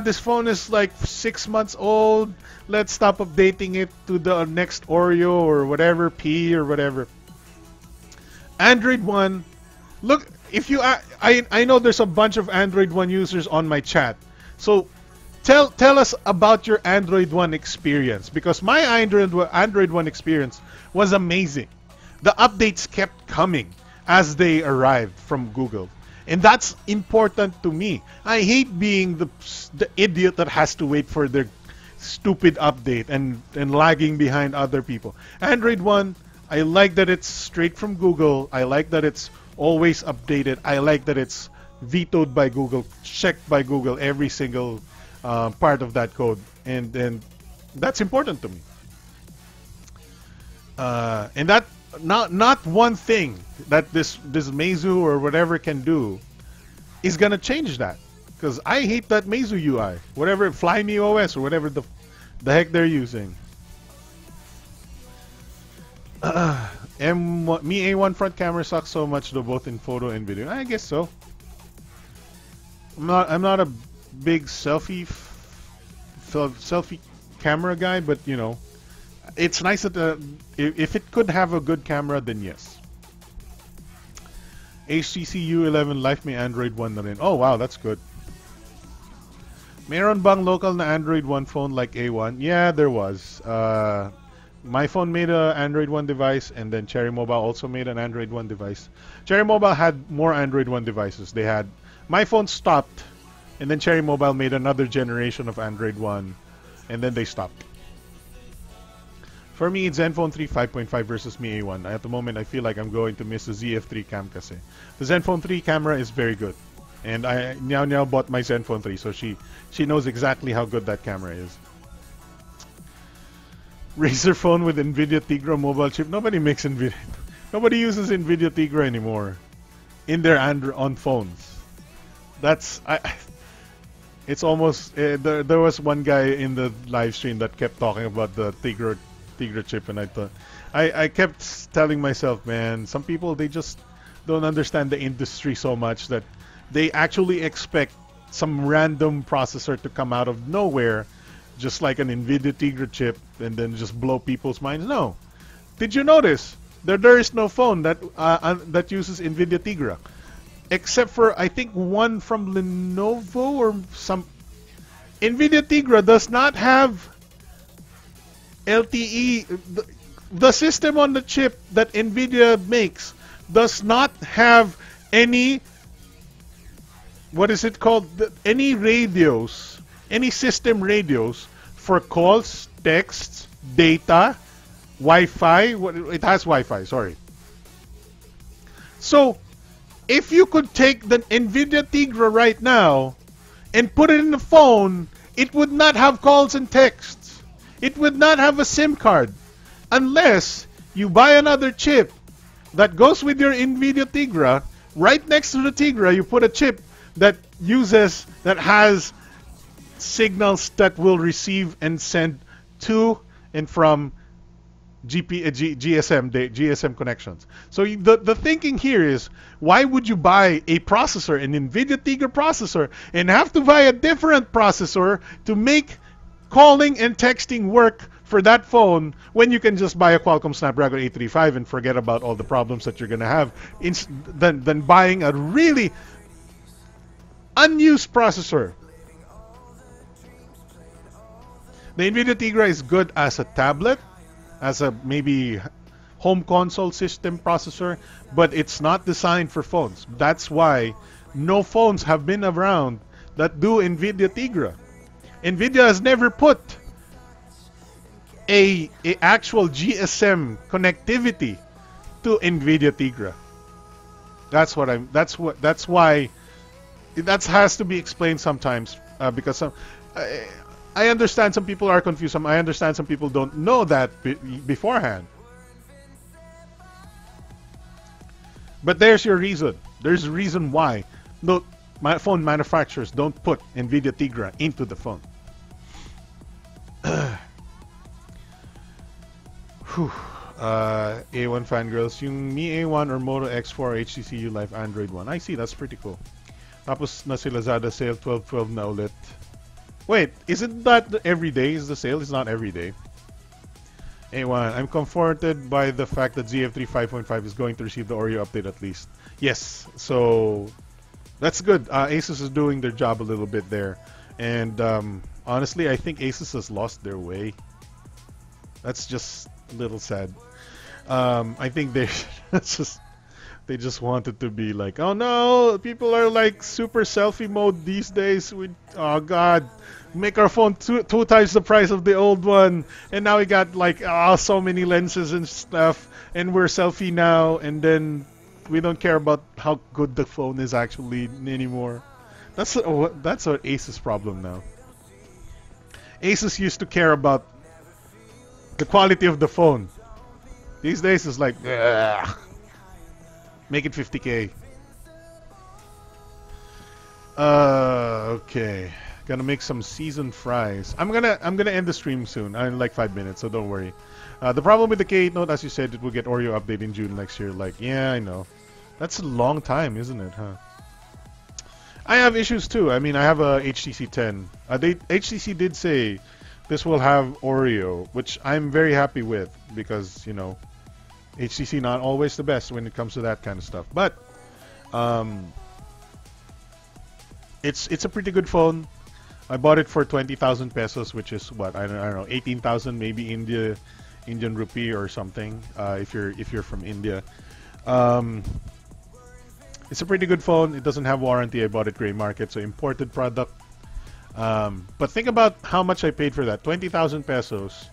this phone is like 6 months old. Let's stop updating it to the next Oreo or whatever, P or whatever. Android One, look, if you, I know there's a bunch of Android One users on my chat. So tell us about your Android One experience, because my Android One experience was amazing. The updates kept coming as they arrived from Google. And that's important to me. I hate being the idiot that has to wait for their stupid update and lagging behind other people. Android One, I like that it's straight from Google. I like that it's always updated. I like that it's vetoed by Google, checked by Google, every single part of that code. And that's important to me. And that not one thing that this Meizu or whatever can do is gonna change that, because I hate that Meizu UI, whatever, Flyme OS or whatever the heck they're using. Mi A1 front camera sucks so much though, both in photo and video. I guess so. I'm not a big selfie camera guy, but you know, it's nice that if it could have a good camera, then yes. HTC U11 Life may Android 1 na rin. Oh wow, that's good. Meron bang local na Android 1 phone like A1? Yeah, there was. My phone made an Android 1 device, and then Cherry Mobile also made an Android 1 device. Cherry Mobile had more Android 1 devices. They had... My phone stopped, and then Cherry Mobile made another generation of Android 1, and then they stopped. For me, it's Zenfone 3 5.5 versus Mi A1. At the moment, I feel like I'm going to miss the ZF3 cam kasi. The Zenfone 3 camera is very good. And I now bought my Zenfone 3, so she knows exactly how good that camera is. Razer phone with NVIDIA Tegra mobile chip. Nobody makes NVIDIA. Nobody uses NVIDIA Tegra anymore in their on phones. It's almost there was one guy in the live stream that kept talking about the Tegra chip, and I thought I kept telling myself, man, some people, they just don't understand the industry so much that they actually expect some random processor to come out of nowhere, just like an NVIDIA Tegra chip, and then just blow people's minds. No. Did you notice there is no phone that uses NVIDIA Tegra, except for I think one from Lenovo or some. NVIDIA Tegra does not have LTE. The system on the chip that NVIDIA makes does not have any, what is it called? Any radios, any system radios for calls, texts, data, Wi-Fi. It has Wi-Fi, sorry. So, if you could take the NVIDIA Tegra right now and put it in the phone, it would not have calls and texts. It would not have a SIM card. Unless you buy another chip that goes with your NVIDIA Tegra. Right next to the Tegra, you put a chip that has signals that will receive and send to and from GSM connections. So the thinking here is, why would you buy a processor, an NVIDIA Tegra processor, and have to buy a different processor to make calling and texting work for that phone when you can just buy a Qualcomm Snapdragon 835 and forget about all the problems that you're going to have than buying a really unused processor. The NVIDIA Tegra is good as a tablet, as a maybe home console system processor, but it's not designed for phones. That's why no phones have been around that do NVIDIA Tegra. NVIDIA has never put a actual GSM connectivity to NVIDIA Tegra. That's why that has to be explained sometimes, because I understand some people are confused. I understand some people don't know that beforehand. But there's your reason. There's a reason why my phone manufacturers don't put NVIDIA Tegra into the phone. A1 fangirls, yung Mi A1 or Moto X4 HTC U Live Android 1. I see, that's pretty cool. Tapos na si Lazada sale 12/12 na ulit. Wait, isn't that every day is the sale? It's not every day. A1, I'm comforted by the fact that ZF3 5.5 is going to receive the Oreo update at least. Yes, so that's good. Asus is doing their job a little bit there. And honestly, I think Asus has lost their way. That's just a little sad. I think they just wanted to be like, oh no, people are like super selfie mode these days. Oh god, make our phone two times the price of the old one, and now we got like so many lenses and stuff, and we're selfie now, and then we don't care about how good the phone is actually anymore. That's an Asus problem now. Asus used to care about the quality of the phone. These days it's like, ugh. Make it 50K. Okay. Gonna make some seasoned fries. I'm gonna end the stream soon. In like 5 minutes, so don't worry. The problem with the K8 Note, as you said, it will get Oreo update in June next year. Like, yeah, I know. That's a long time, isn't it, huh? I have issues too. I mean, I have a HTC 10. HTC did say this will have Oreo, which I'm very happy with because, you know, HTC not always the best when it comes to that kind of stuff. But Um, it's a pretty good phone. I bought it for 20,000 pesos, which is what I don't know, 18,000 maybe Indian rupee or something. If you're from India, um, it's a pretty good phone. It doesn't have warranty. I bought it gray market, so imported product. But think about how much I paid for that, 20,000 pesos,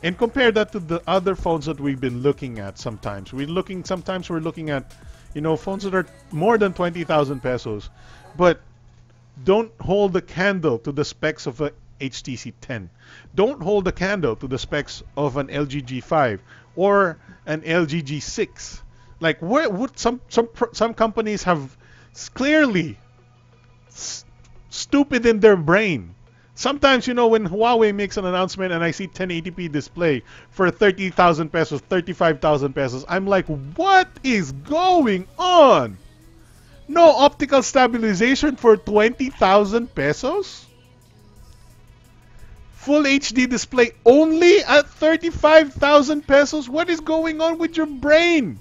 and compare that to the other phones that we've been looking at. Sometimes we're looking at, phones that are more than 20,000 pesos, but don't hold the candle to the specs of a HTC 10. Don't hold the candle to the specs of an LG G5 or an LG G6. Like, what some companies have clearly stupid in their brain. Sometimes, when Huawei makes an announcement and I see 1080p display for 30,000 pesos, 35,000 pesos, I'm like, what is going on? No optical stabilization for 20,000 pesos? Full HD display only at 35,000 pesos? What is going on with your brain?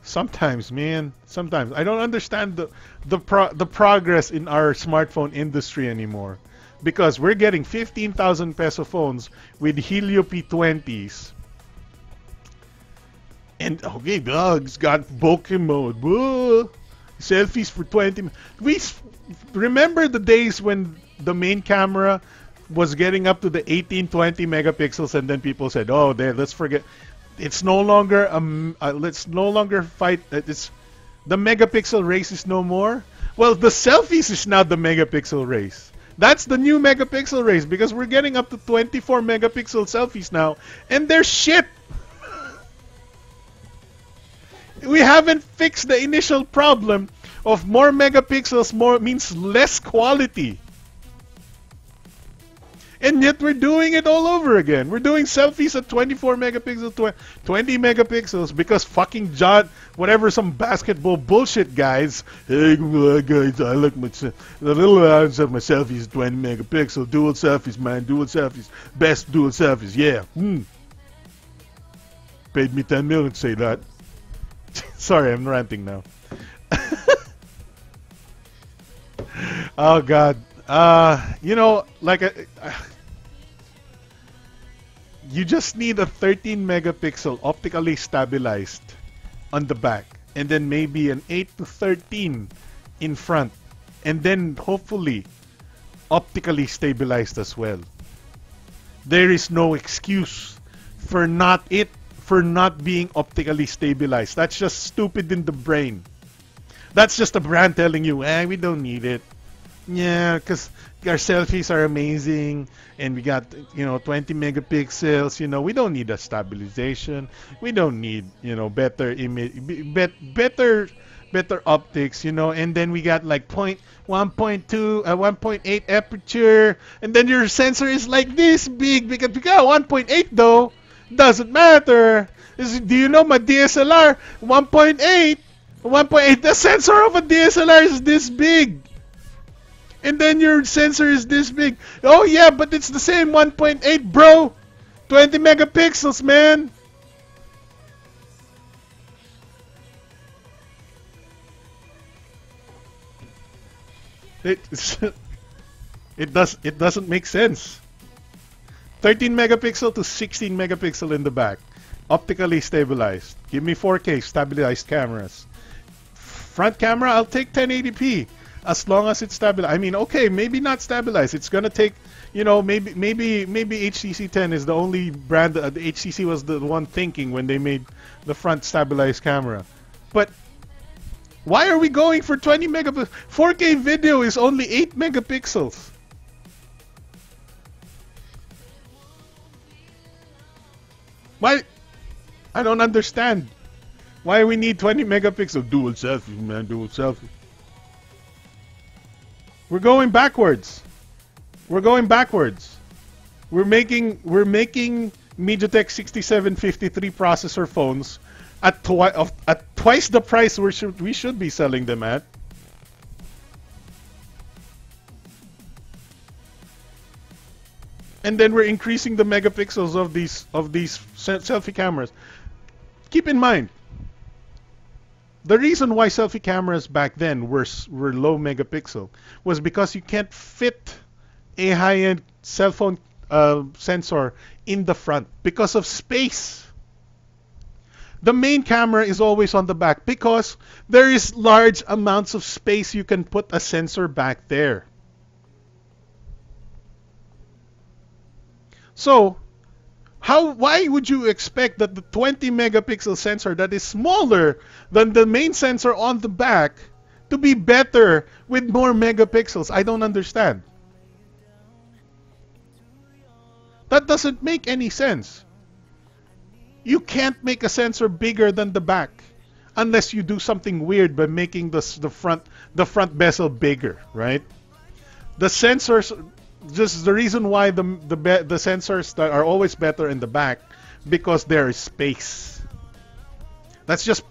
Sometimes, man, sometimes I don't understand the progress in our smartphone industry anymore, because we're getting 15,000 peso phones with Helio P20s, and okay, dogs got bokeh mode, whoa, selfies for 20. We remember the days when the main camera was getting up to the 18-20 megapixels, and then people said, "Oh, there, let's forget." It's no longer let's no longer fight. It's the megapixel race is no more. Well, the selfies is now the megapixel race. That's the new megapixel race, because we're getting up to 24 megapixel selfies now, and they're shit. We haven't fixed the initial problem of more megapixels means less quality. And yet we're doing it all over again. We're doing selfies at 24 megapixels, 20 megapixels, because fucking some basketball bullshit guys. Hey guys, I look the little odds of my selfies 20 megapixel, dual selfies, man, dual selfies, best dual selfies, yeah. Paid me 10 million to say that. Sorry, I'm ranting now. Oh God. You just need a 13 megapixel optically stabilized on the back, and then maybe an 8 to 13 in front, and then hopefully optically stabilized as well. There is no excuse for not being optically stabilized. That's just stupid in the brain. That's just a brand telling you, we don't need it. Yeah, because our selfies are amazing, and we got 20 megapixels. We don't need a stabilization. We don't need better image, better optics. And then we got like 1.2, 1.8 aperture, and then your sensor is like this big, because we got 1.8 though. Doesn't matter. Do you know my DSLR 1.8? 1.8. The sensor of a DSLR is this big. And then your sensor is this big. Oh yeah, but it's the same 1.8, bro. 20 megapixels, man. It doesn't make sense. 13 megapixel to 16 megapixel in the back. Optically stabilized. Give me 4K stabilized cameras. Front camera, I'll take 1080p. As long as it's stabilized. I mean, okay, maybe not stabilized. It's gonna take, maybe HTC 10 is the only brand that the HTC was the one thinking when they made the front stabilized camera. But why are we going for 20 megapixels? 4K video is only 8 megapixels. Why? I don't understand. Why we need 20 megapixel dual selfie, man, dual selfie. We're going backwards. We're going backwards. We're making MediaTek 6753 processor phones at twice the price we should be selling them at. and then we're increasing the megapixels of these selfie cameras. Keep in mind, the reason why selfie cameras back then were low megapixel was because you can't fit a high-end cell phone sensor in the front because of space. The main camera is always on the back because there is large amounts of space you can put a sensor back there. So, why would you expect that the 20 megapixel sensor that is smaller than the main sensor on the back to be better with more megapixels? I don't understand. That doesn't make any sense. You can't make a sensor bigger than the back unless you do something weird by making the front bezel bigger, right? The sensors, just the reason why the sensors that are always better in the back, because there is space. That's just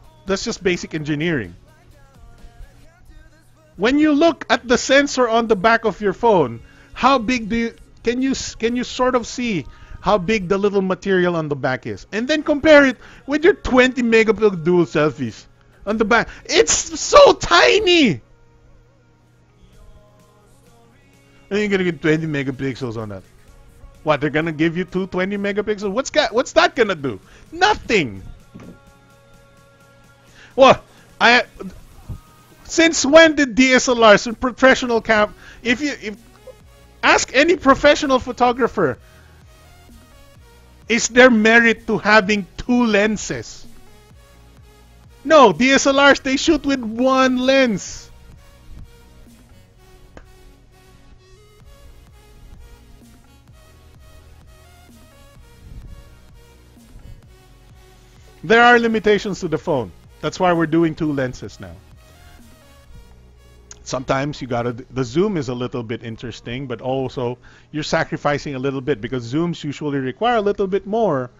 basic engineering. When you look at the sensor on the back of your phone, how big can you sort of see how big the little material on the back is, and then compare it with your 20 megapixel dual selfies on the back. It's so tiny. And you're gonna get 20 megapixels on that. What, they're gonna give you two 20 megapixels? What's that gonna do? Nothing. Well, since when did DSLRs and professional if ask any professional photographer, is there merit to having two lenses? No, DSLRs, they shoot with one lens. There are limitations to the phone. That's why we're doing two lenses now. Sometimes the zoom is a little bit interesting, but also you're sacrificing a little bit because zooms usually require a little bit more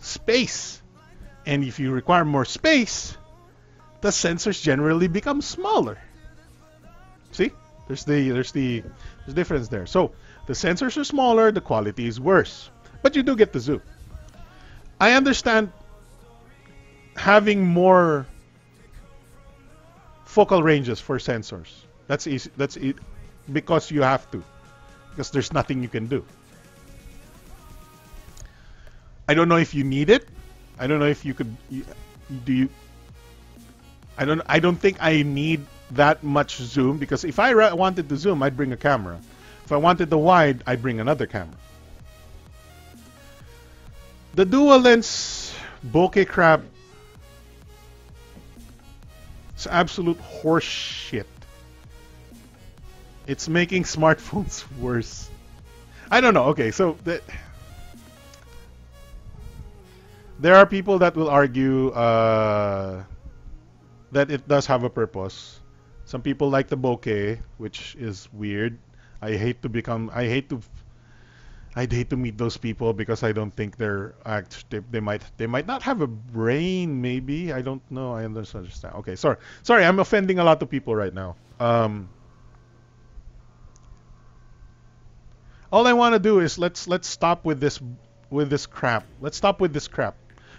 space. And if you require more space, the sensors generally become smaller. See? There's the difference there. So the sensors are smaller, the quality is worse. But you do get the zoom. I understand having more focal ranges for sensors. That's easy. That's it, because you have to. Because there's nothing you can do. I don't know if you need it. I don't know if you could. Do you? I don't think I need that much zoom, because if I wanted to zoom, I'd bring a camera. If I wanted the wide, I'd bring another camera. The dual lens bokeh crap. It's absolute horse shit. It's making smartphones worse. I don't know. Okay, so there are people that will argue that it does have a purpose. Some people like the bokeh, which is weird. I'd hate to meet those people, because I don't think they might not have a brain. Maybe, I don't know. I understand. Okay, sorry. I'm offending a lot of people right now. All I want to do is let's stop with this crap. Let's stop with this crap.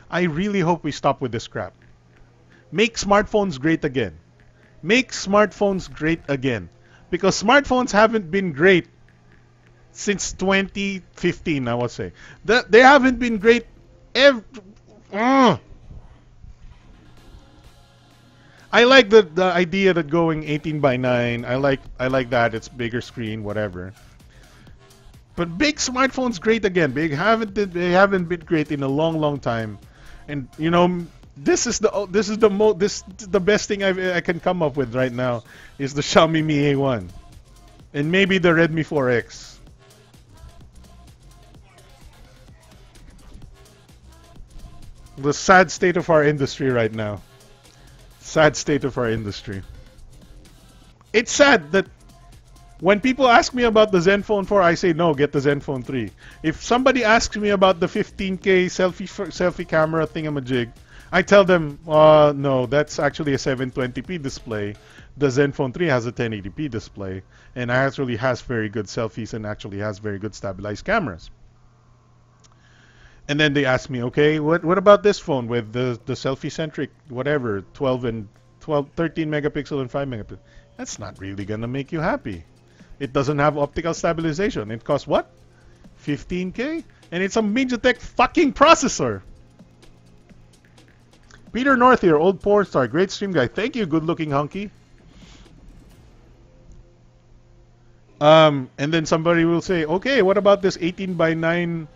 I really hope we stop with this crap. Make smartphones great again. Make smartphones great again, because smartphones haven't been great since 2015, I would say. They haven't been great ever. I like the idea that going 18:9. I like that. It's bigger screen, whatever. But big smartphones great again. They haven't been great in a long time. And you know, this is the best thing I can come up with right now is the Xiaomi Mi A1 and maybe the Redmi 4X. The sad state of our industry right now. Sad state of our industry. It's sad that when people ask me about the Zenfone 4, I say no, get the Zenfone 3. If somebody asks me about the 15K selfie camera thingamajig, I tell them, no, that's actually a 720p display. The Zenfone 3 has a 1080p display, and actually has very good selfies and actually has very good stabilized cameras. And then they ask me, okay, what about this phone with the selfie centric whatever 13 megapixel and 5 megapixel? That's not really gonna make you happy. It doesn't have optical stabilization. It costs what? 15K? And it's a MediaTek fucking processor. Peter North here, old porn star, great stream guy. Thank you, good looking hunky. And then somebody will say, okay, what about this 18:9,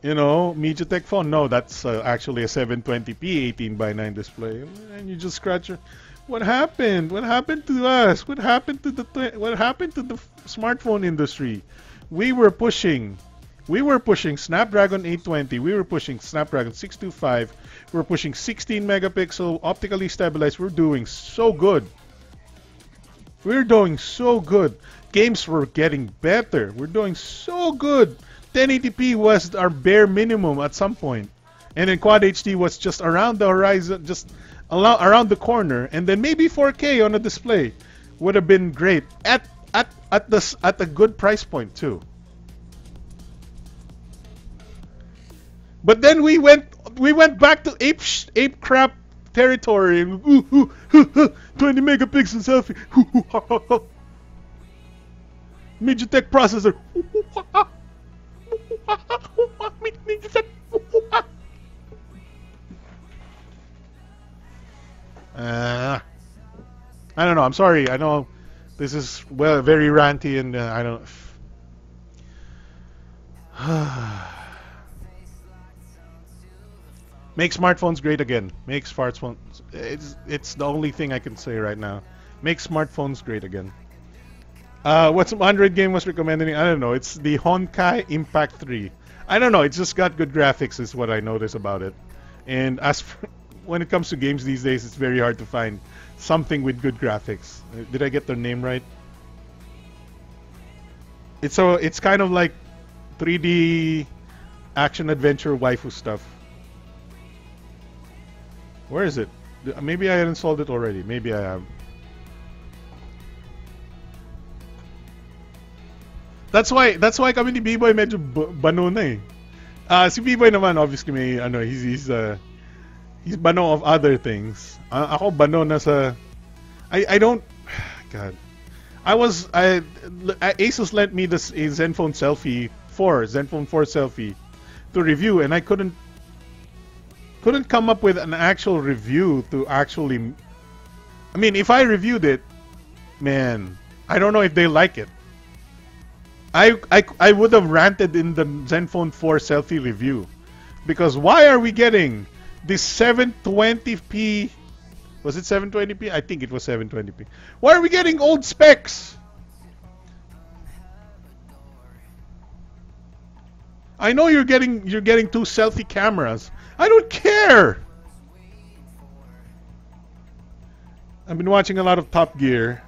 MediaTek phone? No, that's actually a 720p 18:9 display. And you just scratch your, what happened? What happened to us? What happened to the smartphone industry? We were pushing Snapdragon 820. We were pushing Snapdragon 625. We were pushing 16 megapixel, optically stabilized. We're doing so good. We're doing so good. Games were getting better. We're doing so good. 1080p was our bare minimum at some point. And then Quad HD was just around the horizon, just around the corner. And then maybe 4K on a display would have been great at a good price point too. But then we went back to ape crap territory. 20 megapixel selfie. MediaTek processor. I don't know. I'm sorry. I know this is very ranty, and I don't. Make smartphones great again. Make smartphones. It's the only thing I can say right now. Make smartphones great again. What some Android game was recommending? I don't know. It's the Honkai Impact 3. I don't know. It's just got good graphics, is what I notice about it. And when it comes to games these days, it's very hard to find something with good graphics. Did I get their name right? It's kind of like 3D action adventure waifu stuff. Where is it? Maybe I installed it already. Maybe I have. That's why kami ni B-Boy medyo bano na eh. Si B-Boy naman obviously may he's bano of other things. Ako bano na sa I don't God. Asus lent me this Zenfone 4 selfie to review, and I couldn't come up with an actual review to actually. I mean, if I reviewed it, man, I don't know if they like it. I would have ranted in the Zenfone 4 selfie review, because why are we getting this 720p? Was it 720p? I think it was 720p. Why are we getting old specs? I know you're getting 2 selfie cameras. I don't care. I've been watching a lot of Top Gear,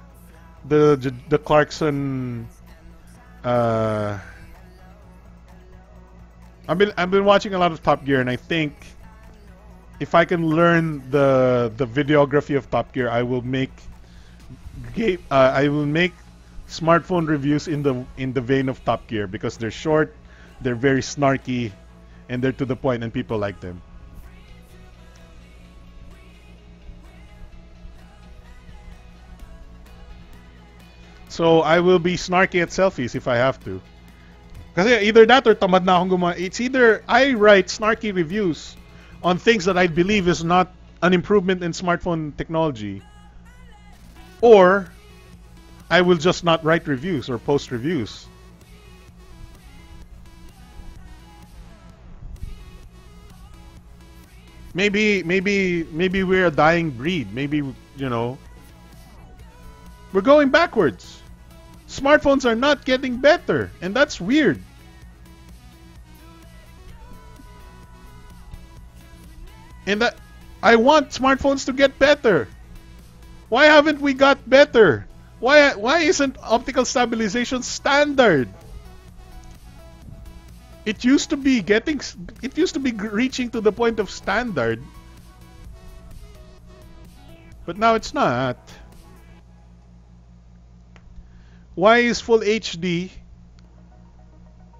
the Clarkson. I've been watching a lot of Top Gear, and I think if I can learn the videography of Top Gear, I will make smartphone reviews in the vein of Top Gear, because they're short, they're very snarky, and they're to the point, and people like them. So I will be snarky at selfies if I have to. Kasi either that or tamad na akong gumawa. It's either I write snarky reviews on things that I believe is not an improvement in smartphone technology, or I will just not write reviews or post reviews. Maybe we're a dying breed. Maybe, we're going backwards. Smartphones are not getting better, and that's weird. And that I want smartphones to get better. Why haven't we got better? Why isn't optical stabilization standard? It used to be reaching to the point of standard But now it's not. Why is full HD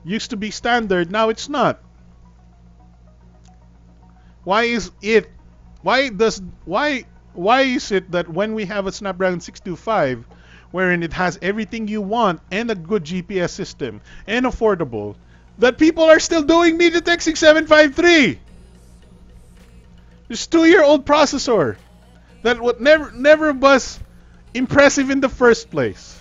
used to be standard, now it's not? Why is it? Why is it that when we have a Snapdragon 625, wherein it has everything you want and a good GPS system and affordable, that people are still doing MediaTek 6753? This 2-year-old processor that would never was impressive in the first place.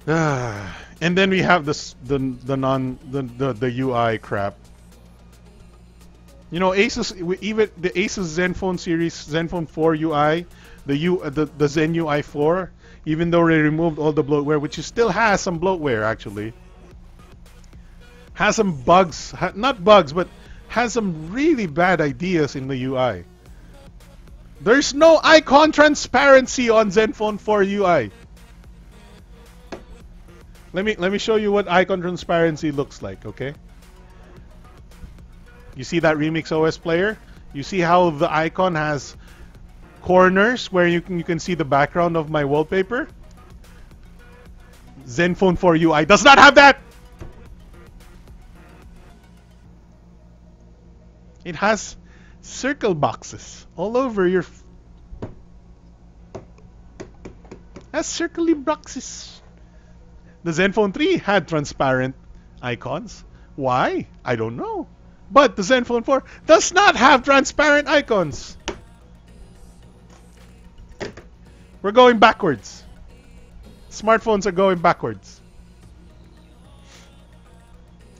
And then we have this the UI crap. You know, even the Asus Zenfone series, Zenfone 4 UI, the Zen UI 4, even though they removed all the bloatware, which still has some bloatware actually, has some bugs, not bugs, but has some really bad ideas in the UI. There's no icon transparency on Zenfone 4 UI. Let me show you what icon transparency looks like, okay? You see that Remix OS player? You see how the icon has corners where you can see the background of my wallpaper? Zenfone 4 UI does not have that! It has circle boxes all over your... Has circly boxes. The Zenfone 3 had transparent icons. Why? I don't know. But the Zenfone 4 does not have transparent icons. We're going backwards. Smartphones are going backwards.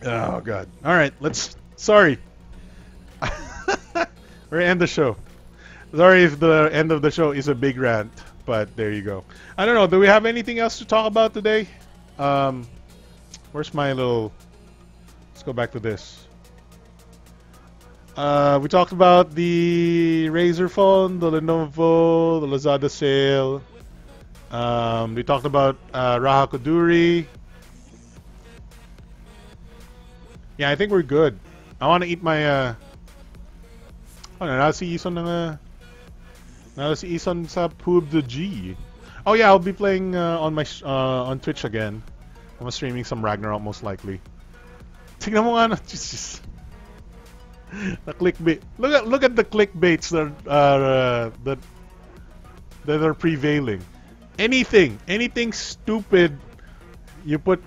Oh god. Alright, sorry. We're end the show. Sorry if the end of the show is a big rant, but there you go. I don't know, do we have anything else to talk about today? Where's my little... Let's go back to this. We talked about the Razer phone, the Lenovo, the LAZADA sale. We talked about Raha Koduri. Yeah, I think we're good. I want to eat my... Oh, no, si Ison si Ison sa PUBG. Oh yeah, I'll be playing on my on Twitch again. I'm streaming some Ragnarok most likely. Tingnan mo nga na, Jesus. The clickbait. Look at the clickbaits that are prevailing. Anything stupid you put.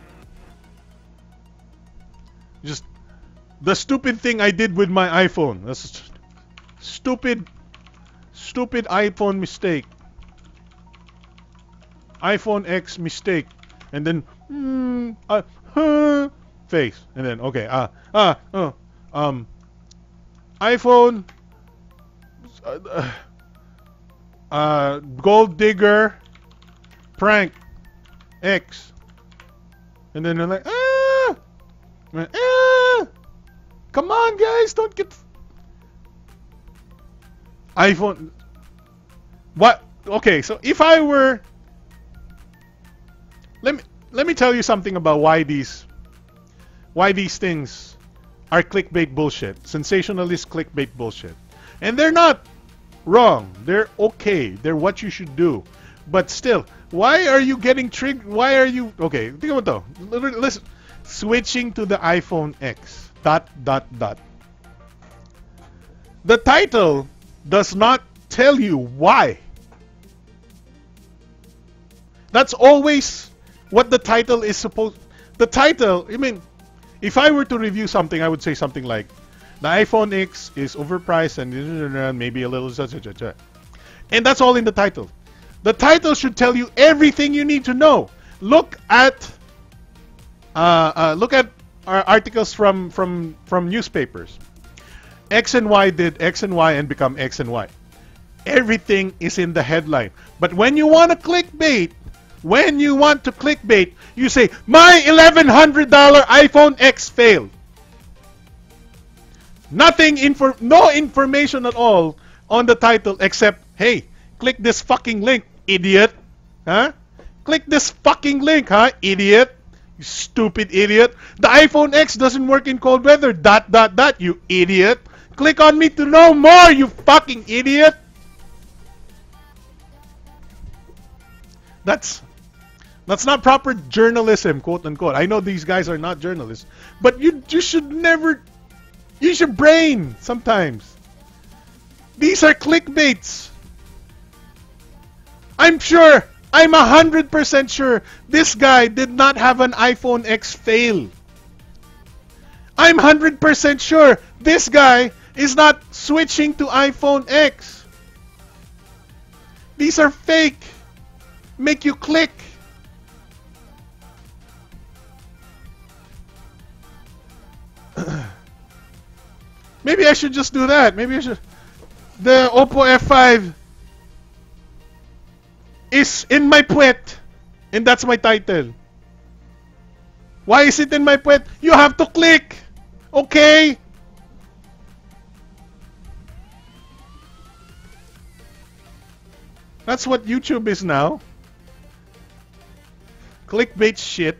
Just the stupid thing I did with my iPhone. That's stupid iPhone mistake. iPhone X mistake, and then face, and then okay, iPhone gold digger prank X, and then they're like come on guys, don't get iPhone. What? Okay, so if I were... Let me tell you something about why these things are clickbait bullshit, sensationalist clickbait bullshit. And they're not wrong. They're okay. They're what you should do. But still, why are you getting triggered? Why are you... Okay, think about it. Listen. Switching to the iPhone X. ... The title does not tell you why. That's always what the title is supposed... The title, I mean, if I were to review something, I would say something like, the iPhone X is overpriced and maybe a little... And that's all in the title. The title should tell you everything you need to know. Look at articles from newspapers. X and Y did X and Y and become X and Y. Everything is in the headline. But when you want to clickbait, you say, my $1,100 iPhone X failed. No information at all on the title except, hey, click this fucking link, idiot. Huh? Click this fucking link, huh, idiot. You stupid idiot. The iPhone X doesn't work in cold weather. ... You idiot. Click on me to know more, you fucking idiot. That's not proper journalism, quote unquote. I know these guys are not journalists, but you should never use your brain sometimes. These are clickbaits. I'm 100% sure this guy did not have an iPhone X fail. I'm 100% sure this guy is not switching to iPhone X. These are fake. Make you click. Maybe I should just do that. Maybe I should. The Oppo F5 is in my puwet, and that's my title. Why is it in my puwet? You have to click. Okay? That's what YouTube is now. Clickbait shit.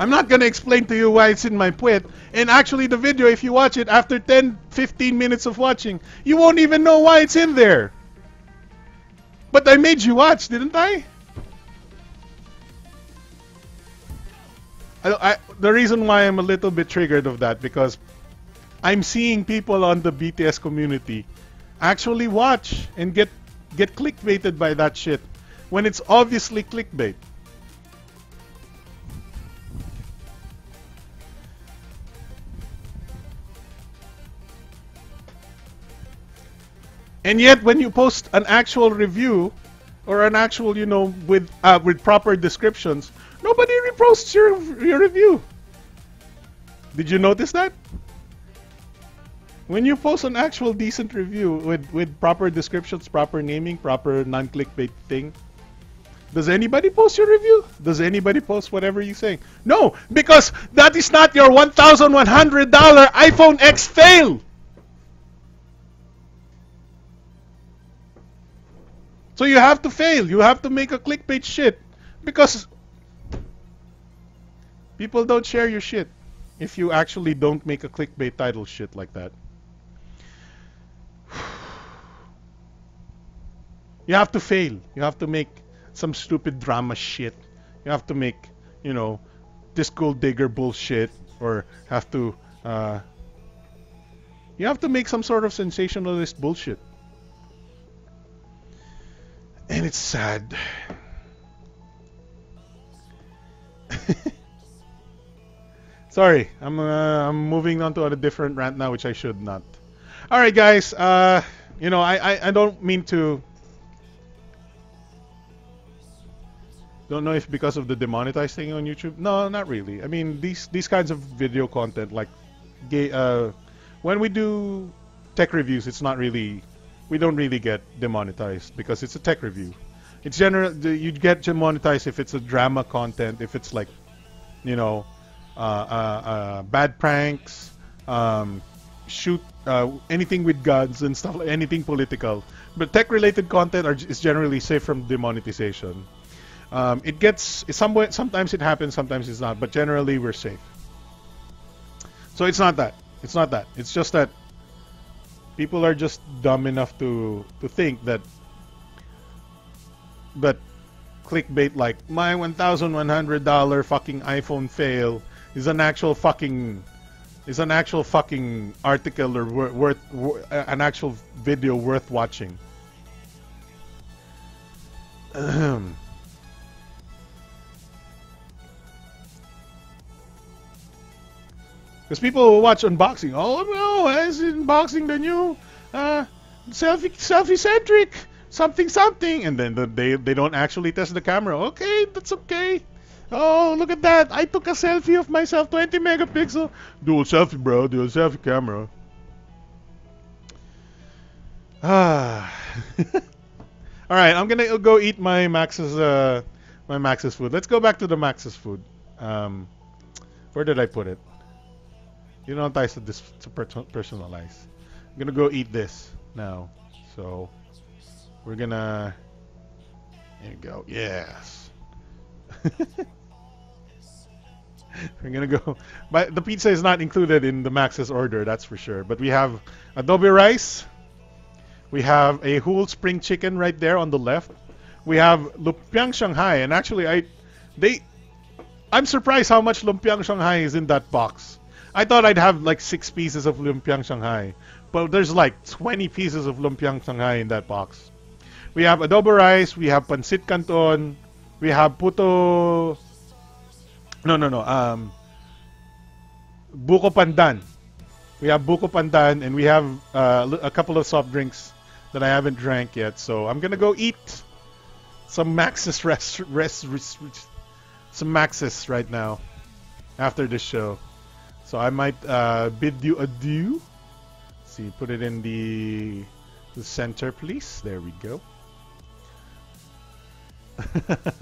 I'm not gonna explain to you why it's in my puwet. And actually the video, if you watch it after 10-15 minutes of watching, you won't even know why it's in there. But I made you watch, didn't I? The reason why I'm a little bit triggered of that, because I'm seeing people on the BTS community actually watch and get clickbaited by that shit when it's obviously clickbait. And yet, when you post an actual review or an actual, with proper descriptions, nobody reposts your review. Did you notice that? When you post an actual decent review with proper descriptions, proper naming, proper non-clickbait thing, does anybody post your review? Does anybody post whatever you're saying? No, because that is not your $1,100 iPhone X fail. So you have to fail. You have to make a clickbait shit. Because people don't share your shit if you actually don't make a clickbait title shit like that. You have to fail. You have to make some stupid drama shit. You have to make, this gold digger bullshit. Or have to, you have to make some sort of sensationalist bullshit. And it's sad. Sorry, I'm moving on to a different rant now, which I should not. All right, guys. I don't mean to. Don't know if because of the demonetized thing on YouTube. No, not really. I mean, these kinds of video content, like, when we do tech reviews, it's not really. We don't really get demonetized because it's a tech review. It's general. You'd get demonetized if it's a drama content, if it's like, bad pranks, shoot, anything with guns and stuff, anything political. But tech-related content is generally safe from demonetization. Sometimes it happens, sometimes it's not. But generally, we're safe. So it's not that. It's not that. It's just that. People are just dumb enough to think that clickbait like my $1,100 fucking iPhone fail is an actual fucking article or an actual video worth watching. Because people will watch unboxing. Oh no, is unboxing the new selfie-centric something, and then they don't actually test the camera. Okay, that's okay. Oh, look at that! I took a selfie of myself, 20 megapixel. Dual selfie, bro. Dual selfie camera. Ah. All right, I'm gonna go eat my Max's food. Let's go back to the Max's food. Where did I put it? You know, I said this to personalize. I'm gonna go eat this. now. So we're gonna, there you go, yes. We're gonna go, but the pizza is not included in the Max's order, that's for sure. But we have adobe rice, we have a whole spring chicken right there on the left. We have lumpiang Shanghai, and actually I'm surprised how much lumpiang Shanghai is in that box. I thought I'd have like 6 pieces of lumpiang Shanghai, but there's like 20 pieces of lumpiang Shanghai in that box. We have adobo rice, we have pancit canton, we have puto, buko pandan. We have buko pandan, and we have a couple of soft drinks that I haven't drank yet. So I'm gonna go eat some Max's some Max's right now after this show. So I might bid you adieu. Let's see, put it in the center, please. There we go.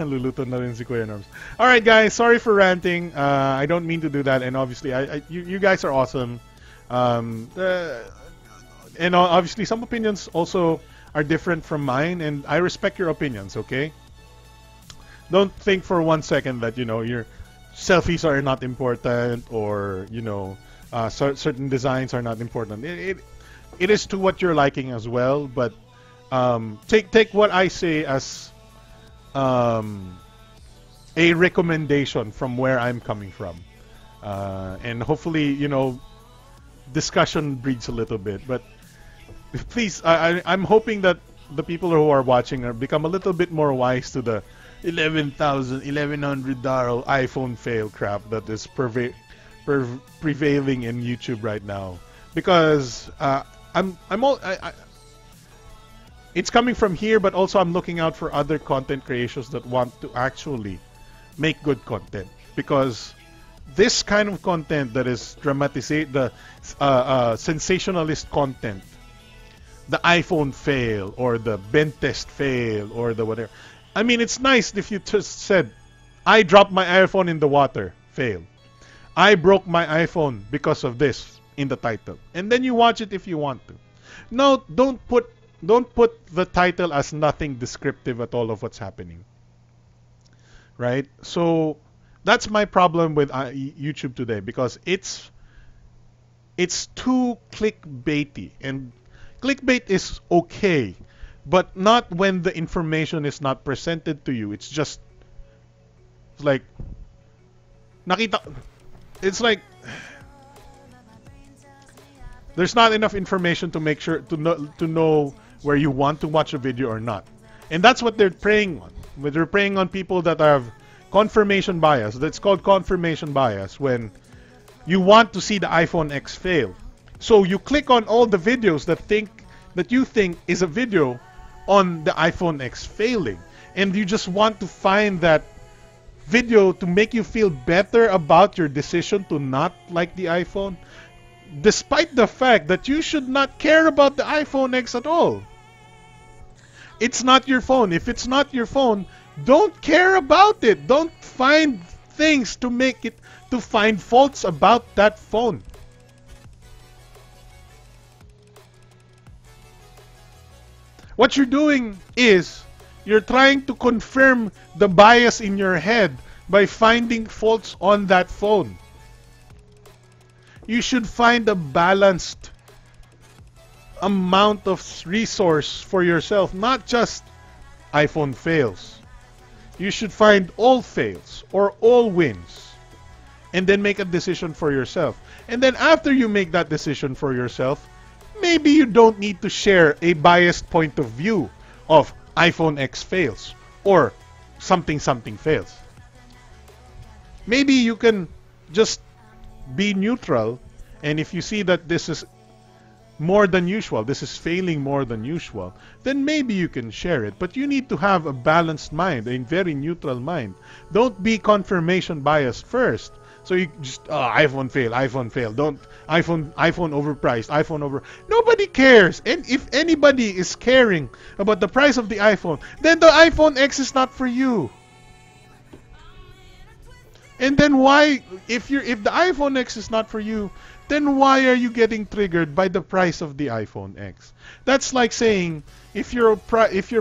Luluto na rin si Kuya Norms. All right, guys. Sorry for ranting. I don't mean to do that, and obviously, you guys are awesome. And obviously, some opinions also are different from mine, and I respect your opinions. Okay. Don't think for 1 second that your selfies are not important, or certain designs are not important. It is to what you're liking as well, but take what I say as a recommendation from where I'm coming from, and hopefully discussion breeds a little bit. But please, I'm hoping that the people who are watching become a little bit more wise to the $1100 iPhone fail crap that is prevailing in YouTube right now, because it's coming from here, but also I'm looking out for other content creators that want to actually make good content, because this kind of content that is the sensationalist content, the iPhone fail or the bend test fail or the whatever. I mean, it's nice if you just said, I dropped my iPhone in the water, fail. I broke my iPhone because of this in the title. And then you watch it if you want to. No, don't put the title as nothing descriptive at all of what's happening. Right? So that's my problem with YouTube today, because it's too clickbaity. And clickbait is okay, but not when the information is not presented to you. It's just like it's like there's not enough information to make sure to know where you want to watch a video or not. And that's what they're preying on. They're preying on people that have confirmation bias. That's called confirmation bias, when you want to see the iPhone X fail. So you click on all the videos that you think is a video on the iPhone X failing, and you just want to find that video to make you feel better about your decision to not like the iPhone, despite the fact that you should not care about the iPhone X at all. It's not your phone. If it's not your phone, don't care about it. Don't find things to find faults about that phone. What you're doing is you're trying to confirm the bias in your head by finding faults on that phone. You should find a balanced amount of resource for yourself, not just iPhone fails. You should find all fails or all wins, and then make a decision for yourself. And then after you make that decision for yourself, maybe you don't need to share a biased point of view of iPhone X fails or something fails. Maybe you can just be neutral, and if you see that this is more than usual, this is failing more than usual, then maybe you can share it. But you need to have a balanced mind, a very neutral mind. Don't be confirmation biased first. So you just, iPhone fail. Don't, iPhone overpriced, Nobody cares. And if anybody is caring about the price of the iPhone, then the iPhone X is not for you. And then why, if the iPhone X is not for you, then why are you getting triggered by the price of the iPhone X? That's like saying if your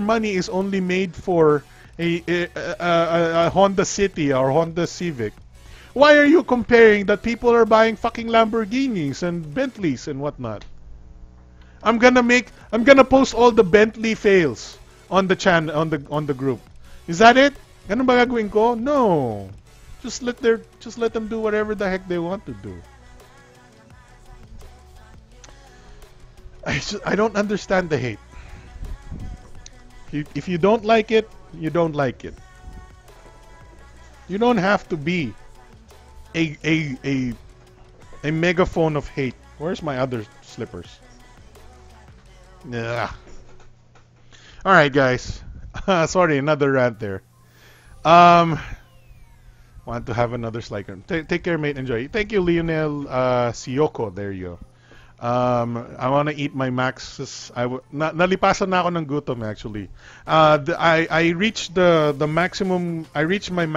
money is only made for a Honda City or Honda Civic, why are you comparing that people are buying fucking Lamborghinis and Bentleys and whatnot? I'm gonna post all the Bentley fails on the channel on the group. Is that it? Ganun ba gagawin ko? No. Just let them do whatever the heck they want to do. I don't understand the hate. If you don't like it, you don't like it. You don't have to be a megaphone of hate. Where's my other slippers? Yeah. All right, guys. Sorry, another rant there. Want to have another slide. Take care, mate. Enjoy. Thank you, Lionel Siyoko. There you go. I want to eat my maxes. Nalipasan na ako ng gutom actually. I reached the maximum. I reached my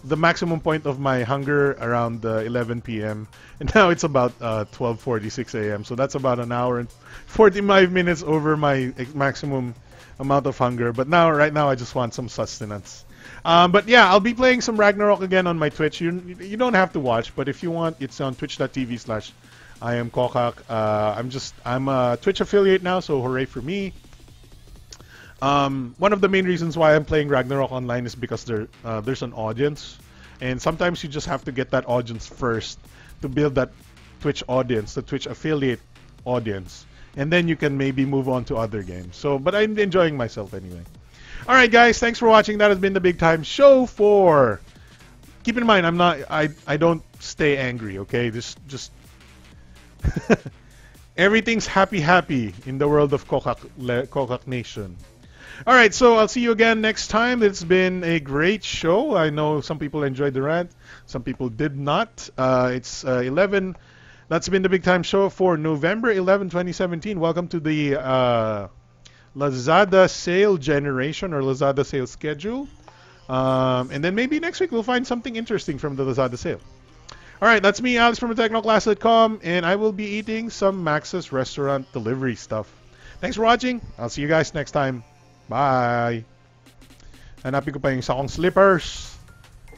the maximum point of my hunger around 11 p.m. and now it's about 12:46 a.m. So that's about an hour and 45 minutes over my maximum amount of hunger. But right now, I just want some sustenance. But yeah, I'll be playing some Ragnarok again on my Twitch. You don't have to watch, but if you want, it's on twitch.tv/I am Kokak. I'm a Twitch affiliate now, so hooray for me. One of the main reasons why I'm playing Ragnarok online is because there's an audience, and sometimes you just have to get that audience first to build that Twitch audience, the Twitch affiliate audience, and then you can maybe move on to other games. But I'm enjoying myself anyway. All right, guys, thanks for watching. That has been the Big Time Show for. Keep in mind, I don't stay angry. Okay, just everything's happy in the world of Kokak Nation. All right, so I'll see you again next time. It's been a great show. I know some people enjoyed the rant, some people did not. It's 11. That's been the Big Time Show for November 11, 2017. Welcome to the Lazada sale generation or Lazada sale schedule. And then maybe next week we'll find something interesting from the Lazada sale. All right, that's me, Alex from TechnoClass.com, and I will be eating some Max's restaurant delivery stuff. Thanks for watching. I'll see you guys next time. Bye. Hanapin ko pa yung isa kong slippers.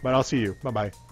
But I'll see you. Bye-bye.